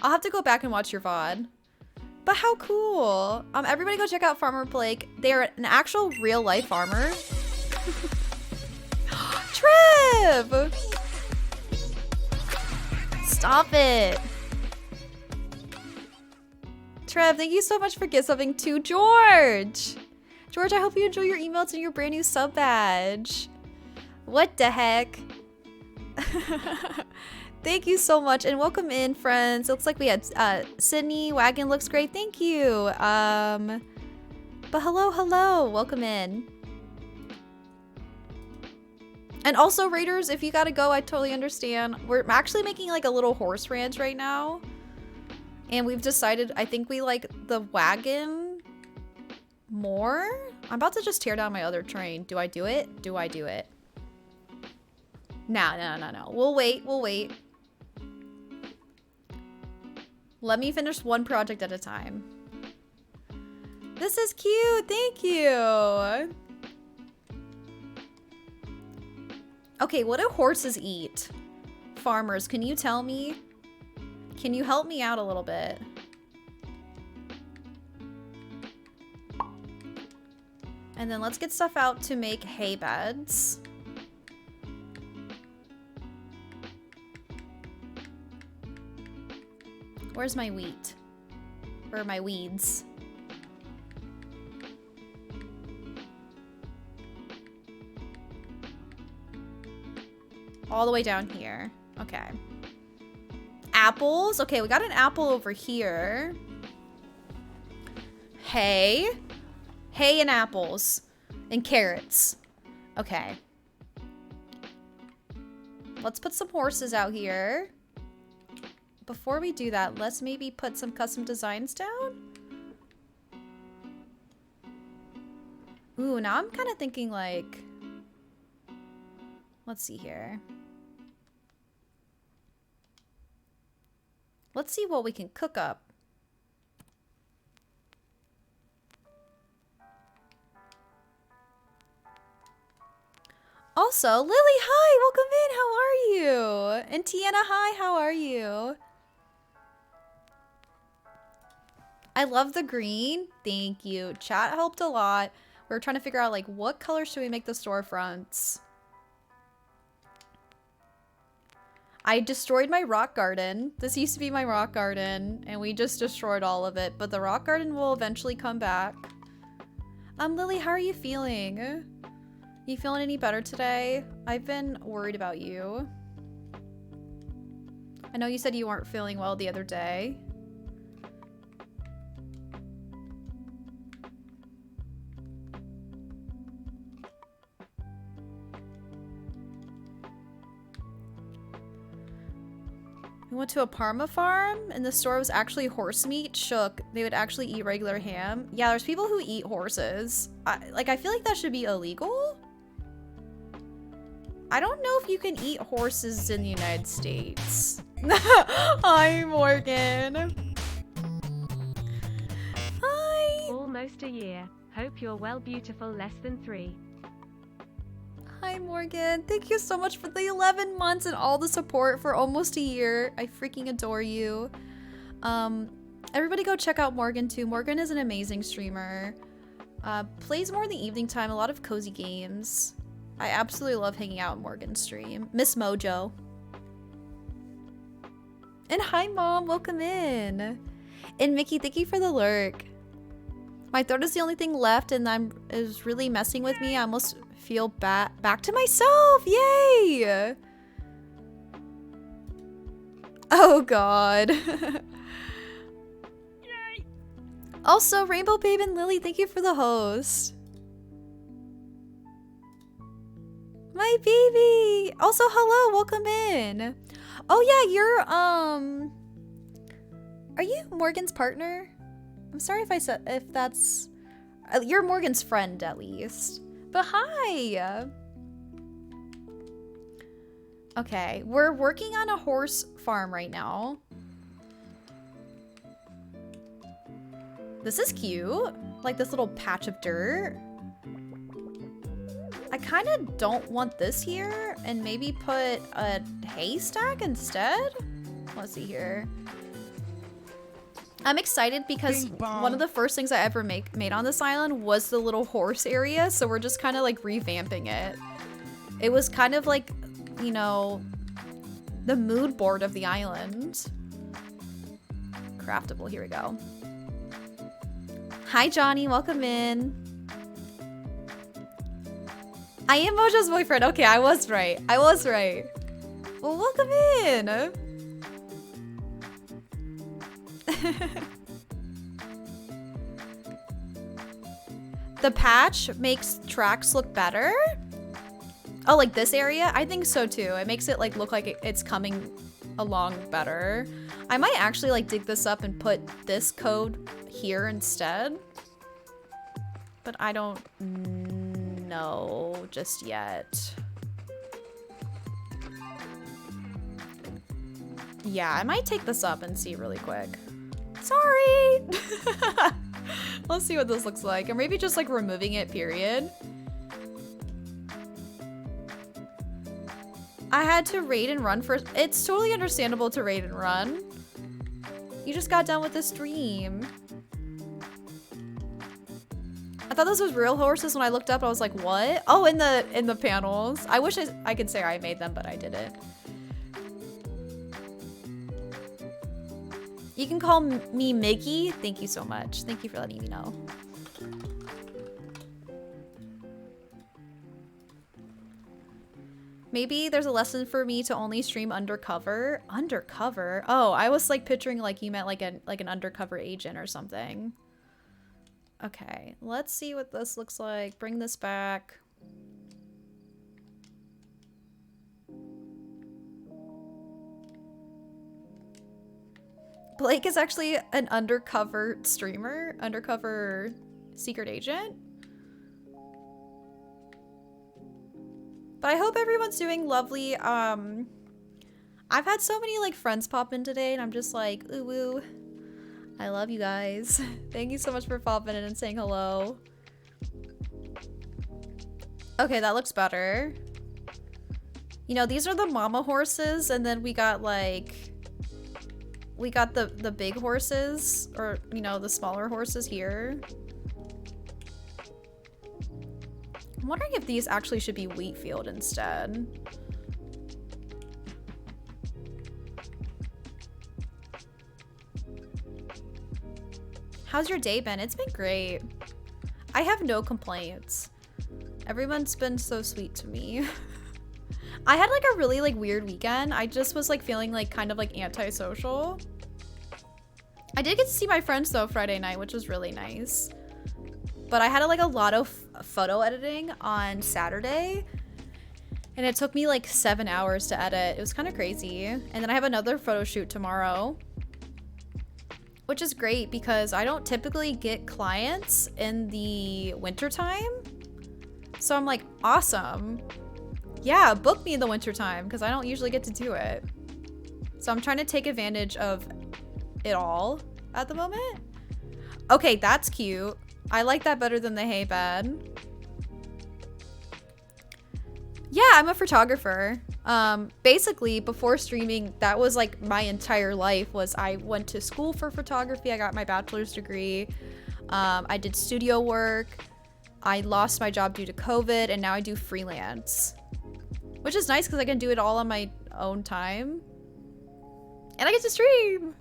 I'll have to go back and watch your VOD. But how cool. Everybody go check out Farmer Blake. They're an actual real life farmer. Trev! Stop it. Trev, thank you so much for gift subbing to George. George, I hope you enjoy your emails and your brand new sub badge. What the heck? Thank you so much and welcome in, friends. It looks like we had Sydney. Wagon looks great. Thank you. But hello. Welcome in. And also, raiders, if you gotta go, I totally understand. We're actually making like a little horse ranch right now. And we've decided, I think we like the wagon more. I'm about to just tear down my other train. Do I do it? Do I do it? No. We'll wait. Let me finish one project at a time. This is cute. Thank you. Okay, what do horses eat? Farmers, can you tell me? Can you help me out a little bit? And then let's get stuff out to make hay beds. Where's my wheat? Or my weeds? All the way down here. Okay. Apples. Okay, we got an apple over here. Hay. Hay and apples. And carrots. Okay. Let's put some horses out here. Before we do that, let's maybe put some custom designs down. Ooh, now I'm kind of thinking like... Let's see here. Let's see what we can cook up. Also, Lily, hi, welcome in. How are you? And Tiana, hi, how are you? I love the green. Thank you. Chat helped a lot. We were trying to figure out like what color should we make the storefronts. I destroyed my rock garden. This used to be my rock garden, and we just destroyed all of it. But the rock garden will eventually come back. Lily, how are you feeling? You feeling any better today? I've been worried about you. I know you said you weren't feeling well the other day. We went to a Parma farm and the store was actually horse meat. Shook. They would actually eat regular ham. Yeah, there's people who eat horses. I feel like that should be illegal. I don't know if you can eat horses in the United States. Hi, Morgan. Hi. Almost a year. Hope you're well, beautiful, less than 3. Hi, Morgan. Thank you so much for the 11 months and all the support for almost a year. I freaking adore you. Everybody go check out Morgan too. Morgan is an amazing streamer. Plays more in the evening time, a lot of cozy games. I absolutely love hanging out on Morgan's stream. Miss Mojo. And hi, Mom. Welcome in. And Mickey, thank you for the lurk. My throat is the only thing left and is really messing with me. I almost feel back to myself. Yay! Oh, God. Also, Rainbow Babe and Lily, thank you for the host. My baby! Also, hello, welcome in. Oh yeah, you're, are you Morgan's partner? I'm sorry if I said, if that's, you're Morgan's friend at least. But hi! Okay, we're working on a horse farm right now. This is cute. Like this little patch of dirt. I kind of don't want this here and maybe put a haystack instead. Let's see here. I'm excited because one of the first things I ever made on this island was the little horse area. So we're just kind of like revamping it. It was kind of like, you know, the mood board of the island. Craftable, here we go. Hi, Johnny, welcome in. I am Mojo's boyfriend. Okay, I was right. I was right. Well, welcome in. The patch makes tracks look better. Oh, like this area? I think so too. It makes it like look like it's coming along better. I might actually like dig this up and put this code here instead. But I don't know just yet. Yeah, I might take this up and see really quick. Sorry! Let's see what this looks like. Or maybe just like removing it, period. I had to raid and run first. It's totally understandable to raid and run. You just got done with the stream. I thought those was real horses when I looked up. I was like, what? Oh, in the panels. I wish I could say I made them, but I didn't. You can call me Mickey. Thank you so much. Thank you for letting me know. Maybe there's a lesson for me to only stream undercover. Undercover? Oh, I was like picturing like you meant like an undercover agent or something. Okay, let's see what this looks like. Bring this back. Blake is actually an undercover streamer, undercover secret agent. But I hope everyone's doing lovely. I've had so many like friends pop in today and I'm just like, ooh, ooh. I love you guys. Thank you so much for popping in and saying hello. Okay, that looks better. You know, these are the mama horses and then we got like, we got the big horses or, you know, the smaller horses here. I'm wondering if these actually should be wheat field instead. How's your day been? It's been great. I have no complaints. Everyone's been so sweet to me. I had like a really like weird weekend. I just was like feeling like kind of like antisocial. I did get to see my friends though Friday night, which was really nice. But I had like a lot of photo editing on Saturday. And it took me like 7 hours to edit. It was kind of crazy. And then I have another photo shoot tomorrow, which is great because I don't typically get clients in the wintertime. So I'm like, awesome. Yeah, book me in the wintertime because I don't usually get to do it. So I'm trying to take advantage of it all at the moment. Okay, that's cute. I like that better than the hay bed. Yeah, I'm a photographer. Basically, before streaming, that was like my entire life. Was I went to school for photography. I got my bachelor's degree. I did studio work. I lost my job due to COVID, and now I do freelance, which is nice because I can do it all on my own time, and I get to stream.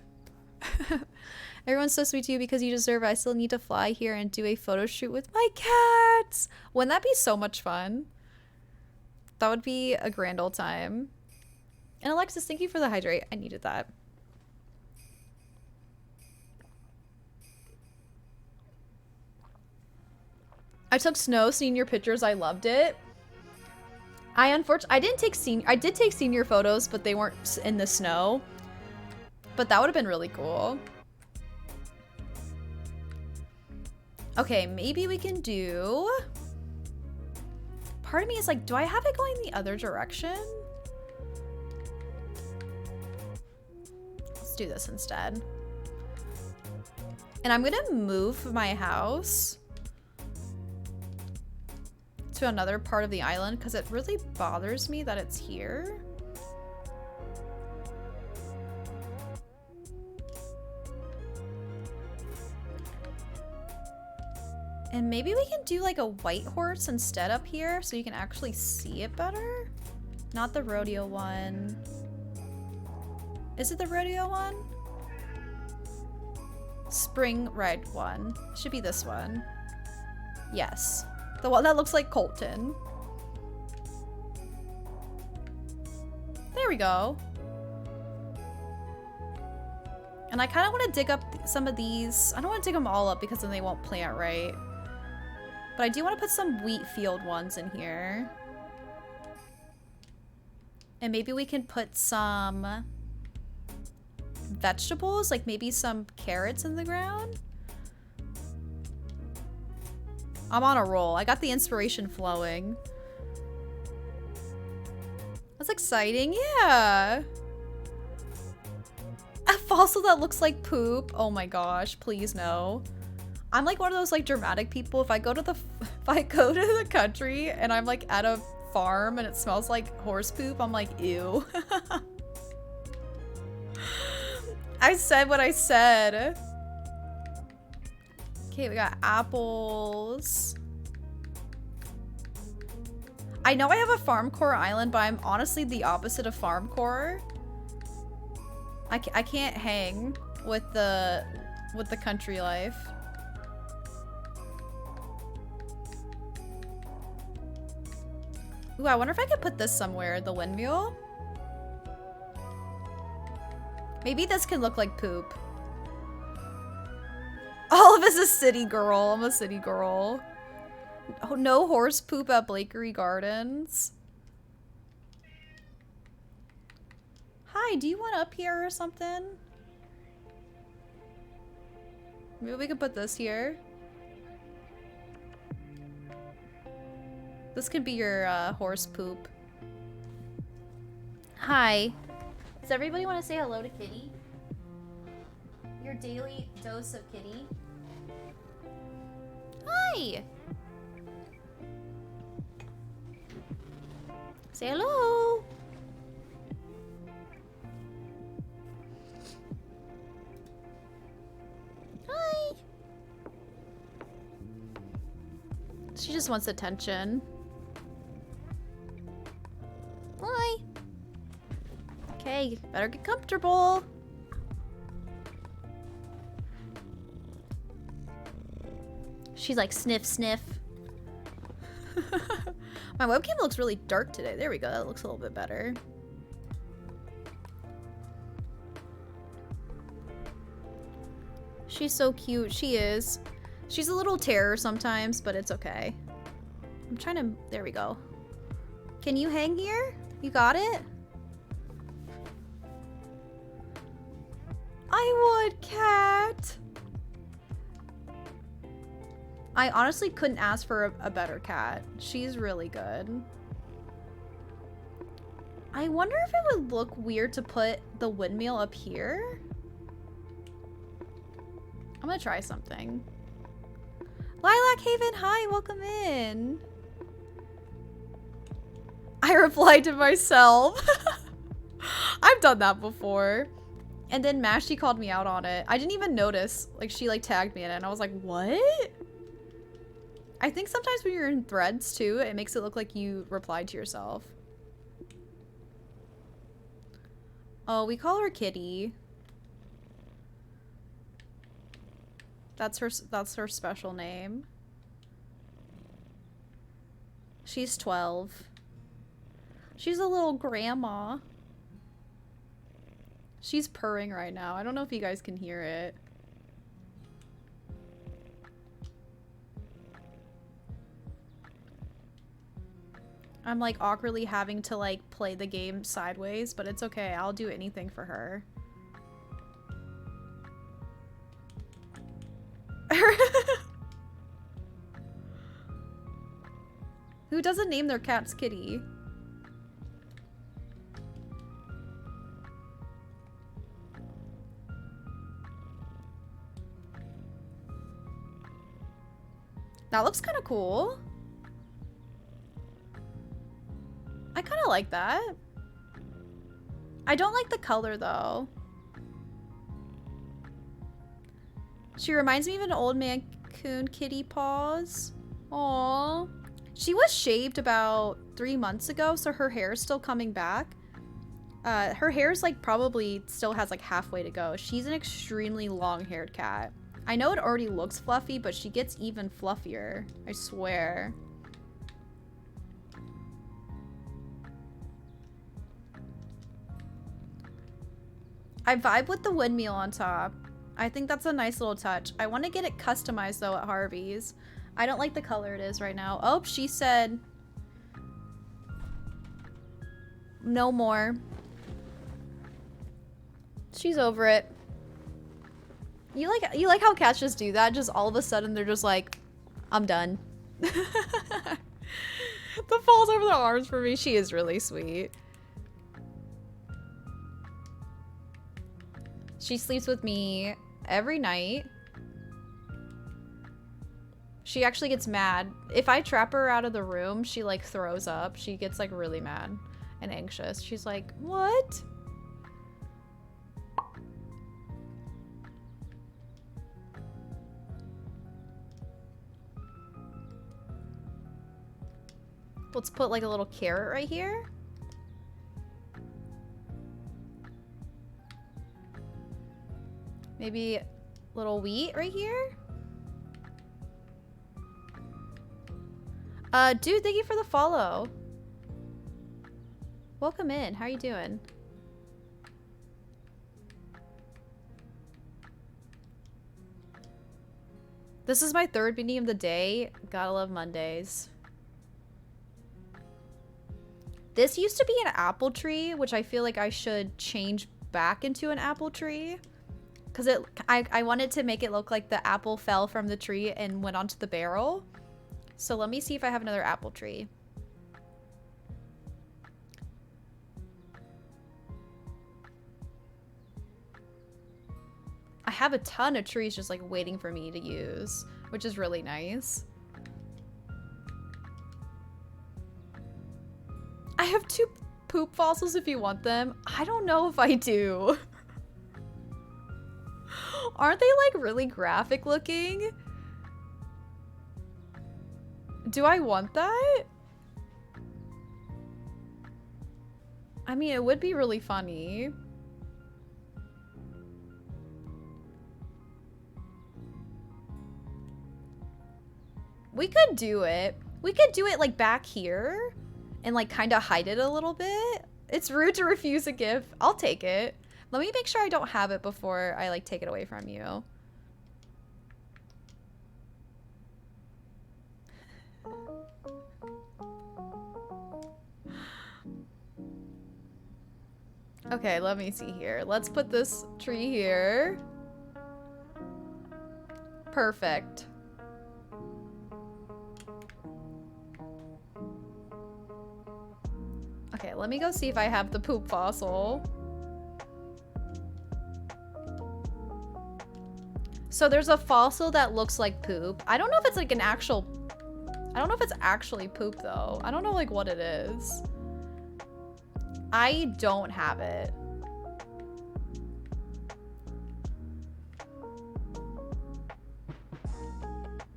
Everyone's so sweet to you because you deserve it. I still need to fly here and do a photo shoot with my cats. Wouldn't that be so much fun? That would be a grand old time. And Alexis, thank you for the hydrate. I needed that. I took snow senior pictures. I loved it. I did take senior photos, but they weren't in the snow. But that would have been really cool. Okay, maybe we can do... Part of me is like, do I have it going the other direction? Let's do this instead. And I'm gonna move my house to another part of the island because it really bothers me that it's here. And maybe we can do like a white horse instead up here so you can actually see it better. Not the rodeo one. Is it the rodeo one? Spring red one. Should be this one. Yes. The one that looks like Colton. There we go. And I kind of want to dig up some of these. I don't want to dig them all up because then they won't plant right. But I do want to put some wheat field ones in here. And maybe we can put some vegetables, like maybe some carrots in the ground. I'm on a roll. I got the inspiration flowing. That's exciting. Yeah. A fossil that looks like poop. Oh my gosh, please no. I'm like one of those like dramatic people. If I go to the country and I'm like at a farm and it smells like horse poop, I'm like, ew. I said what I said. Okay, we got apples. I know I have a farmcore island, but I'm honestly the opposite of farmcore. I can't hang with the country life. Ooh, I wonder if I could put this somewhere, the windmill. Maybe this can look like poop. Olive is a city girl. I'm a city girl. Oh, no horse poop at Blakery Gardens. Hi, do you want up here or something? Maybe we could put this here. This could be your horse poop. Hi. Does everybody want to say hello to Kitty? Your daily dose of Kitty. Hi. Say hello. Hi. She just wants attention. Hi. Okay, better get comfortable. She's like, sniff, sniff. My webcam looks really dark today. There we go. That looks a little bit better. She's so cute. She is. She's a little terror sometimes, but it's okay. I'm trying to... There we go. Can you hang here? You got it? I would, cat. I honestly couldn't ask for a better cat. She's really good. I wonder if it would look weird to put the windmill up here. I'm gonna try something. Lilac Haven, hi, welcome in. I replied to myself. I've done that before. And then Mashty called me out on it. I didn't even notice. Like, she like tagged me in it and I was like, what? I think sometimes when you're in threads too, it makes it look like you replied to yourself. Oh, we call her Kitty. That's her special name. She's 12. She's a little grandma. She's purring right now. I don't know if you guys can hear it. I'm like awkwardly having to like play the game sideways, but it's okay. I'll do anything for her. Who doesn't name their cat's Kitty? That looks kind of cool. I kind of like that. I don't like the color though. She reminds me of an old Mancoon kitty paws. Aww. She was shaved about 3 months ago, so her hair is still coming back. Her hair's like probably still has like halfway to go. She's an extremely long-haired cat. I know it already looks fluffy, but she gets even fluffier. I swear. I vibe with the windmill on top. I think that's a nice little touch. I want to get it customized though at Harvey's. I don't like the color it is right now. Oh, she said no more. She's over it. You like how cats just do that? Just all of a sudden they're just like, I'm done. The falls over the arms for me. She is really sweet. She sleeps with me every night. She actually gets mad. If I trap her out of the room, she like throws up. She gets like really mad and anxious. She's like, what? Let's put like a little carrot right here. Maybe a little wheat right here. Dude, thank you for the follow. Welcome in. How are you doing? This is my third beanie of the day. Gotta love Mondays. This used to be an apple tree, which I feel like I should change back into an apple tree. Because I wanted to make it look like the apple fell from the tree and went onto the barrel. So let me see if I have another apple tree. I have a ton of trees just like waiting for me to use, which is really nice. I have 2 poop fossils if you want them. I don't know if I do. Aren't they like really graphic looking? Do I want that? I mean, it would be really funny. We could do it. We could do it like back here and like kind of hide it a little bit. It's rude to refuse a gift. I'll take it. Let me make sure I don't have it before I like take it away from you. Okay, let me see here. Let's put this tree here. Perfect. Okay, let me go see if I have the poop fossil. So there's a fossil that looks like poop. I don't know if it's like an actual... I don't know if it's actually poop though. I don't know like what it is. I don't have it.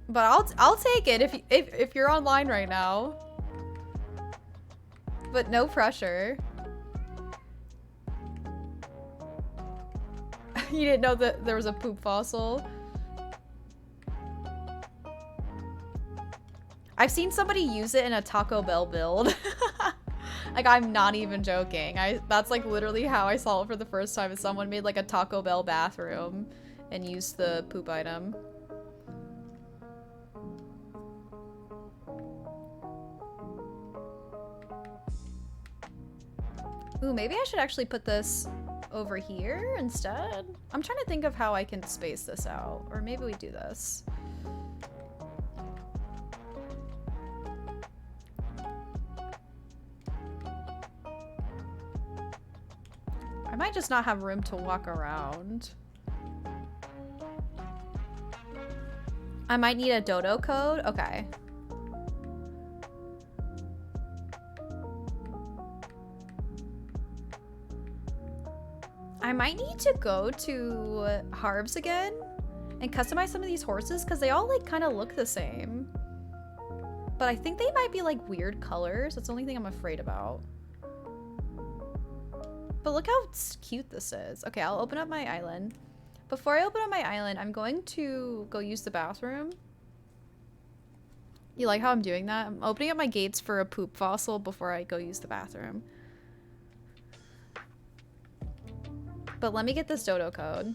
But I'll take it if you're online right now. But no pressure. You didn't know that there was a poop fossil? I've seen somebody use it in a Taco Bell build. Like, I'm not even joking. That's like literally how I saw it for the first time, is someone made like a Taco Bell bathroom and used the poop item. Ooh, maybe I should actually put this over here instead. I'm trying to think of how I can space this out. Or maybe we do this. I might just not have room to walk around. I might need a dodo code. Okay. I might need to go to Harbs again and customize some of these horses because they all like kind of look the same. But I think they might be like weird colors. That's the only thing I'm afraid about. But look how cute this is. Okay, I'll open up my island. Before I open up my island, I'm going to go use the bathroom. You like how I'm doing that? I'm opening up my gates for a poop fossil before I go use the bathroom. But let me get this dodo code.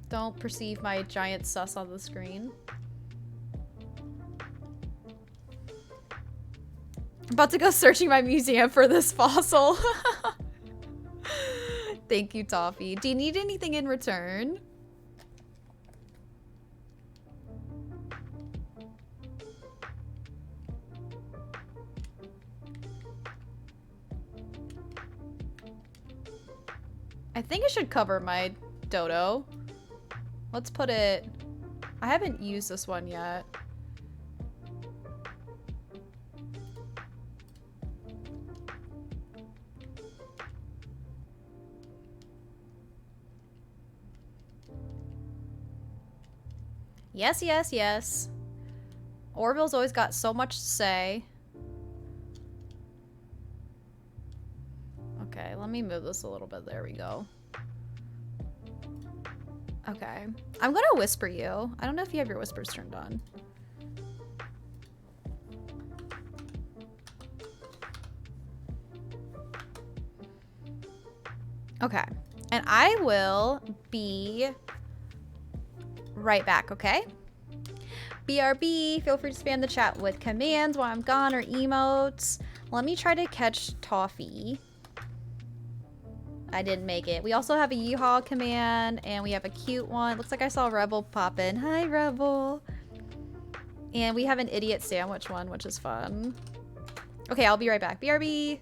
Don't perceive my giant sus on the screen. I'm about to go searching my museum for this fossil. Thank you, Toffee. Do you need anything in return? I think it should cover my dodo. Let's put it... I haven't used this one yet. Yes, yes, yes. Orville's always got so much to say. Okay, let me move this a little bit. There we go. Okay. I'm gonna whisper you. I don't know if you have your whispers turned on. Okay. And I will be right back, okay? BRB, feel free to spam the chat with commands while I'm gone or emotes. Let me try to catch Toffee. I didn't make it. We also have a yeehaw command and we have a cute one. Looks like I saw Rebel pop in. Hi, Rebel. And we have an idiot sandwich one, which is fun. Okay, I'll be right back. BRB.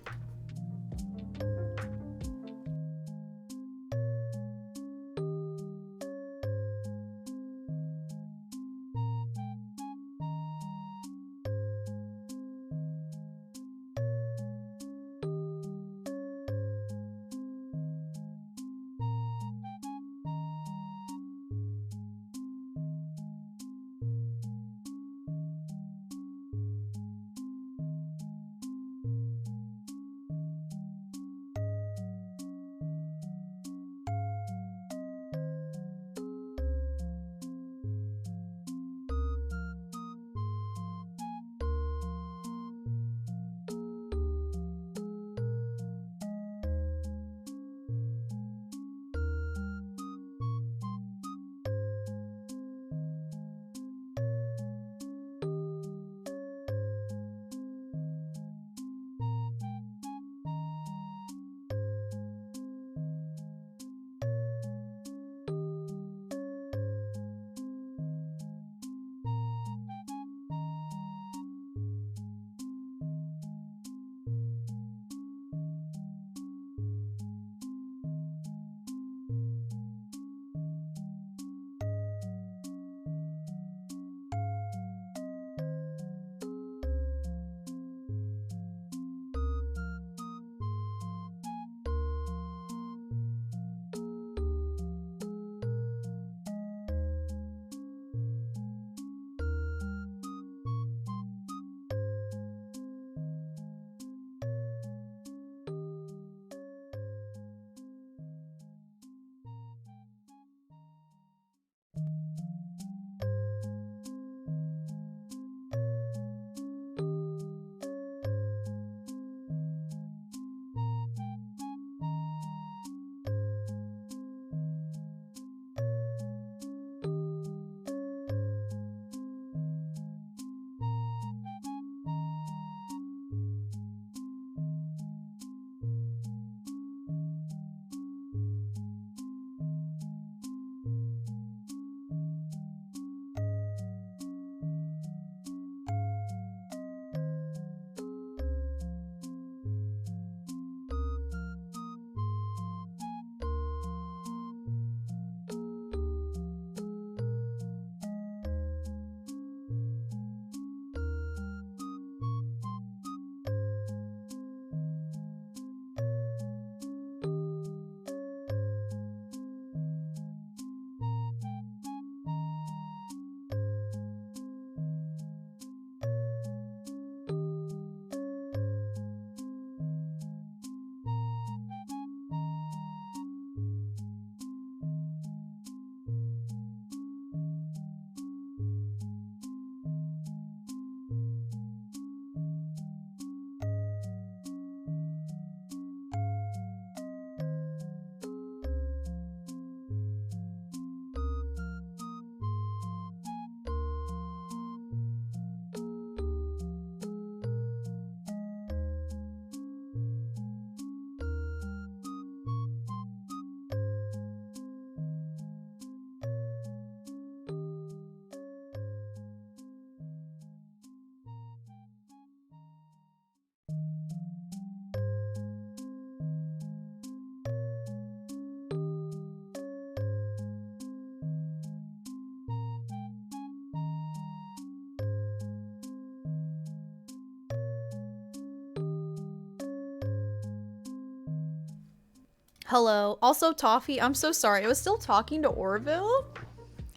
Hello. Also, Toffee, I'm so sorry. I was still talking to Orville.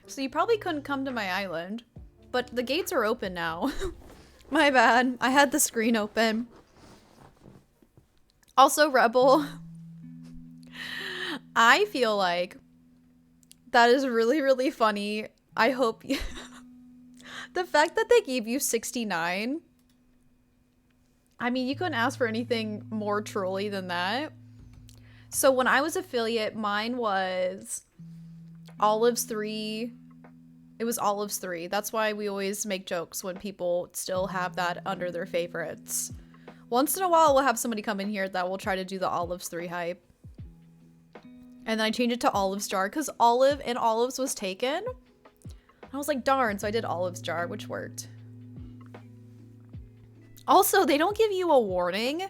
So you probably couldn't come to my island. But the gates are open now. My bad. I had the screen open. Also, Rebel. I feel like that is really, really funny. I hope you... The fact that they gave you 69. I mean, you couldn't ask for anything more trolly than that. So when I was affiliate, mine was Olives 3. It was Olives 3. That's why we always make jokes when people still have that under their favorites. Once in a while, we'll have somebody come in here that will try to do the Olives 3 hype. And then I changed it to Olives Jar because Olive and Olives was taken. I was like, darn, so I did Olives Jar, which worked. Also, they don't give you a warning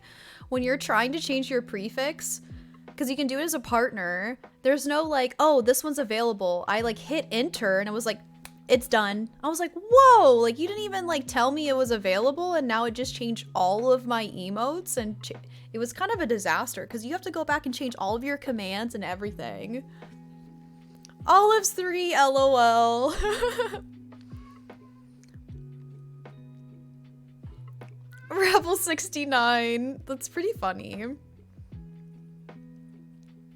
when you're trying to change your prefix. Because you can do it as a partner. There's no like, oh, this one's available. I like hit enter and it was like, it's done. I was like, whoa, like you didn't even like tell me it was available and now it just changed all of my emotes and it was kind of a disaster because you have to go back and change all of your commands and everything. Olives 3, LOL. Rebel 69. That's pretty funny.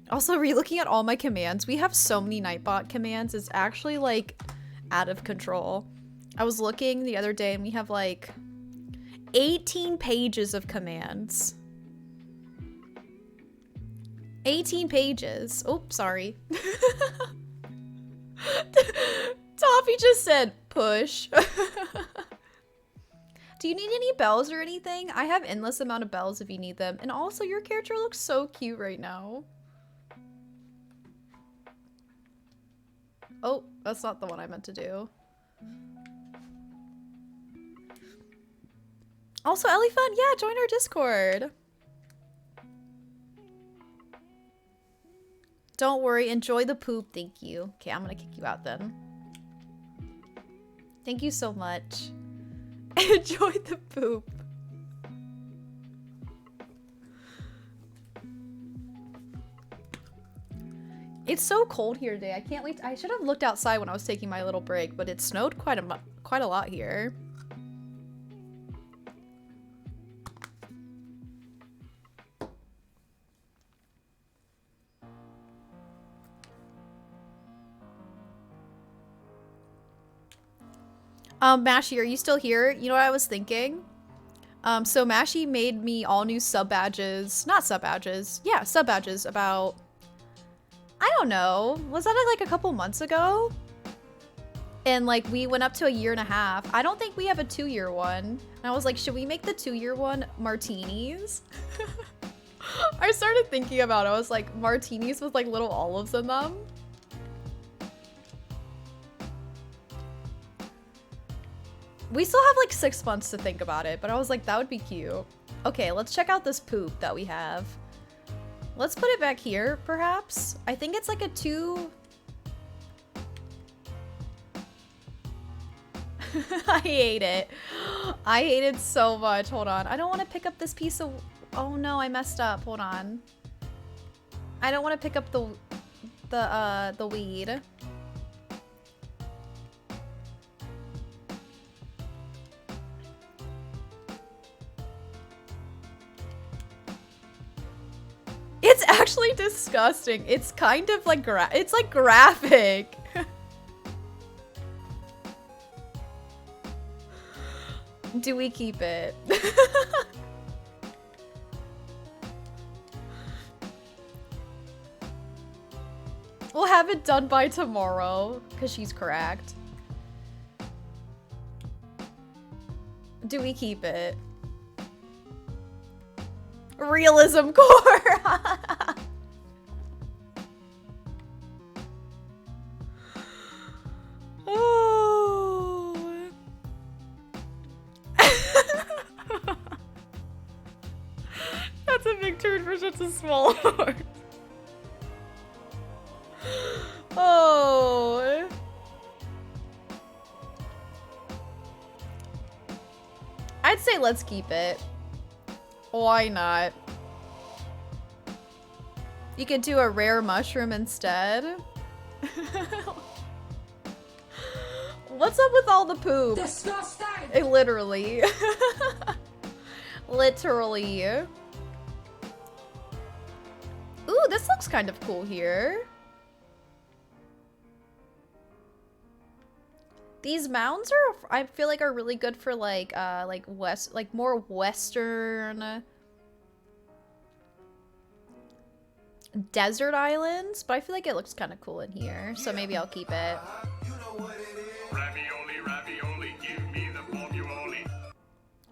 Also, re-looking at all my commands, we have so many Nightbot commands, it's actually, like, out of control. I was looking the other day and we have, like, 18 pages of commands. 18 pages. Oh, sorry. Toffee just said, push. Do you need any bells or anything? I have endless amount of bells if you need them. And also, your character looks so cute right now. Oh, that's not the one I meant to do. Also, Elephant, yeah, join our Discord. Don't worry, enjoy the poop, thank you. Okay, I'm gonna kick you out then. Thank you so much. Enjoy the poop. It's so cold here today. I can't wait. I should have looked outside when I was taking my little break, but it snowed quite a lot here. Mashy, are you still here? You know what I was thinking? So Mashy made me all new sub badges. Not sub badges. Yeah, sub badges about... I don't know. Was that like a couple months ago? And like we went up to a 1.5 years. I don't think we have a 2-year one. And I was like, should we make the 2-year one martinis? I started thinking about it. I was like, martinis with like little olives in them. We still have like 6 months to think about it, but I was like, that would be cute. Okay, let's check out this poop that we have. Let's put it back here, perhaps. I think it's like a 2... I hate it. I hate it so much. Hold on. I don't want to pick up this piece of... Oh no, I messed up. Hold on. I don't want to pick up the weed. It's actually disgusting. It's kind of like it's like graphic. Do we keep it? We'll have it done by tomorrow, because she's cracked. Do we keep it? Realism core! Oh. That's a big turn for such a small heart. Oh. I'd say let's keep it. Why not? You could do a rare mushroom instead. What's up with all the poop? Literally. Literally. Ooh, this looks kind of cool here. These mounds are, I feel like, are really good for like more Western desert islands, but I feel like it looks kind of cool in here, so maybe I'll keep it. Ravioli, ravioli, give me the formuoli.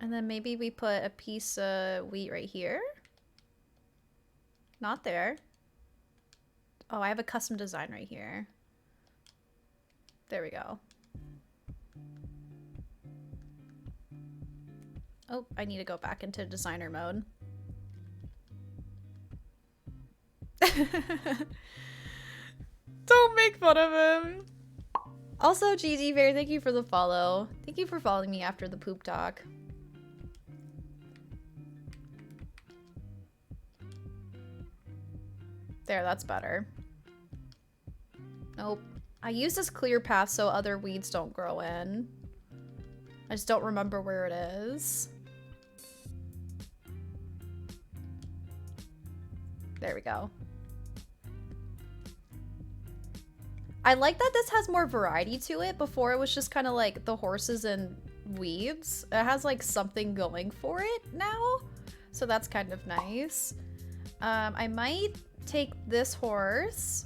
And then maybe we put a piece of wheat right here. Not there. Oh, I have a custom design right here. There we go. Oh, I need to go back into designer mode. Don't make fun of him. Also, Gigi Bear, thank you for the follow. Thank you for following me after the poop talk. There, that's better. Nope. I use this clear path so other weeds don't grow in. I just don't remember where it is. There we go. I like that this has more variety to it. Before it was just kind of like the horses and weeds. It has like something going for it now. So that's kind of nice. I might take this horse.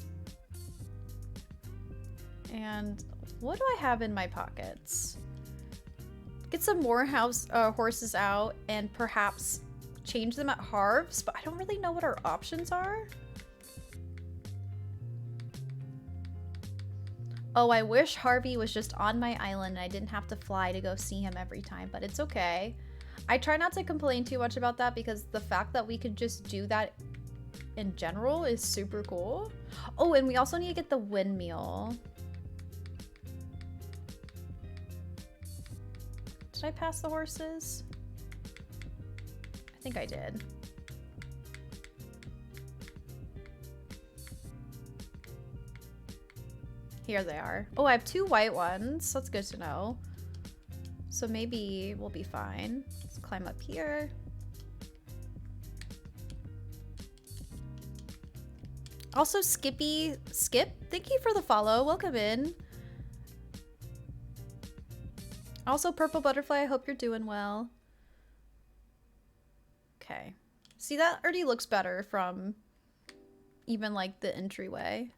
And what do I have in my pockets? Get some more horses out and perhaps change them at halves, but I don't really know what our options are. Oh, I wish Harvey was just on my island and I didn't have to fly to go see him every time, but it's okay. I try not to complain too much about that because the fact that we could just do that in general is super cool. Oh, and we also need to get the windmill. Did I pass the horses? I think I did. Here they are. Oh, I have 2 white ones. That's good to know. So maybe we'll be fine. Let's climb up here. Also, Skip, thank you for the follow. Welcome in. Also, Purple Butterfly, I hope you're doing well. Okay. See, that already looks better from even like the entryway.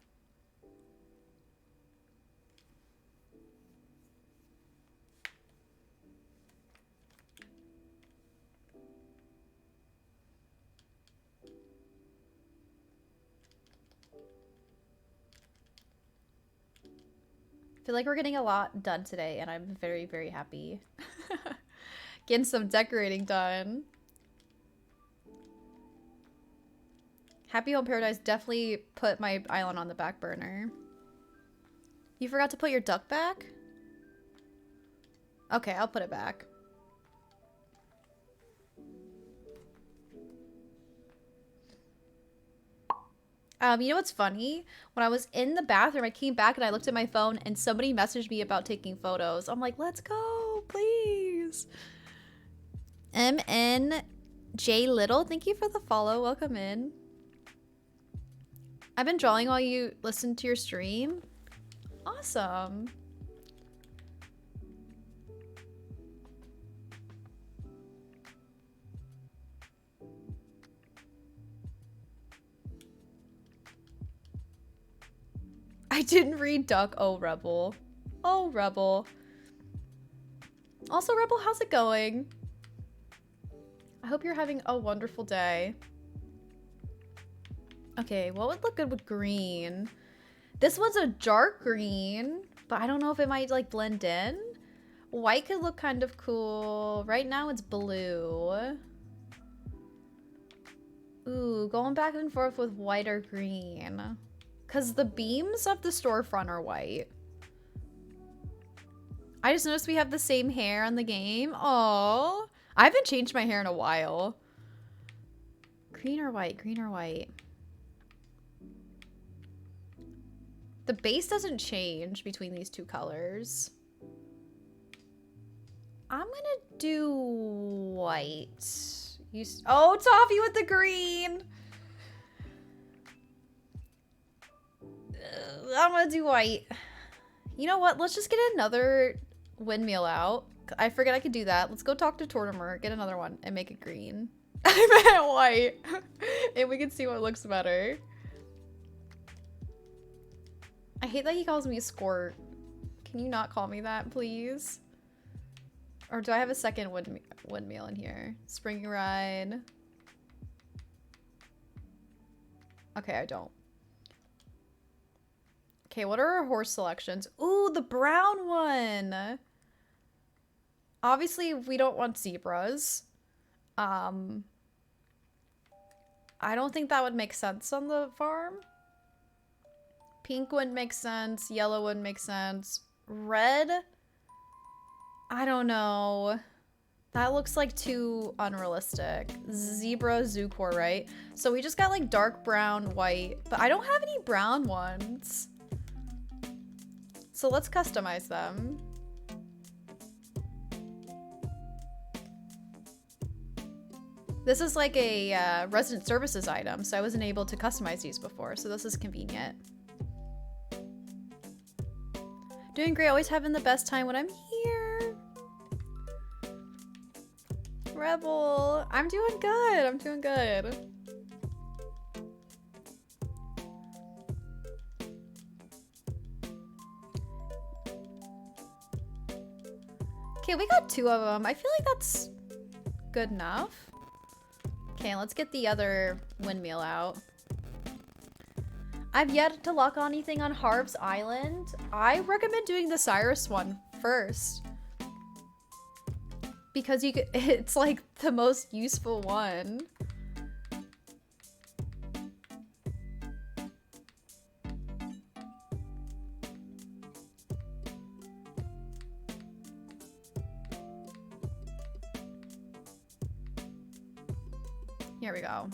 I feel like we're getting a lot done today and I'm very, very happy. Getting some decorating done. Happy Home Paradise definitely put my island on the back burner. You forgot to put your duck back? Okay, I'll put it back. You know what's funny? When I was in the bathroom, I came back and I looked at my phone and somebody messaged me about taking photos. I'm like, let's go, please. MNJ Little, thank you for the follow. Welcome in. I've been drawing while you listen to your stream. Awesome. I didn't read Duck. Oh, Rebel. Oh, Rebel. Also, Rebel, how's it going? I hope you're having a wonderful day. Okay, what would look good with green? This one's a dark green, but I don't know if it might like blend in. White could look kind of cool. Right now it's blue. Ooh, going back and forth with white or green. Because the beams of the storefront are white. I just noticed we have the same hair on the game. Oh, I haven't changed my hair in a while. Green or white? Green or white? The base doesn't change between these two colors. I'm gonna do white. Oh, Toffee with the green. I'm gonna do white. You know what? Let's just get another windmill out. I forget I could do that. Let's go talk to Tortimer, get another one, and make it green. I meant white. And we can see what looks better. I hate that he calls me Squirt. Can you not call me that, please? Or do I have a second windmill in here? Spring Ride. Okay, I don't. Okay, what are our horse selections? Ooh, the brown one! Obviously, we don't want zebras. I don't think that would make sense on the farm. Pink wouldn't make sense. Yellow wouldn't make sense. Red? I don't know. That looks like too unrealistic. Zebra, Zukor, right? So we just got like dark brown, white. But I don't have any brown ones. So let's customize them. This is like a resident services item, so I wasn't able to customize these before, so this is convenient. Doing great, always having the best time when I'm here. Rebel, I'm doing good, I'm doing good. Okay, we got 2 of them. I feel like that's good enough. Okay, let's get the other windmill out. I've yet to lock on anything on Harv's Island. I recommend doing the Cyrus one first. Because you could, it's like the most useful one. Here we go.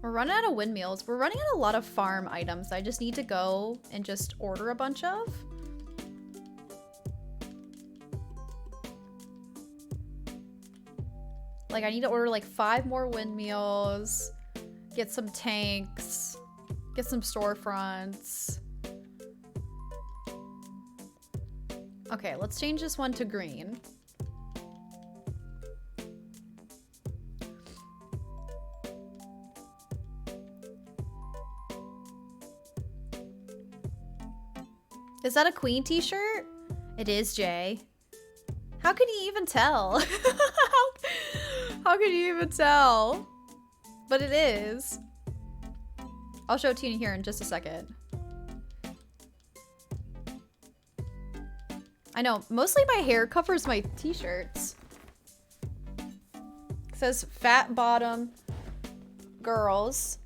We're running out of windmills. We're running out a lot of farm items. I just need to go and just order a bunch of. Like I need to order like 5 more windmills, get some tanks, get some storefronts. Okay, let's change this one to green. Is that a Queen t-shirt? It is, Jay. How can you even tell? How can you even tell? But it is. I'll show it to you here in just a second. I know, mostly my hair covers my t-shirts. It says Fat Bottom Girls.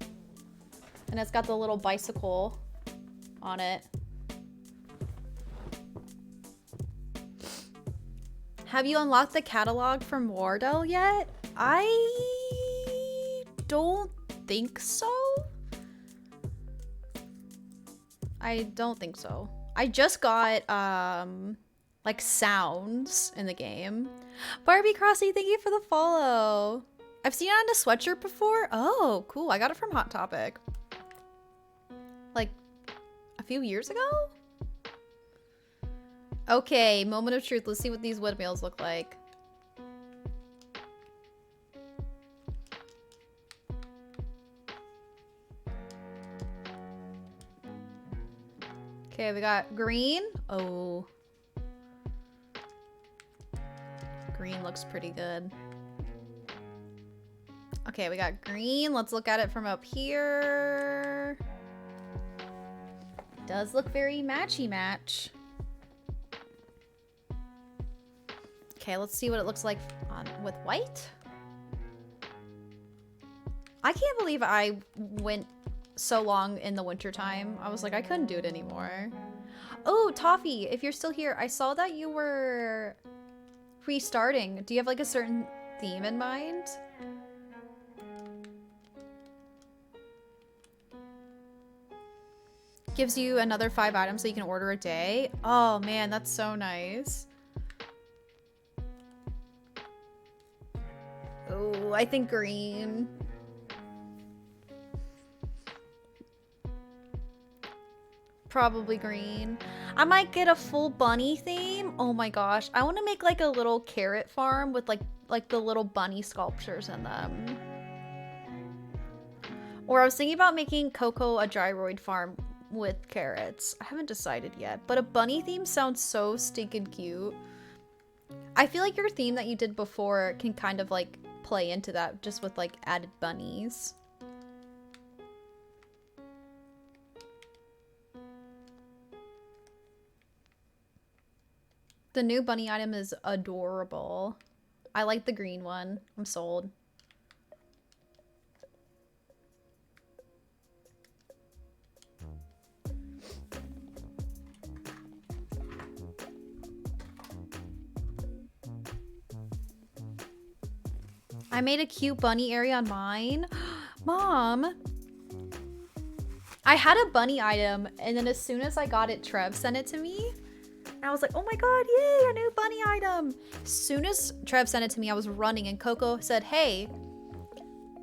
And it's got the little bicycle on it. Have you unlocked the catalog from Wardell yet? I don't think so. I don't think so. I just got, like sounds in the game. Barbie Crossy, thank you for the follow. I've seen it on a sweatshirt before. Oh, cool. I got it from Hot Topic. Like a few years ago? Okay, moment of truth. Let's see what these windmills look like. Okay, we got green. Oh. Green looks pretty good. Okay, we got green. Let's look at it from up here. Does look very matchy-match. Okay, let's see what it looks like with white. I can't believe I went so long in the wintertime. I was like, I couldn't do it anymore. Oh, Toffee, if you're still here, I saw that you were restarting. Do you have like a certain theme in mind? Gives you another 5 items so you can order a day. Oh man, that's so nice. Oh, I think green. Probably green. I might get a full bunny theme. Oh my gosh. I want to make like a little carrot farm with like the little bunny sculptures in them. Or I was thinking about making Coco a gyroid farm with carrots. I haven't decided yet, but a bunny theme sounds so stinking cute. I feel like your theme that you did before can kind of like play into that just with like added bunnies. The new bunny item is adorable. I like the green one. I'm sold. I made a cute bunny area on mine. Mom! I had a bunny item, and then as soon as I got it, Trev sent it to me. And I was like, oh my god, yay, a new bunny item. As soon as Trev sent it to me, I was running, and Coco said, hey,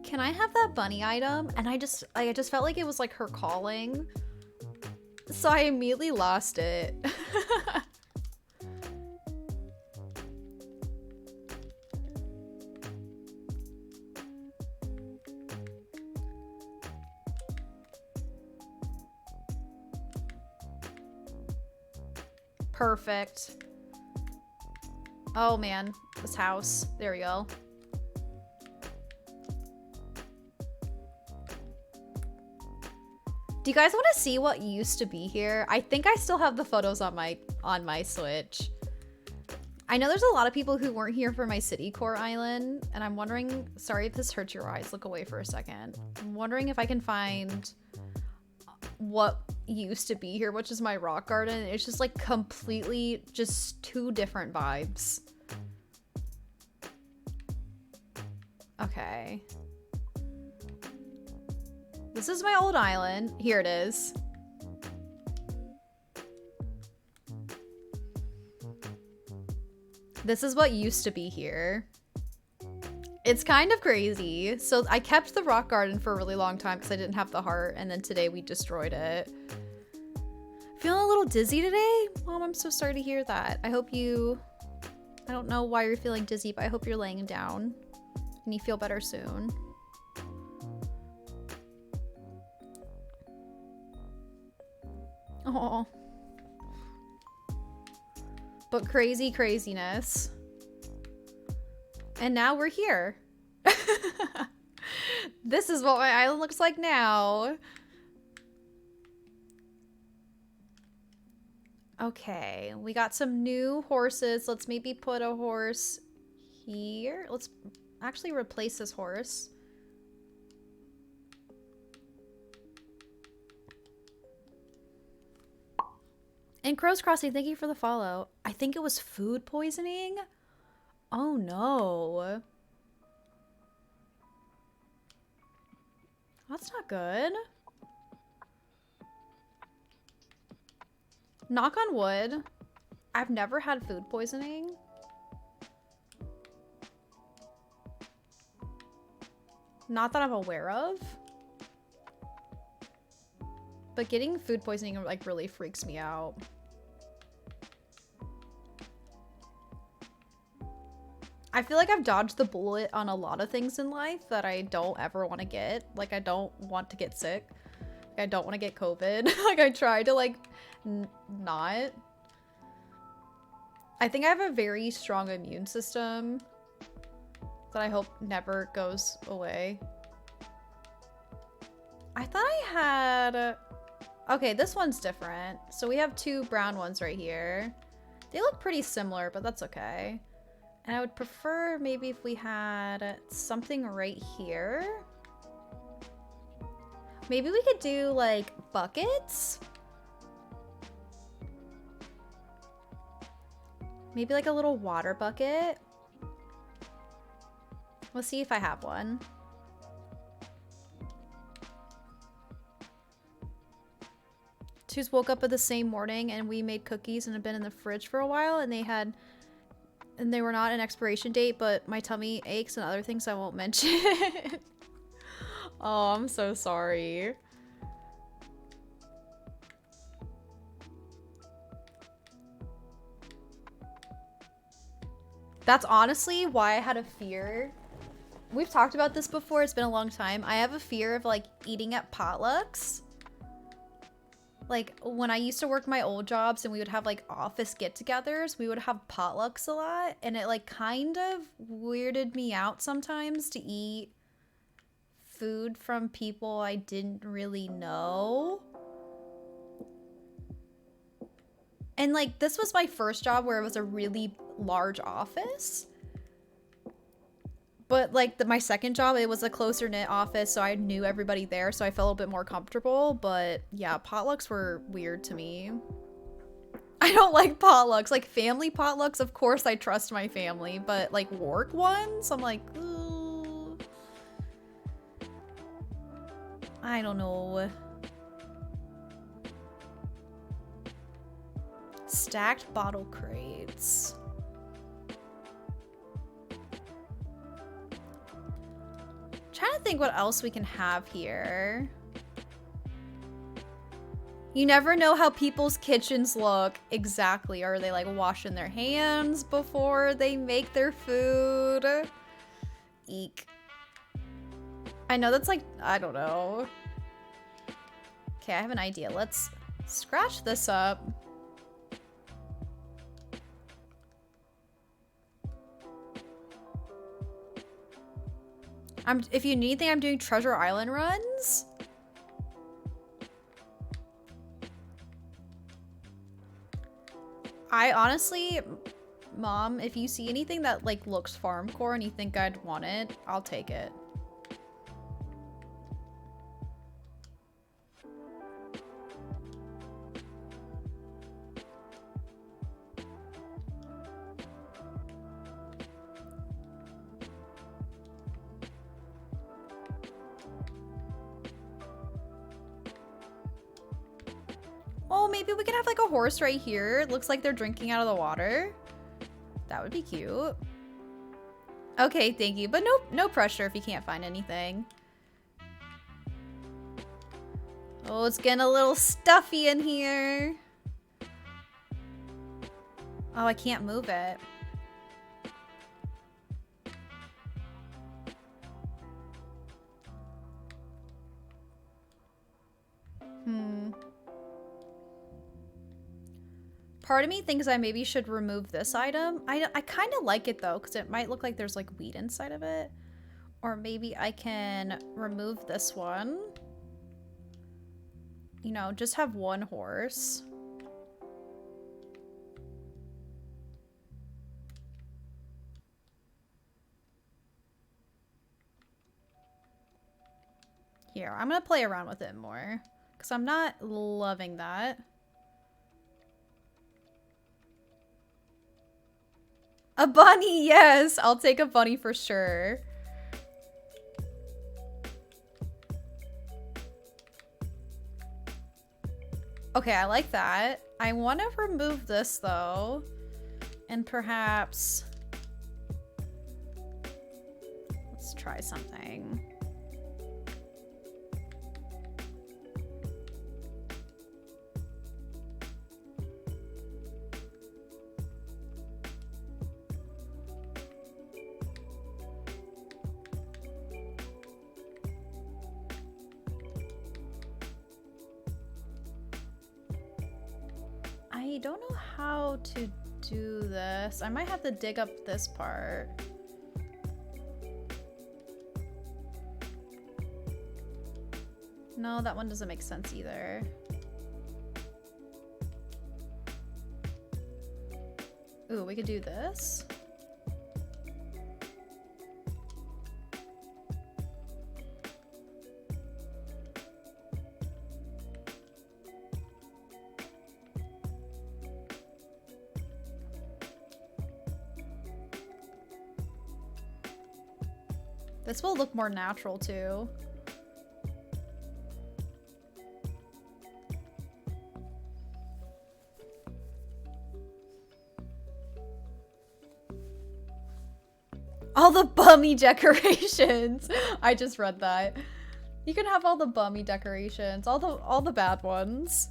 can I have that bunny item? And I just felt like it was like her calling. So I immediately lost it. Perfect. Oh man, this house. There we go. Do you guys want to see what used to be here? I think I still have the photos on my Switch. I know there's a lot of people who weren't here for my City Core Island, and I'm wondering, sorry if this hurts your eyes, look away for a second. I'm wondering if I can find what used to be here, which is my rock garden. It's just like completely just two different vibes. Okay. This is my old island. Here it is. This is what used to be here. It's kind of crazy. So I kept the rock garden for a really long time because I didn't have the heart, and then today we destroyed it. Feeling a little dizzy today? Mom, I'm so sorry to hear that. I hope you... I don't know why you're feeling dizzy, but I hope you're laying down and you feel better soon. Oh. But crazy craziness. And now we're here. This is what my island looks like now. Okay, we got some new horses. Let's maybe put a horse here. Let's actually replace this horse. And Crow's Crossing, thank you for the follow. I think it was food poisoning. Oh no. That's not good. Knock on wood. I've never had food poisoning. Not that I'm aware of. But getting food poisoning like really freaks me out. I feel like I've dodged the bullet on a lot of things in life that I don't ever want to get. Like, I don't want to get sick. I don't want to get COVID. Like, I try to, like, not. I think I have a very strong immune system that I hope never goes away. I thought I had... Okay, this one's different. So we have two brown ones right here. They look pretty similar, but that's okay. And I would prefer maybe if we had something right here. Maybe we could do like buckets. Maybe like a little water bucket. Let's see if I have one. who's woke up at the same morning and we made cookies and had been in the fridge for a while and they were not an expiration date, but my tummy aches and other things I won't mention. Oh, I'm so sorry. That's honestly why I had a fear. We've talked about this before. It's been a long time. I have a fear of like eating at potlucks. Like when I used to work my old jobs and we would have like office get-togethers, we would have potlucks a lot, and it like kind of weirded me out sometimes to eat food from people I didn't really know. And like this was my first job where it was a really large office. But like my second job, it was a closer knit office, so I knew everybody there, so I felt a little bit more comfortable. But yeah, potlucks were weird to me. I don't like potlucks. Like family potlucks, of course I trust my family, but like work ones, I'm like, ooh. I don't know. Stacked bottle crates. Trying to think what else we can have here. You never know how people's kitchens look. Exactly. Are they like washing their hands before they make their food? Eek. I know that's like, I don't know. Okay, I have an idea. Let's scratch this up. If you need anything, I'm doing Treasure Island runs. I honestly, Mom, if you see anything that like looks farmcore and you think I'd want it, I'll take it. Oh, maybe we can have like a horse right here. It looks like they're drinking out of the water. That would be cute. Okay, thank you. But no pressure if you can't find anything. Oh, it's getting a little stuffy in here. Oh, I can't move it. Part of me thinks I maybe should remove this item. I kind of like it though, because it might look like there's like wheat inside of it. Or maybe I can remove this one. You know, just have one horse. Here, I'm gonna play around with it more, because I'm not loving that. A bunny, yes! I'll take a bunny for sure. Okay, I like that. I want to remove this though. And perhaps... let's try something. I don't know how to do this. I might have to dig up this part. No, that one doesn't make sense either. Ooh, we could do this. This will look more natural too. all the bummy decorations. I just read that. You can have all the bummy decorations, all the bad ones.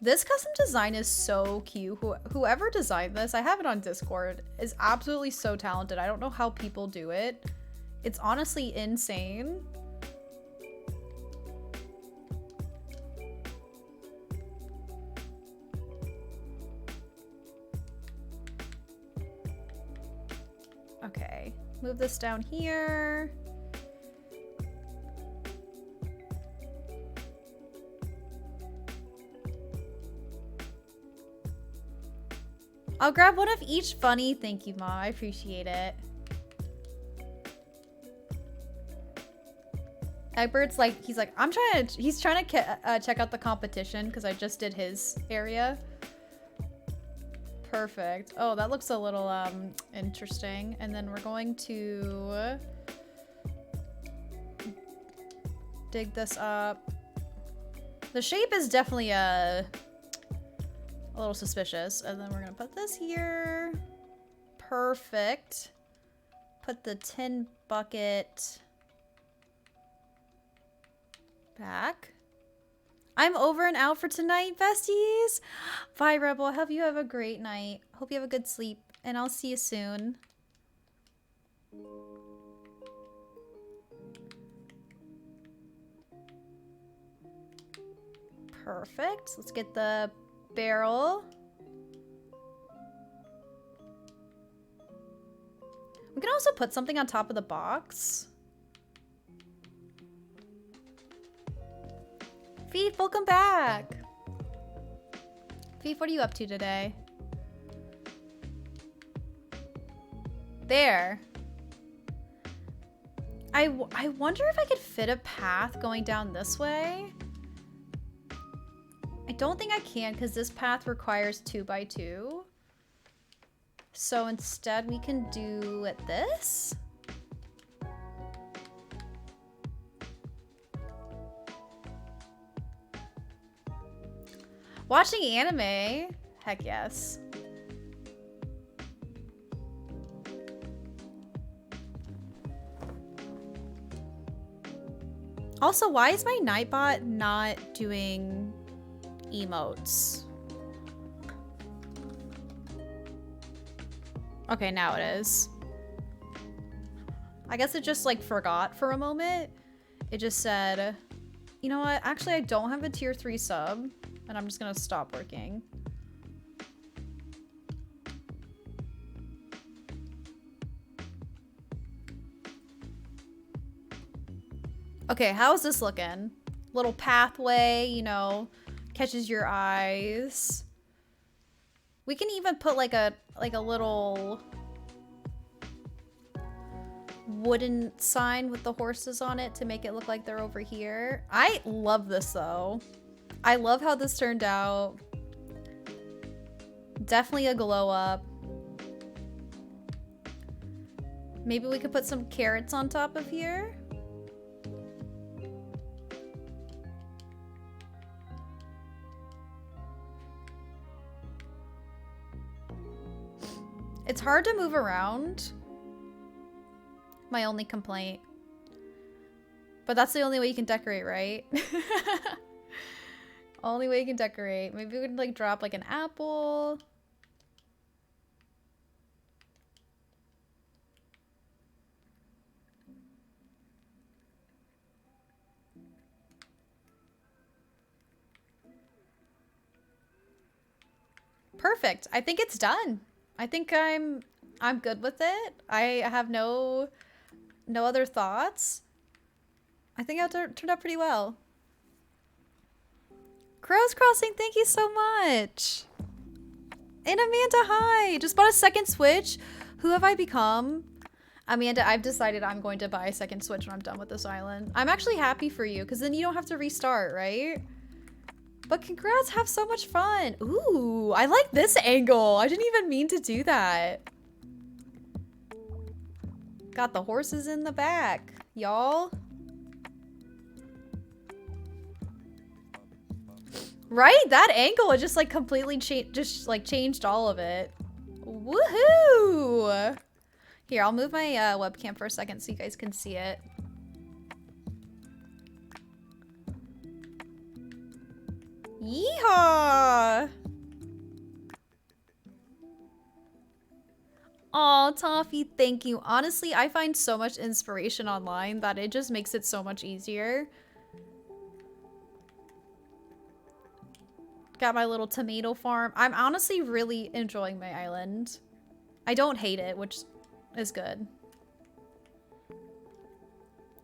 This custom design is so cute. Whoever designed this, I have it on Discord, is absolutely so talented. I don't know how people do it. It's honestly insane. Okay, move this down here. I'll grab one of each bunny. Thank you, Mom. I appreciate it. Egbert's like, he's trying to check out the competition because I just did his area. Perfect. Oh, that looks a little interesting. And then we're going to dig this up. The shape is definitely a little suspicious. And then we're gonna put this here. Perfect. Put the tin bucket back. I'm over and out for tonight, besties. Bye, Rebel. I hope you have a great night. Hope you have a good sleep, and I'll see you soon. Perfect. Let's get the barrel. We can also put something on top of the box. Fief, welcome back. Fief, what are you up to today? There. I wonder if I could fit a path going down this way. I don't think I can because this path requires 2x2. So instead we can do it this. Watching anime? Heck yes. Also, why is my Nightbot not doing emotes? Okay, now it is. I guess it just like forgot for a moment. It just said, you know what? Actually, I don't have a tier 3 sub. And I'm just gonna stop working. Okay, how's this looking? Little pathway, you know, catches your eyes. We can even put like a little wooden sign with the horses on it to make it look like they're over here. I love this though. I love how this turned out. Definitely a glow up. Maybe we could put some carrots on top of here. It's hard to move around. My only complaint. But that's the only way you can decorate, right? Only way you can decorate. Maybe we could like drop like an apple. Perfect. I think it's done. I think I'm good with it. I have no other thoughts. I think it turned out pretty well. Crows Crossing, thank you so much. And Amanda, hi. Just bought a second Switch. Who have I become? Amanda, I've decided I'm going to buy a second Switch when I'm done with this island. I'm actually happy for you because then you don't have to restart, right? But congrats, have so much fun. Ooh, I like this angle. I didn't even mean to do that. Got the horses in the back, y'all. Right? That angle, it just like completely changed all of it. Woohoo! Here, I'll move my webcam for a second so you guys can see it. Yeehaw! Aw, Toffee, thank you. Honestly, I find so much inspiration online that it just makes it so much easier. Got my little tomato farm. I'm honestly really enjoying my island. I don't hate it, which is good.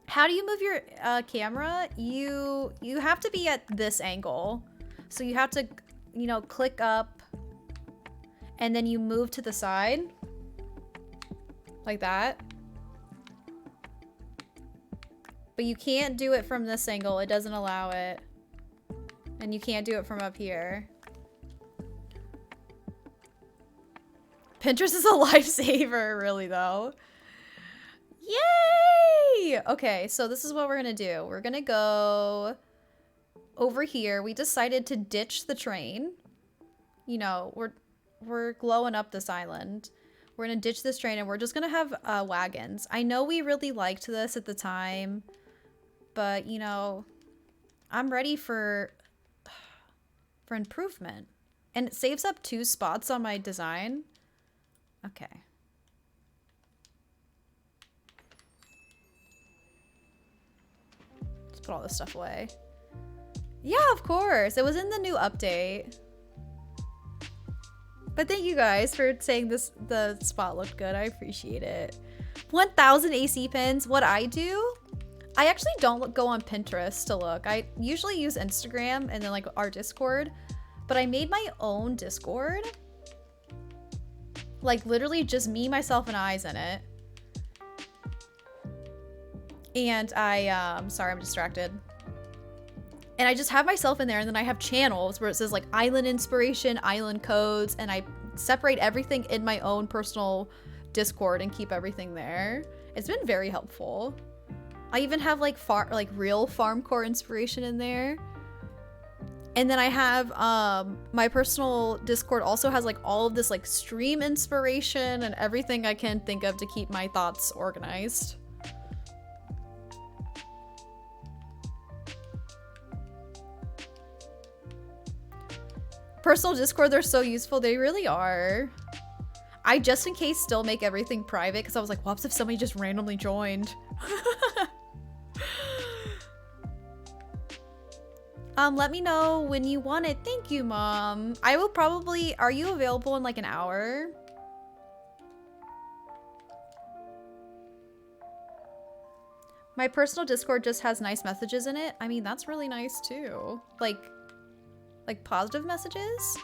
How do you move your camera? You have to be at this angle. So you have to, you know, click up and then you move to the side. Like that. But you can't do it from this angle. It doesn't allow it. And you can't do it from up here. Pinterest is a lifesaver, really, though. Yay! Okay, so this is what we're gonna do. We're gonna go over here. We decided to ditch the train. You know, we're glowing up this island. We're gonna ditch this train and we're just gonna have wagons. I know we really liked this at the time, but you know, I'm ready for improvement. And it saves up 2 spots on my design. Okay. Let's put all this stuff away. Yeah, of course. It was in the new update. But thank you guys for saying the spot looked good. I appreciate it. 1,000 AC pins. What I do, I actually don't go on Pinterest to look. I usually use Instagram and then like our Discord. But I made my own Discord. Like literally just me, myself, and I's in it. And sorry, I'm distracted. And I just have myself in there, and then I have channels where it says like island inspiration, island codes, and I separate everything in my own personal Discord and keep everything there. It's been very helpful. I even have like real farmcore inspiration in there. And then I have my personal Discord also has like all of this like stream inspiration and everything I can think of to keep my thoughts organized. Personal Discord, they're so useful. They really are. I just in case still make everything private because I was like, whoops, if somebody just randomly joined. Let me know when you want it. Thank you, Mom. I will probably... Are you available in like an hour? My personal Discord just has nice messages in it. I mean, that's really nice too. Like positive messages?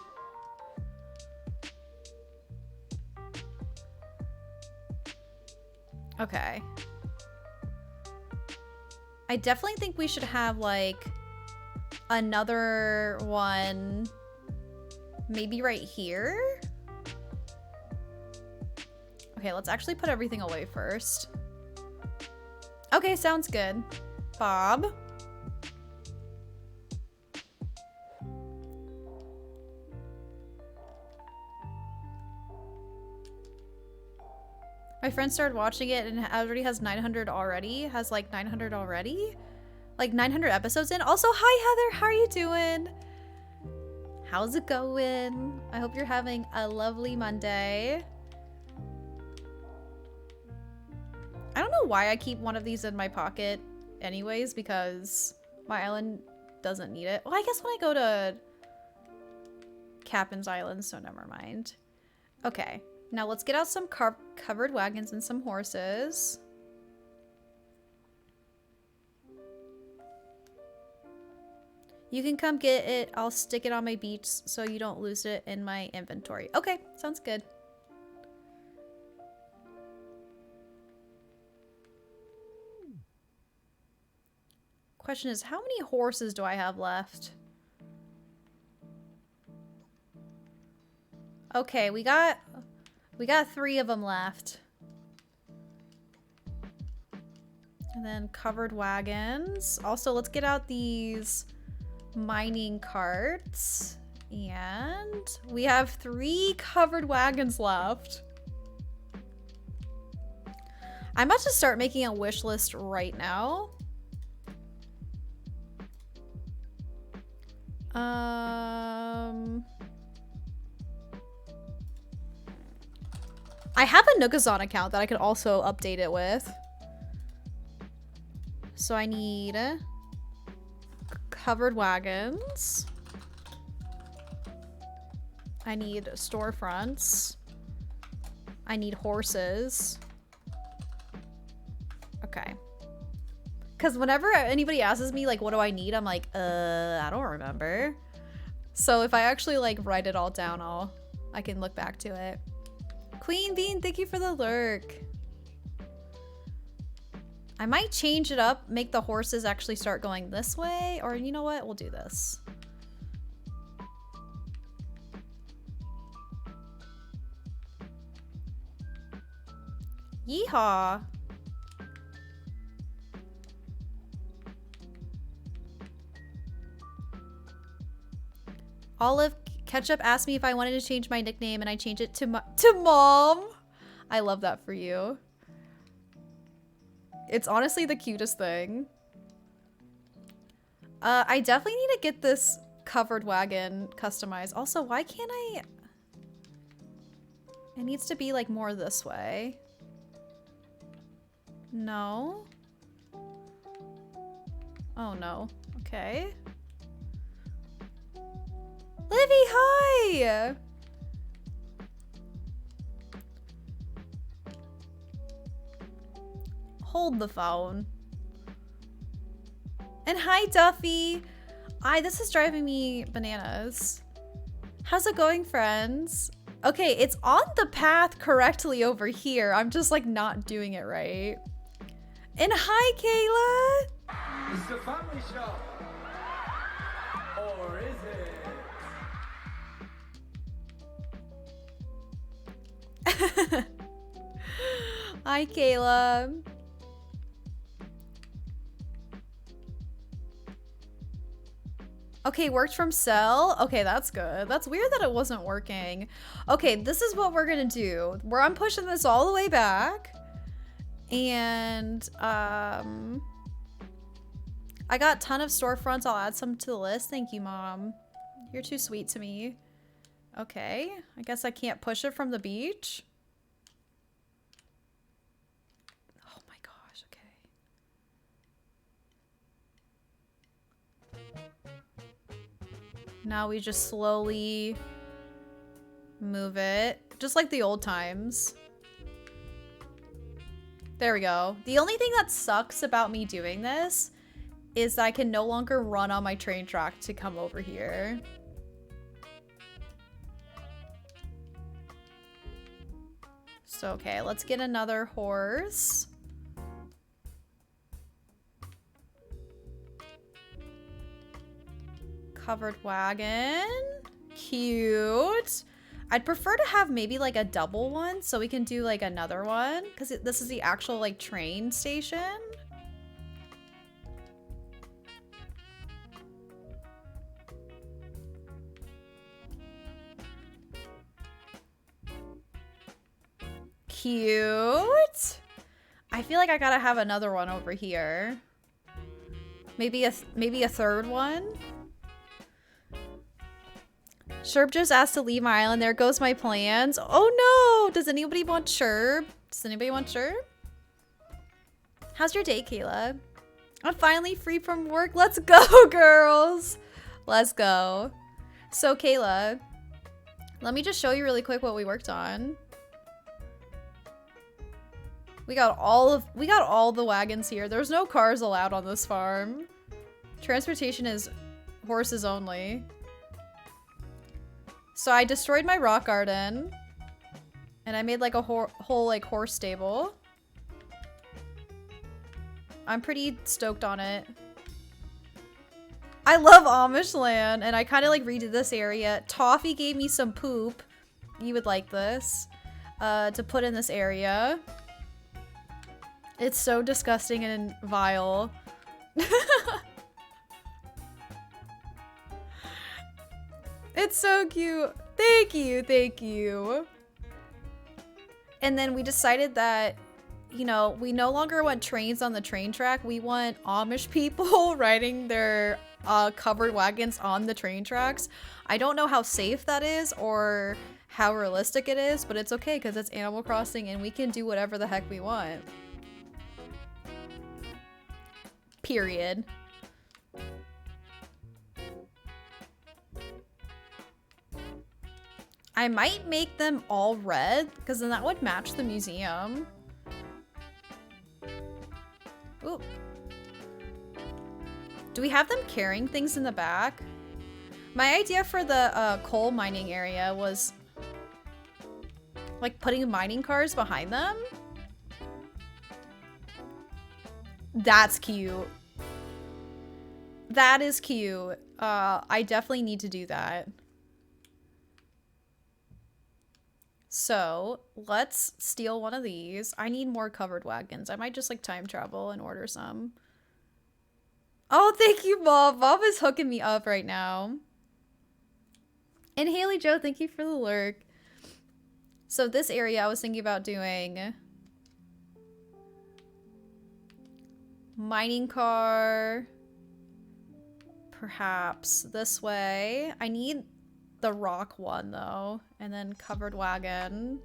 Okay. I definitely think we should have like another one maybe right here. Okay, let's actually put everything away first. Okay, sounds good. Bob. My friend started watching it and already has 900 already. Has like 900 already? Like 900 episodes in. Also, hi Heather, how are you doing? How's it going? I hope you're having a lovely Monday. I don't know why I keep one of these in my pocket anyways, because my island doesn't need it. Well, I guess when I go to Captain's Island, so never mind. Okay. Now let's get out some covered wagons and some horses. You can come get it. I'll stick it on my beach so you don't lose it in my inventory. Okay, sounds good. Question is, how many horses do I have left? Okay, we got 3 of them left. And then covered wagons. Also, let's get out these mining carts And we have 3 covered wagons left. I'm about to start making a wish list right now. I have a Nookazon account that I could also update it with. So I need covered wagons. I need storefronts. I need horses. Okay. Because whenever anybody asks me, like, what do I need? I'm like, I don't remember. So if I actually, like, write it all down, I can look back to it. Queen Bean, thank you for the lurk. I might change it up, make the horses actually start going this way. Or you know what? We'll do this. Yeehaw. Olive Ketchup asked me if I wanted to change my nickname, and I changed it to Mom. I love that for you. It's honestly the cutest thing. I definitely need to get this covered wagon customized. Also, why can't I? It needs to be like more this way. No. Oh no. Okay. Livy, hi! Hold the phone. And hi, Duffy. This is driving me bananas. How's it going, friends? Okay, it's on the path correctly over here. I'm just like not doing it right. And hi, Kayla. It's the family show. Or is it? Hi, Kayla. Okay, worked from cell. Okay, that's good. That's weird that it wasn't working. Okay, this is what we're gonna do. Where I'm pushing this all the way back. And I got a ton of storefronts. I'll add some to the list. Thank you, Mom. You're too sweet to me. Okay, I guess I can't push it from the beach. Oh my gosh, okay. Now we just slowly move it, just like the old times. There we go. The only thing that sucks about me doing this is that I can no longer run on my train track to come over here. So, okay, let's get another horse. Covered wagon. Cute. I'd prefer to have maybe like a double one so we can do like another one because this is the actual like train station. Cute. I feel like I gotta have another one over here. Maybe a third one. Sherb just asked to leave my island. There goes my plans. Oh no! Does anybody want Sherb? Does anybody want Sherb? How's your day, Kayla? I'm finally free from work. Let's go, girls! Let's go. So, Kayla, let me just show you really quick what we worked on. We got all the wagons here. There's no cars allowed on this farm. Transportation is horses only. So I destroyed my rock garden. And I made like a whole like horse stable. I'm pretty stoked on it. I love Amish land, and I kind of like redid this area. Toffee gave me some poop. You would like this. To put in this area. It's so disgusting and vile. It It's so cute. Thank you, thank you. And then we decided that, you know, we no longer want trains on the train track. We want Amish people riding their covered wagons on the train tracks. I don't know how safe that is or how realistic it is, but it's okay because it's Animal Crossing and we can do whatever the heck we want. Period. I might make them all red because then that would match the museum. Ooh. Do we have them carrying things in the back? My idea for the coal mining area was like putting mining cars behind them. That's cute. That is cute. I definitely need to do that. So let's steal one of these. I need more covered wagons. I might just like time travel and order some. Oh, thank you, Bob. Bob is hooking me up right now. And Haley Joe, thank you for the lurk. So this area I was thinking about doing mining car, perhaps this way. I need the rock one though, and then covered wagon.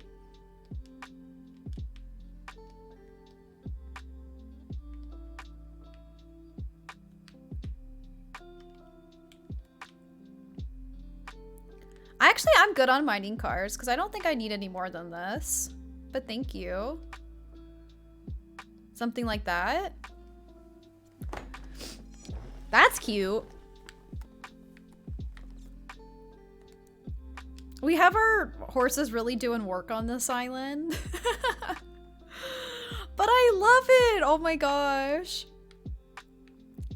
I'm good on mining cars because I don't think I need any more than this, but thank you. Something like that. That's cute. We have our horses really doing work on this island. But I love it! Oh my gosh.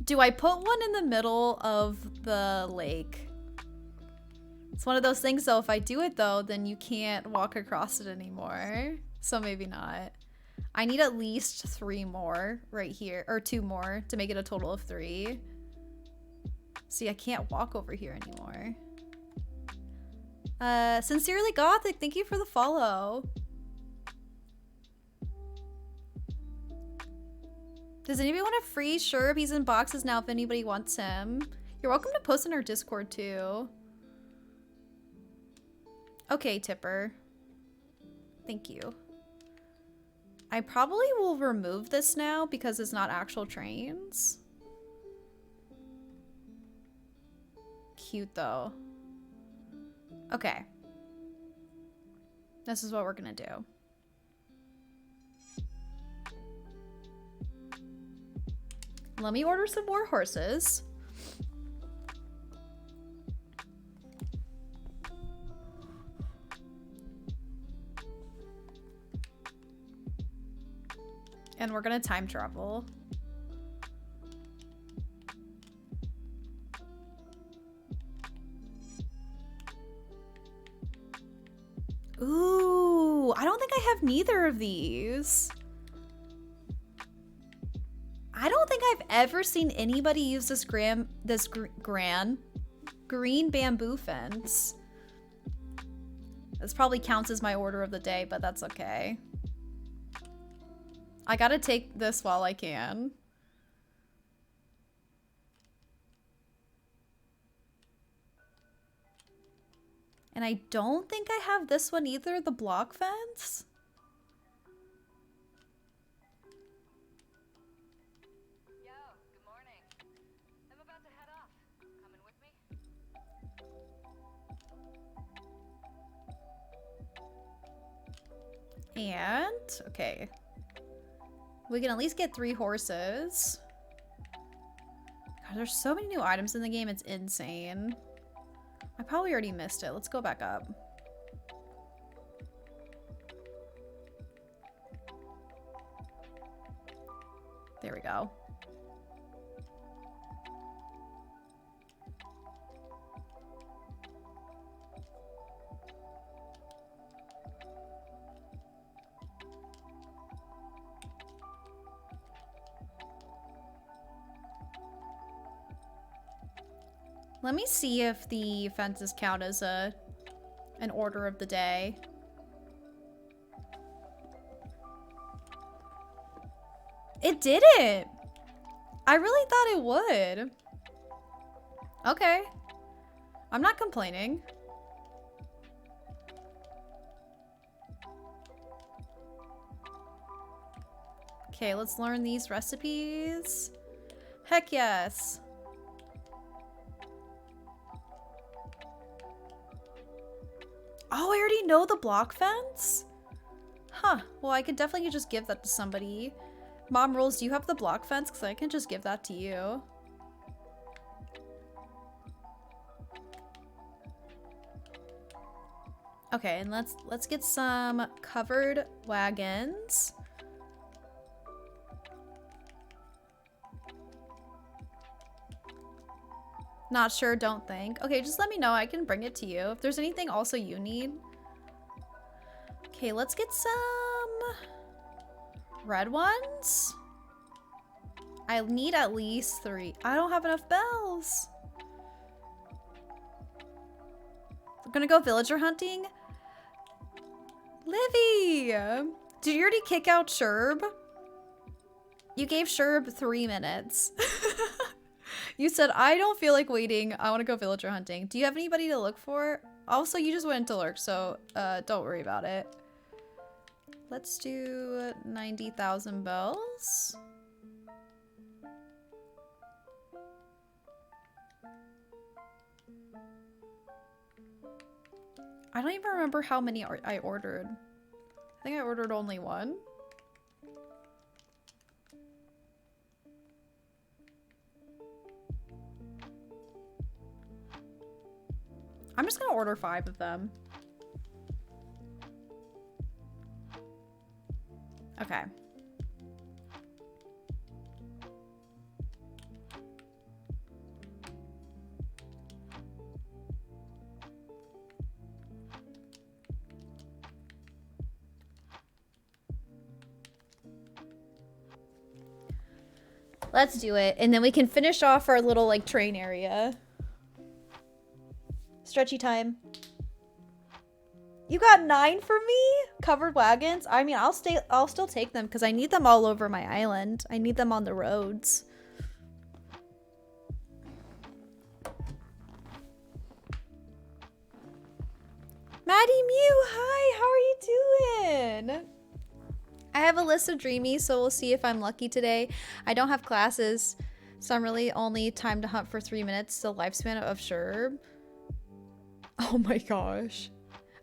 Do I put one in the middle of the lake? It's one of those things though, if I do it though, then you can't walk across it anymore. So maybe not. I need at least 3 more right here, or 2 more to make it a total of 3. See, I can't walk over here anymore. Sincerely Gothic, thank you for the follow. Does anybody want a free? Sure, he's in boxes now if anybody wants him. You're welcome to post in our Discord too. Okay, Tipper. Thank you. I probably will remove this now because it's not actual trains. Cute though. Okay. This is what we're gonna do. Let me order some more horses. And we're gonna time travel. Ooh, I don't think I have neither of these. I don't think I've ever seen anybody use this green bamboo fence. This probably counts as my order of the day, but that's okay. I gotta take this while I can. And I don't think I have this one either, the block fence. Yo, good morning. I'm about to head off. Coming with me? And, okay. We can at least get 3 horses. God, there's so many new items in the game, it's insane. I probably already missed it. Let's go back up. There we go. Let me see if the fences count as an order of the day. It didn't. I really thought it would. Okay. I'm not complaining. Okay, let's learn these recipes. Heck yes. Oh, I already know the block fence? Huh. Well, I could definitely just give that to somebody. Mom Rules, do you have the block fence? Because I can just give that to you. Okay, and let's get some covered wagons. Not sure, don't think. Okay, just let me know. I can bring it to you. If there's anything also you need. Okay, let's get some red ones. I need at least 3. I don't have enough bells. We're gonna go villager hunting. Livy! Did you already kick out Sherb? You gave Sherb 3 minutes. You said, I don't feel like waiting. I want to go villager hunting. Do you have anybody to look for? Also, you just went into lurk, so don't worry about it. Let's do 90,000 bells. I don't even remember how many I ordered. I think I ordered only 1. I'm just gonna order 5 of them. Okay. Let's do it, and then we can finish off our little like train area. Stretchy time. You got 9 for me? Covered wagons? I mean, I'll still take them because I need them all over my island. I need them on the roads. Maddie Mew, hi, how are you doing? I have a list of dreamies, so we'll see if I'm lucky today. I don't have classes, so I'm really only time to hunt for 3 minutes, the lifespan of Sherb. Oh my gosh.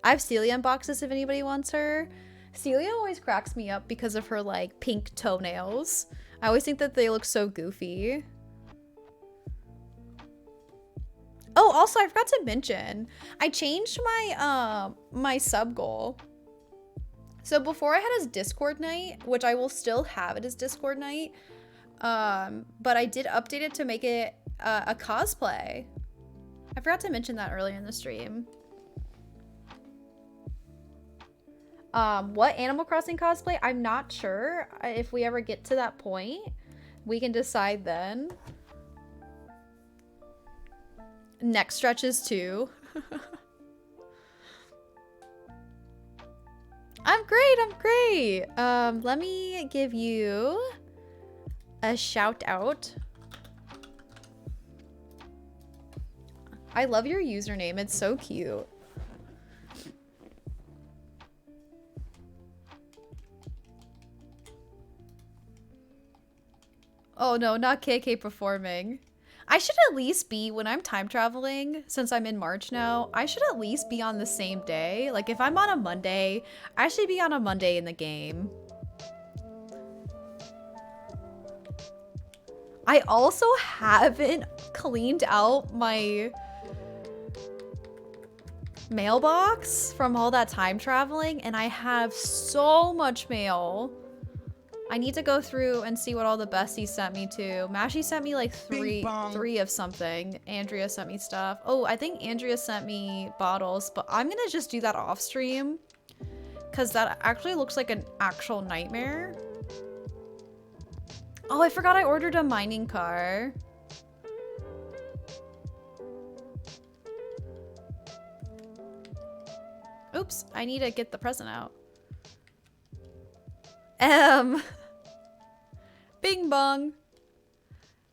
I have Celia in boxes if anybody wants her. Celia always cracks me up because of her like pink toenails. I always think that they look so goofy. Oh, also I forgot to mention, I changed my my sub goal. So before I had his Discord night, which I will still have it as Discord night, but I did update it to make it a cosplay. I forgot to mention that earlier in the stream. What Animal Crossing cosplay? I'm not sure. If we ever get to that point, we can decide then. Neck stretches too. I'm great. Let me give you a shout out. I love your username. It's so cute. Oh no, not KK performing. I should at least be, when I'm time traveling, since I'm in March now, I should at least be on the same day. Like if I'm on a Monday, I should be on a Monday in the game. I also haven't cleaned out my mailbox from all that time traveling, and I have so much mail. I need to go through and see what all the besties sent me too. Mashie sent me like three of something. Andrea sent me stuff. Oh, I think Andrea sent me bottles, but I'm gonna just do that off stream because that actually looks like an actual nightmare. Oh, I forgot I ordered a mining car. Oops, I need to get the present out. Bing bong.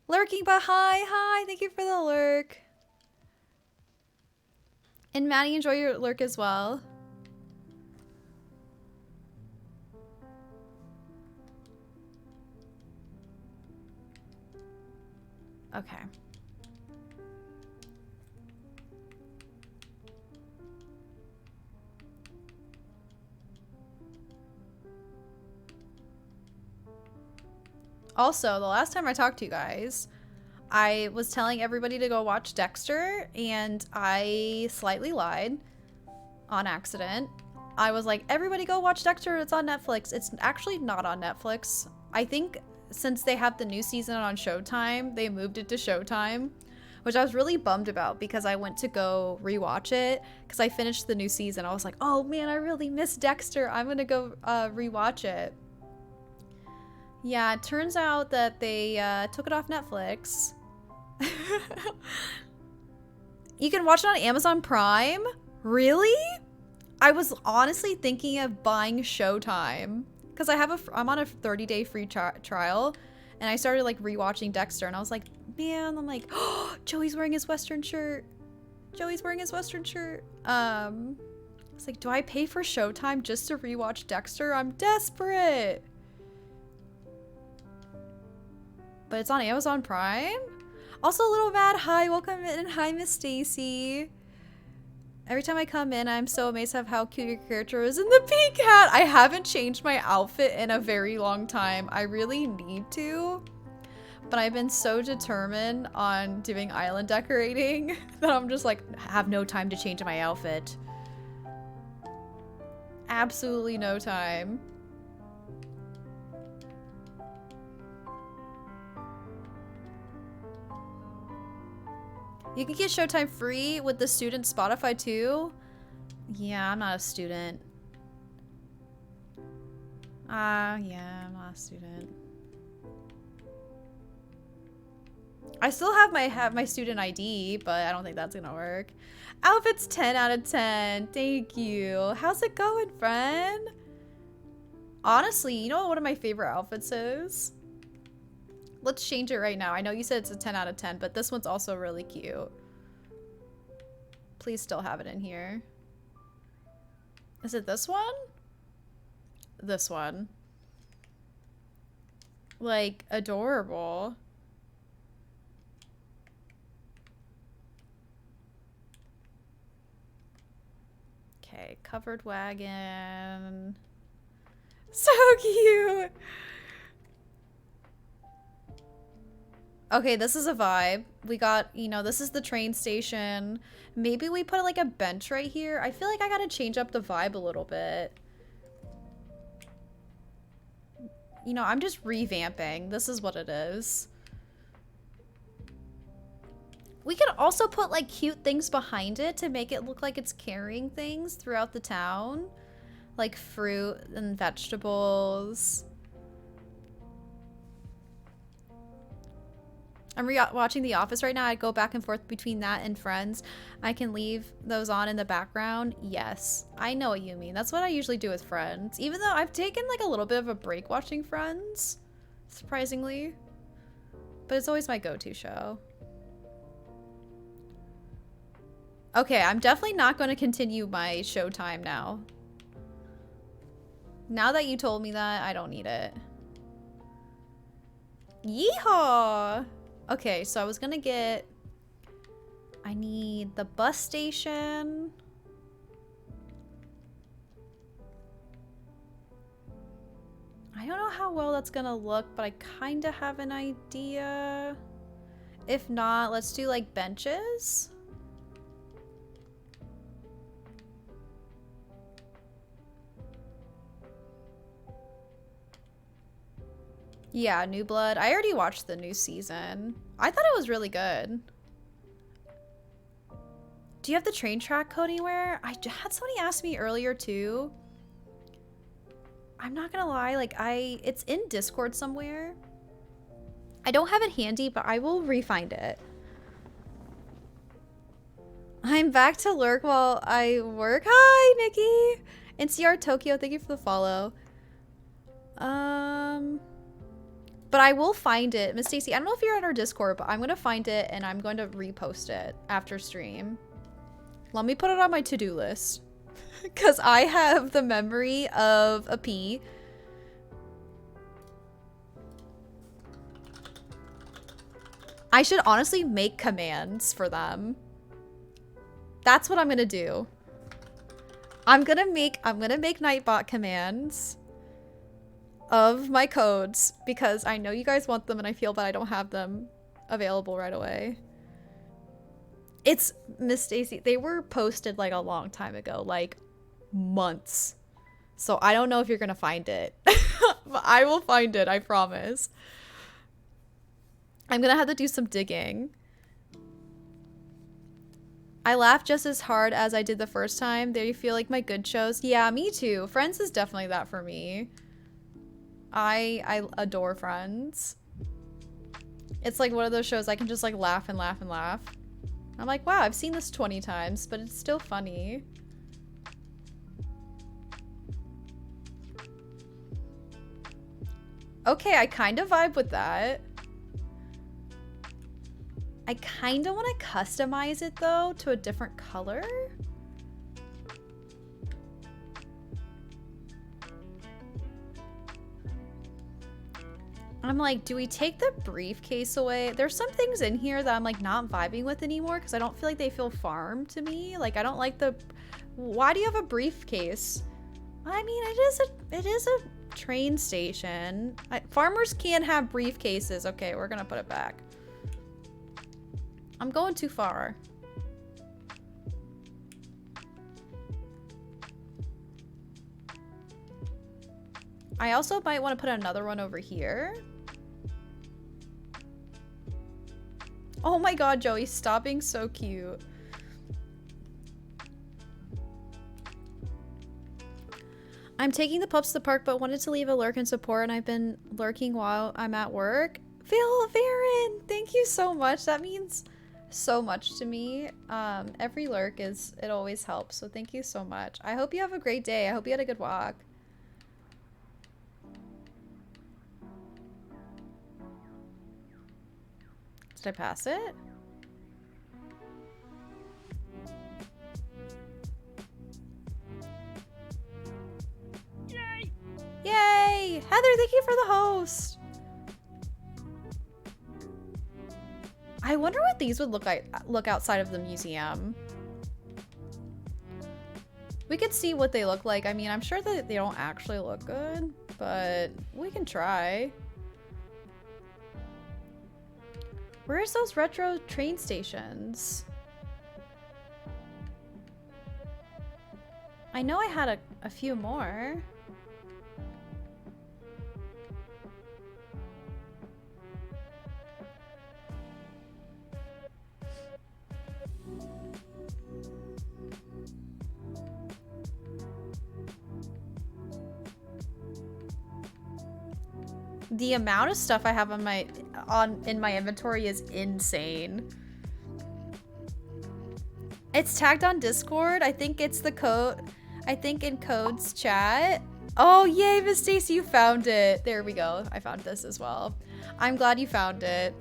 Lurking, but hi, thank you for the lurk. And Maddie, enjoy your lurk as well. Okay. Also, the last time I talked to you guys, I was telling everybody to go watch Dexter, and I slightly lied on accident. I was like, everybody go watch Dexter, it's on Netflix. It's actually not on Netflix. I think since they have the new season on Showtime, they moved it to Showtime, which I was really bummed about because I went to go rewatch it because I finished the new season. I was like, oh man, I really miss Dexter. I'm gonna go rewatch it. Yeah, it turns out that they took it off Netflix. You can watch it on Amazon Prime? Really? I was honestly thinking of buying Showtime because I'm on a 30-day free trial, and I started like rewatching Dexter, and I was like, man, I'm like, oh, Joey's wearing his Western shirt. Joey's wearing his Western shirt. I was like, do I pay for Showtime just to rewatch Dexter? I'm desperate. But it's on Amazon Prime? Also, Little Mad, hi, welcome in, and hi, Miss Stacy. Every time I come in, I'm so amazed at how cute your character is in the pink hat. I haven't changed my outfit in a very long time. I really need to, but I've been so determined on doing island decorating that I'm just like, have no time to change my outfit. Absolutely no time. You can get Showtime free with the student Spotify too. Yeah, I'm not a student. Yeah, I'm not a student. I still have my student ID, but I don't think that's gonna work. Outfit's 10 out of 10. Thank you. How's it going, friend? Honestly, you know what one of my favorite outfits is? Let's change it right now. I know you said it's a 10 out of 10, but this one's also really cute. Please still have it in here. Is it this one? This one. Like, adorable. Okay, covered wagon. So cute! Okay, this is a vibe. We got, you know, this is the train station. Maybe we put like a bench right here. I feel like I gotta change up the vibe a little bit. You know, I'm just revamping. This is what it is. We could also put like cute things behind it to make it look like it's carrying things throughout the town. Like fruit and vegetables. I'm watching The Office right now. I go back and forth between that and Friends. I can leave those on in the background. Yes, I know what you mean. That's what I usually do with Friends. Even though I've taken like a little bit of a break watching Friends, surprisingly. But it's always my go-to show. Okay, I'm definitely not going to continue my Showtime now. Now that you told me that, I don't need it. Yeehaw! Okay, so I was gonna get... I need the bus station. I don't know how well that's gonna look, but I kind of have an idea. If not, let's do like benches. Yeah, New Blood. I already watched the new season. I thought it was really good. Do you have the train track code anywhere? I had somebody ask me earlier too. I'm not gonna lie, like it's in Discord somewhere. I don't have it handy, but I will re-find it. I'm back to lurk while I work. Hi, Nikki! NCR Tokyo, thank you for the follow. But I will find it. Miss Stacy, I don't know if you're on our Discord, but I'm going to find it and I'm going to repost it after stream. Let me put it on my to-do list. Because I have the memory of a pea. I should honestly make commands for them. That's what I'm going to do. I'm going to make Nightbot commands of my codes because I know you guys want them and I feel bad I don't have them available right away. It's Miss Stacy. They were posted like a long time ago, like months. So I don't know if you're gonna find it. But I will find it, I promise. I'm gonna have to do some digging. I laughed just as hard as I did the first time. There you feel like my good shows. Yeah, me too. Friends is definitely that for me. I adore Friends. It's like one of those shows I can just like laugh and laugh and laugh. I'm like, wow, I've seen this 20 times, but it's still funny. Okay, I kind of vibe with that. I kind of want to customize it though to a different color. I'm like, do we take the briefcase away? There's some things in here that I'm like not vibing with anymore because I don't feel like they feel farm to me. Like I don't like the, why do you have a briefcase? I mean, it is a train station. Farmers can't have briefcases. Okay, we're gonna put it back. I'm going too far. I also might want to put another one over here. Oh my god, Joey, stop being so cute. I'm taking the pups to the park, but wanted to leave a lurk and support, and I've been lurking while I'm at work. Phil Varen, thank you so much. That means so much to me. Every lurk it always helps, so thank you so much. I hope you have a great day. I hope you had a good walk. Did I pass it? Yay! Yay! Heather, thank you for the host. I wonder what these would look outside of the museum. We could see what they look like. I mean, I'm sure that they don't actually look good, but we can try. Where's those retro train stations? I know I had a few more. The amount of stuff I have on in my inventory is insane. It's tagged on Discord. I think it's the code. I think in codes chat. Oh, yay, Miss Stacy, you found it. There we go. I found this as well. I'm glad you found it.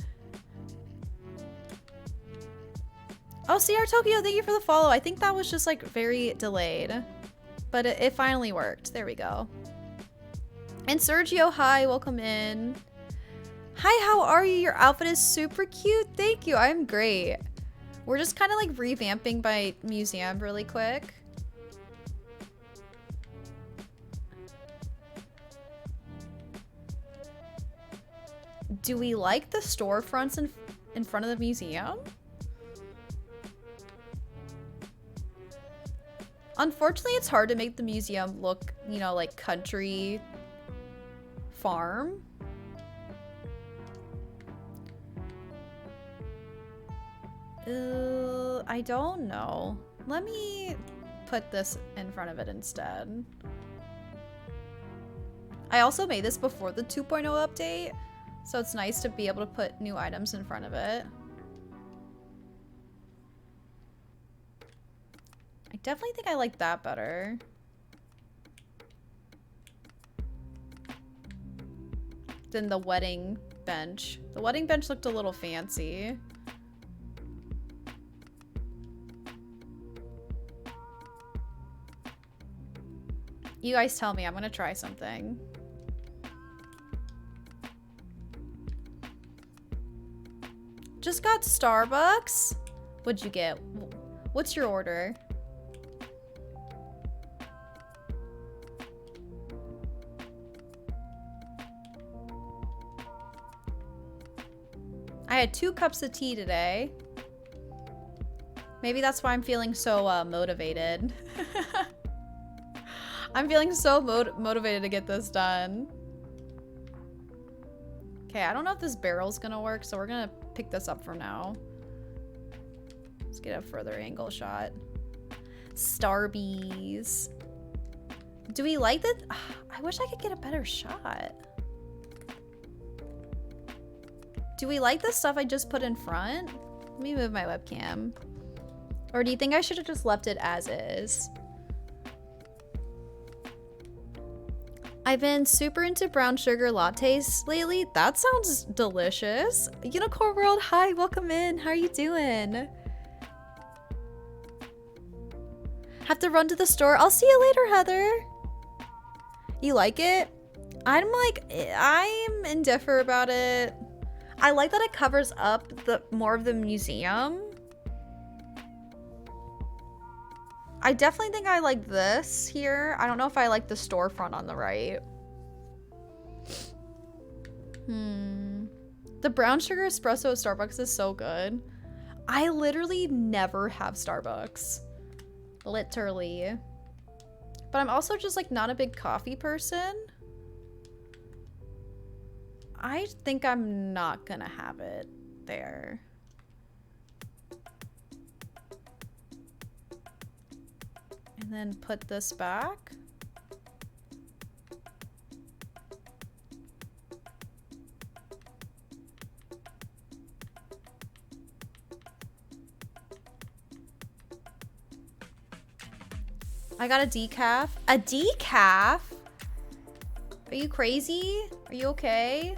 Oh, CR Tokyo, thank you for the follow. I think that was just like very delayed, but it finally worked. There we go. And Sergio, hi, welcome in. Hi, how are you? Your outfit is super cute. Thank you, I'm great. We're just kind of like revamping my museum really quick. Do we like the storefronts in front of the museum? Unfortunately, it's hard to make the museum look, you know, like country farm. I don't know. Let me put this in front of it instead. I also made this before the 2.0 update, so it's nice to be able to put new items in front of it. I definitely think I like that better. Than the wedding bench. The wedding bench looked a little fancy. You guys tell me, I'm gonna try something. Just got Starbucks. What'd you get? What's your order? I had 2 cups of tea today. Maybe that's why I'm feeling so motivated. I'm feeling so motivated to get this done. Okay, I don't know if this barrel's gonna work, so we're gonna pick this up for now. Let's get a further angle shot. Starbies. Do we like that? I wish I could get a better shot. Do we like the stuff I just put in front? Let me move my webcam. Or do you think I should have just left it as is? I've been super into brown sugar lattes lately. That sounds delicious. Unicorn World, hi, welcome in. How are you doing? Have to run to the store. I'll see you later, Heather. You like it? I'm indifferent about it. I like that it covers up more of the museum. I definitely think I like this here. I don't know if I like the storefront on the right. The brown sugar espresso at Starbucks is so good. I literally never have Starbucks. Literally. But I'm also just like not a big coffee person. I think I'm not gonna have it there. And then put this back. I got a decaf. A decaf? Are you crazy? Are you okay?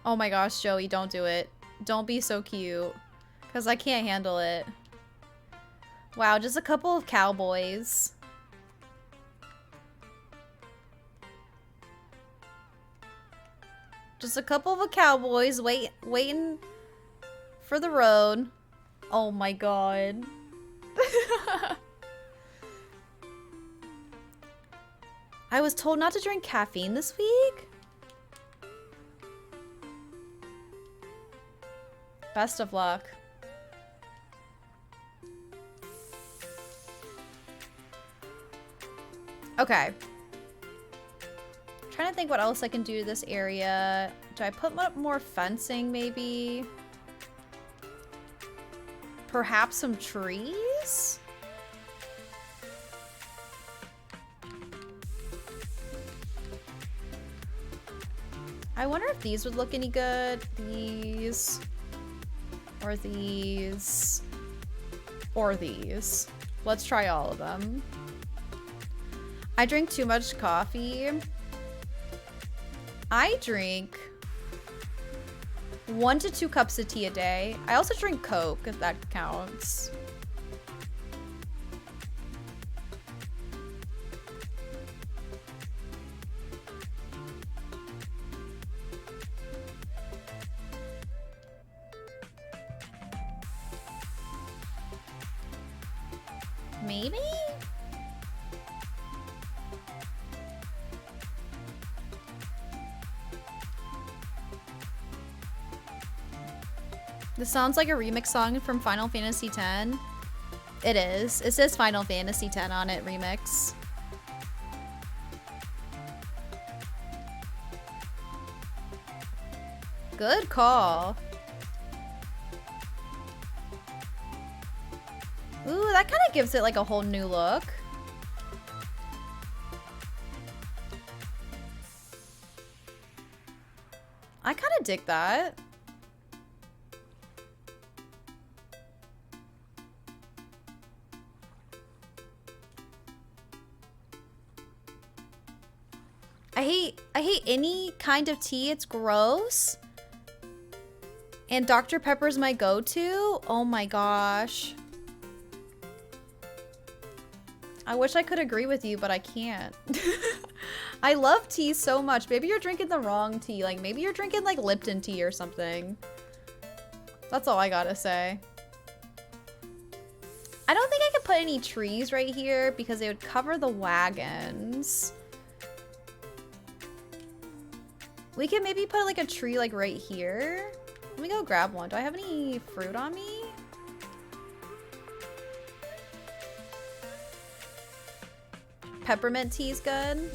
Oh my gosh, Joey, don't do it. Don't be so cute. Because I can't handle it. Wow, just a couple of cowboys. Just a couple of cowboys waiting for the road. Oh my god. I was told not to drink caffeine this week? Best of luck. Okay. Trying to think what else I can do to this area. Do I put up more fencing, maybe? Perhaps some trees? I wonder if these would look any good. These. Or these. Or these. Let's try all of them. I drink too much coffee. I drink 1 to 2 cups of tea a day. I also drink Coke, if that counts. Maybe? This sounds like a remix song from Final Fantasy X. It is. It says Final Fantasy X on it, remix. Good call. Ooh, that kind of gives it like a whole new look. I kind of dig that. I hate any kind of tea. It's gross. And Dr. Pepper's my go-to. Oh my gosh. I wish I could agree with you, but I can't. I love tea so much. Maybe you're drinking the wrong tea. Like, maybe you're drinking, like, Lipton tea or something. That's all I gotta say. I don't think I could put any trees right here because they would cover the wagons. We can maybe put, like, a tree, like, right here. Let me go grab one. Do I have any fruit on me? Peppermint tea's good.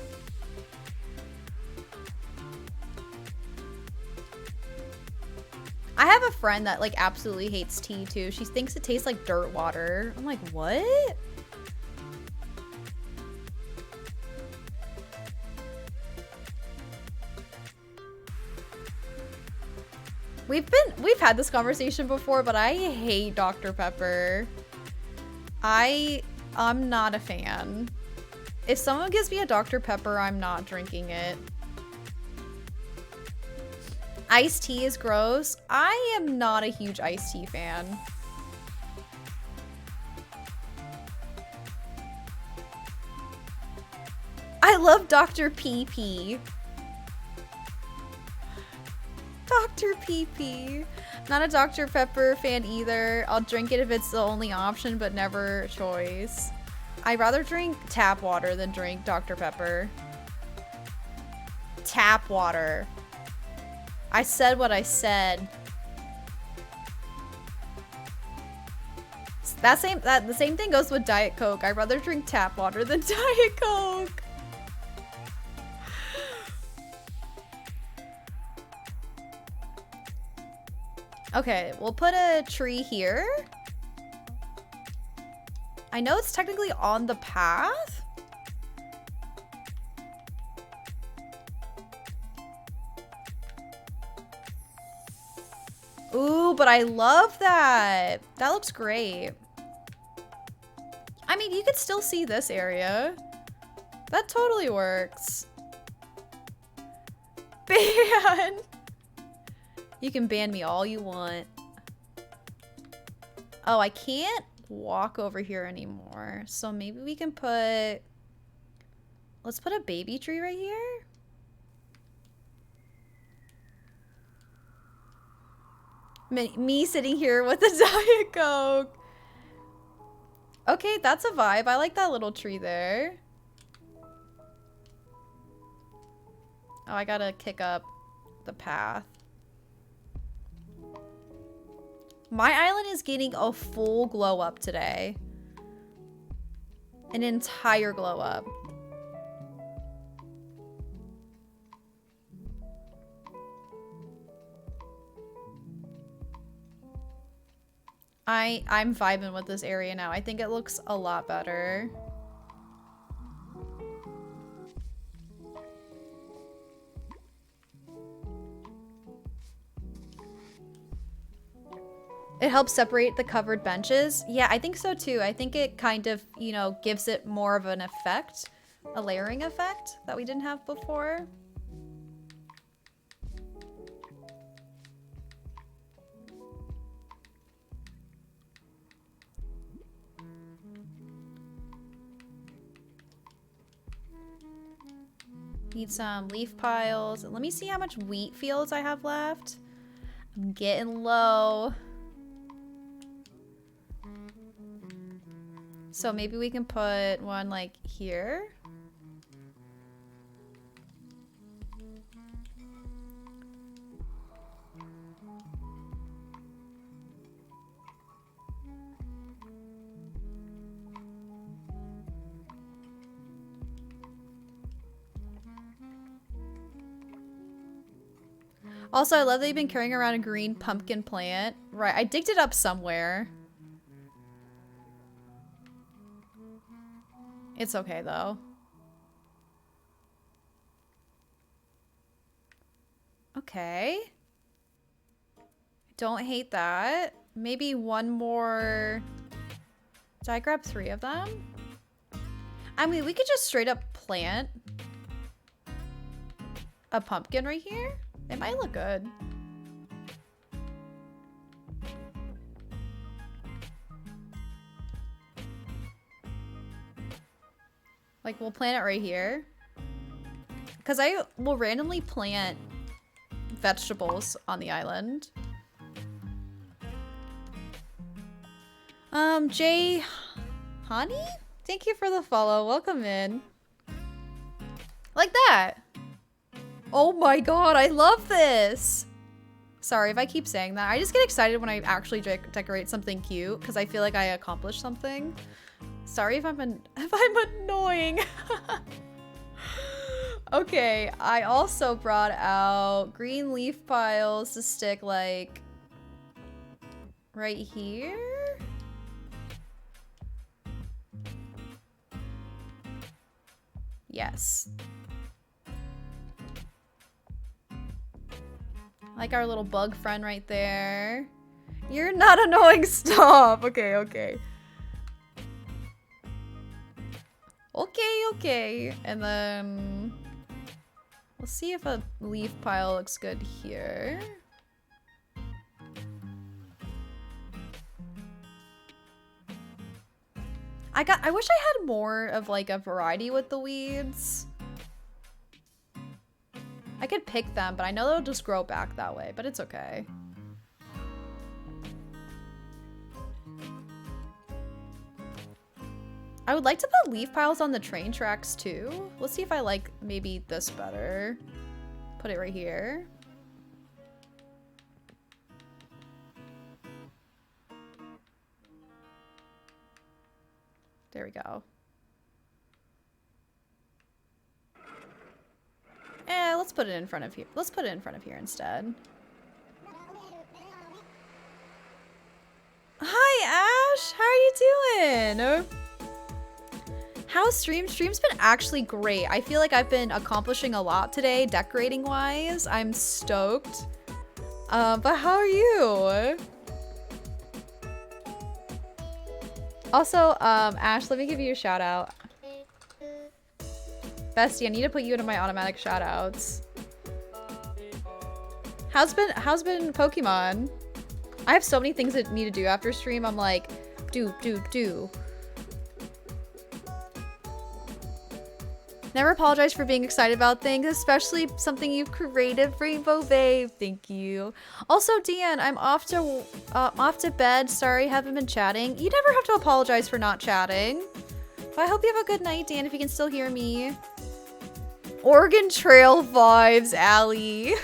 I have a friend that like absolutely hates tea too. She thinks it tastes like dirt water. I'm like, what? We've had this conversation before, but I hate Dr. Pepper. I'm not a fan. If someone gives me a Dr. Pepper, I'm not drinking it. Iced tea is gross. I am not a huge iced tea fan. I love Dr. PP. Dr. PP. Not a Dr. Pepper fan either. I'll drink it if it's the only option, but never choice. I'd rather drink tap water than drink Dr. Pepper. Tap water. I said what I said. The same thing goes with Diet Coke. I'd rather drink tap water than Diet Coke. Okay, we'll put a tree here. I know it's technically on the path. Ooh, but I love that. That looks great. I mean, you could still see this area. That totally works. Ban! You can ban me all you want. Oh, I can't walk over here anymore. So maybe we can put... Let's put a baby tree right here. Me sitting here with a Diet Coke. Okay, that's a vibe. I like that little tree there. Oh, I gotta kick up the path. My island is getting a full glow up today. An entire glow up. I'm vibing with this area now. I think it looks a lot better. It helps separate the covered benches. Yeah, I think so too. I think it kind of, you know, gives it more of an effect, a layering effect that we didn't have before. Need some leaf piles. Let me see how much wheat fields I have left. I'm getting low. So maybe we can put one like here. Also, I love that you've been carrying around a green pumpkin plant. Right, I digged it up somewhere. It's okay though. Okay. Don't hate that. Maybe one more. Did I grab 3 of them? I mean, we could just straight up plant a pumpkin right here. It might look good. Like, we'll plant it right here. Because I will randomly plant vegetables on the island. Jay Honey? Thank you for the follow. Welcome in. Like that. Oh my god, I love this. Sorry if I keep saying that. I just get excited when I actually decorate something cute because I feel like I accomplished something. Sorry if I'm annoying. Okay, I also brought out green leaf piles to stick like right here. Yes. Like our little bug friend right there. You're not annoying, stop. Okay, okay. Okay. And then we'll see if a leaf pile looks good here. I wish I had more of like a variety with the weeds. I could pick them, but I know they'll just grow back that way, but it's okay. I would like to put leaf piles on the train tracks too. Let's see if I like maybe this better. Put it right here. There we go. Let's put it in front of here. Let's put it in front of here instead. Hi, Ash. How are you doing? How's stream? Stream's been actually great. I feel like I've been accomplishing a lot today, decorating wise. I'm stoked. But how are you? Also, Ash, let me give you a shout out. Bestie, I need to put you into my automatic shout outs. How's been Pokemon? I have so many things that need to do after stream. I'm like, do. Never apologize for being excited about things, especially something you've created, Rainbow Babe. Thank you. Also, Dan, I'm off to bed. Sorry, haven't been chatting. You never have to apologize for not chatting. But I hope you have a good night, Dan, if you can still hear me. Oregon Trail vibes, Allie.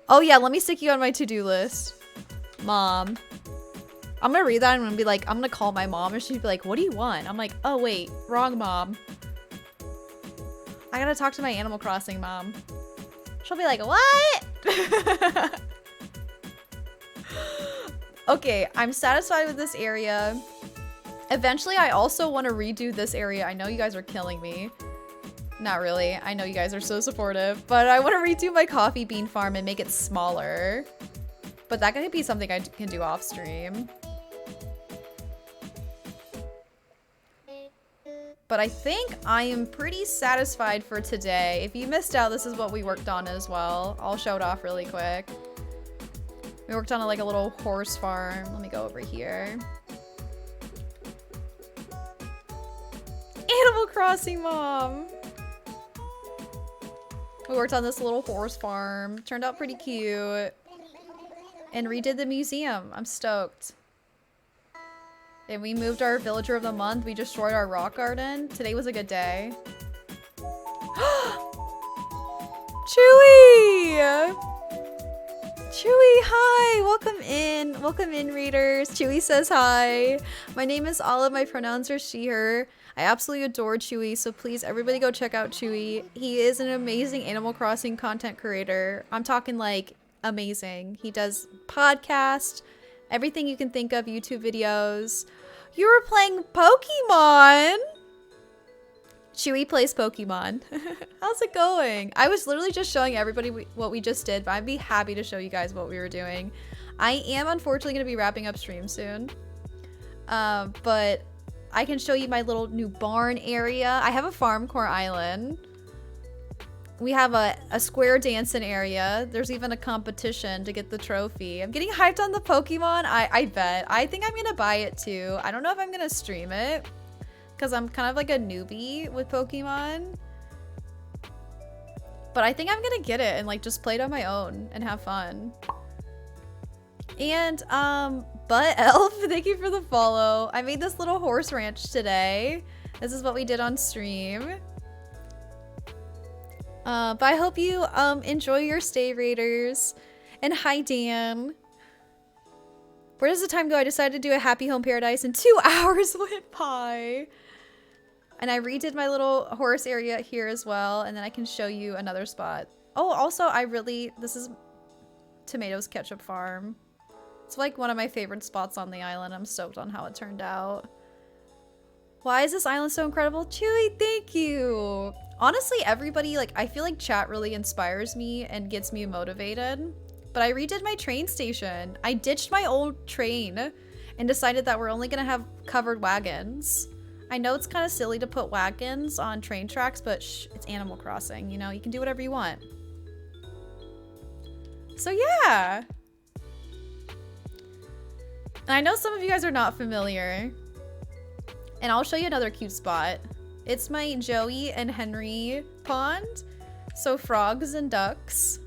Oh yeah, let me stick you on my to-do list. Mom. I'm gonna read that and I'm gonna be like, I'm gonna call my mom and she'd be like, what do you want? I'm like, oh wait, wrong mom. I gotta talk to my Animal Crossing mom. She'll be like, what? Okay, I'm satisfied with this area. Eventually, I also want to redo this area. I know you guys are killing me. Not really. I know you guys are so supportive. But I want to redo my coffee bean farm and make it smaller. But that could be something I can do off stream. But I think I am pretty satisfied for today. If you missed out, this is what we worked on as well. I'll show it off really quick. We worked on like a little horse farm. Let me go over here. Animal Crossing mom. We worked on this little horse farm. Turned out pretty cute. And redid the museum. I'm stoked. And we moved our villager of the month. We destroyed our rock garden. Today was a good day. Chewy! Chewy, hi! Welcome in. Welcome in, readers. Chewy says hi. My name is Olive. My pronouns are she, her. I absolutely adore Chewy, so please, everybody go check out Chewy. He is an amazing Animal Crossing content creator. I'm talking like amazing. He does podcast, Everything you can think of, YouTube videos. You were playing Pokemon! Chewy plays Pokemon. How's it going? I was literally just showing everybody what we just did, but I'd be happy to show you guys what we were doing. I am unfortunately going to be wrapping up stream soon. But I can show you my little new barn area. I have a farm core island. We have a square dancing area. There's even a competition to get the trophy. I'm getting hyped on the Pokemon. I bet. I think I'm going to buy it too. I don't know if I'm going to stream it, because I'm kind of like a newbie with Pokemon. But I think I'm gonna get it and like just play it on my own and have fun. And Butt Elf, thank you for the follow. I made this little horse ranch today. This is what we did on stream. But I hope you enjoy your stay, Raiders. And hi, Dan. Where does the time go? I decided to do a Happy Home Paradise and 2 hours went by. And I redid my little horse area here as well. And then I can show you another spot. Oh, also, this is Tomatoes Ketchup Farm. It's like one of my favorite spots on the island. I'm stoked on how it turned out. Why is this island so incredible? Chewy, thank you. Honestly, everybody, like, I feel like chat really inspires me and gets me motivated. But I redid my train station. I ditched my old train and decided that we're only gonna have covered wagons. I know it's kind of silly to put wagons on train tracks, but shh, it's Animal Crossing, you know? You can do whatever you want. So yeah. And I know some of you guys are not familiar. And I'll show you another cute spot. It's my Joey and Henry pond. So frogs and ducks.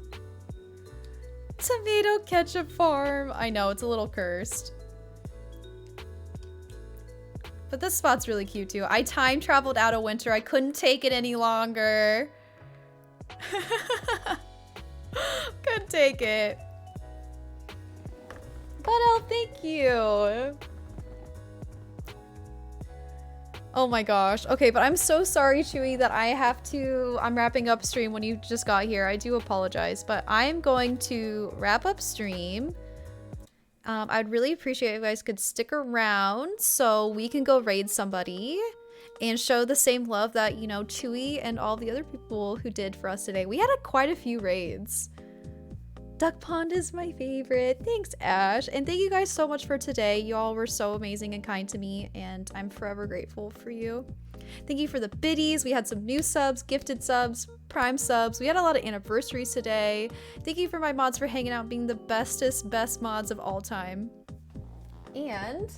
Tomato Ketchup Farm. I know, it's a little cursed. But this spot's really cute too. I time traveled out of winter. I couldn't take it any longer. Couldn't take it. But oh, thank you. Oh my gosh. Okay, but I'm so sorry, Chewy, that I'm wrapping up stream when you just got here. I do apologize, but I'm going to wrap up stream. I'd really appreciate if you guys could stick around so we can go raid somebody and show the same love that, you know, Chewy and all the other people who did for us today. We had quite a few raids. Duck Pond is my favorite. Thanks, Ash. And thank you guys so much for today. You all were so amazing and kind to me, and I'm forever grateful for you. Thank you for the biddies. We had some new subs, gifted subs, prime subs. We had a lot of anniversaries today. Thank you for my mods for hanging out, being the best mods of all time. And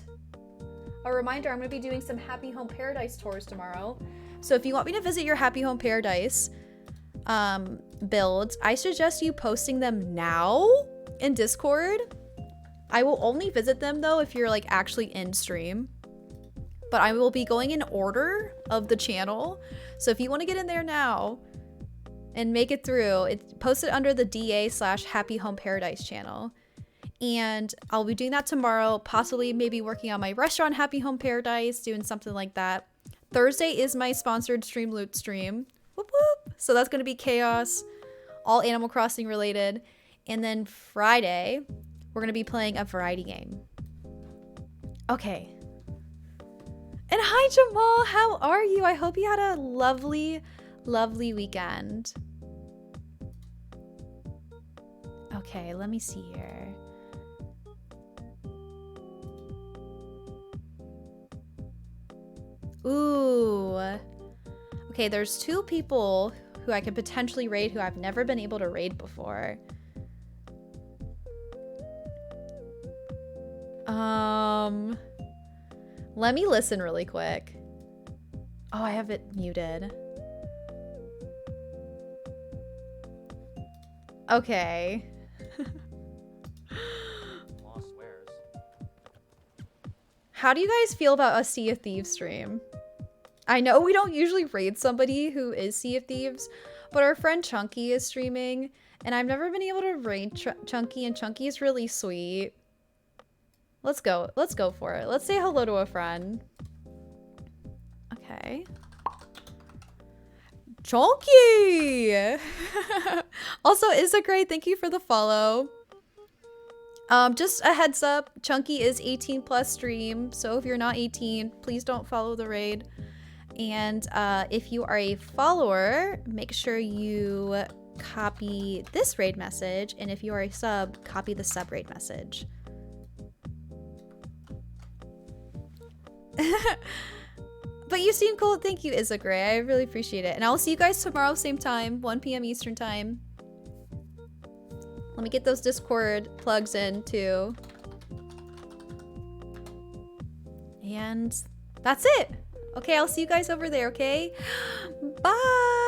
a reminder, I'm going to be doing some Happy Home Paradise tours tomorrow. So if you want me to visit your Happy Home Paradise builds, I suggest you posting them now in Discord. I will only visit them though if you're like actually in stream. But I will be going in order of the channel. So if you want to get in there now and make it through, post it under the DA/Happy Home Paradise channel. And I'll be doing that tomorrow, possibly maybe working on my restaurant Happy Home Paradise, doing something like that. Thursday is my sponsored Stream Loot stream. Whoop whoop. So that's going to be chaos, all Animal Crossing related. And then Friday, we're going to be playing a variety game. Okay. And hi, Jamal. How are you? I hope you had a lovely, lovely weekend. Okay, let me see here. Ooh. Okay, there's 2 people who I could potentially raid who I've never been able to raid before. Let me listen really quick. Oh, I have it muted. Okay. Law swears. How do you guys feel about a Sea of Thieves stream? I know we don't usually raid somebody who is Sea of Thieves, but our friend Chunky is streaming, and I've never been able to raid Chunky, and Chunky is really sweet. Let's go for it. Let's say hello to a friend. Okay. Chunky! Also, Isagray, thank you for the follow. Just a heads up, Chunky is 18 plus stream, so if you're not 18, please don't follow the raid. And if you are a follower, make sure you copy this raid message, and if you are a sub, copy the sub raid message. But you seem cool. Thank you, Isagray. I really appreciate it. And I will see you guys tomorrow, same time, 1 p.m. Eastern time. Let me get those Discord plugs in too. And that's it. Okay, I'll see you guys over there, okay? Bye!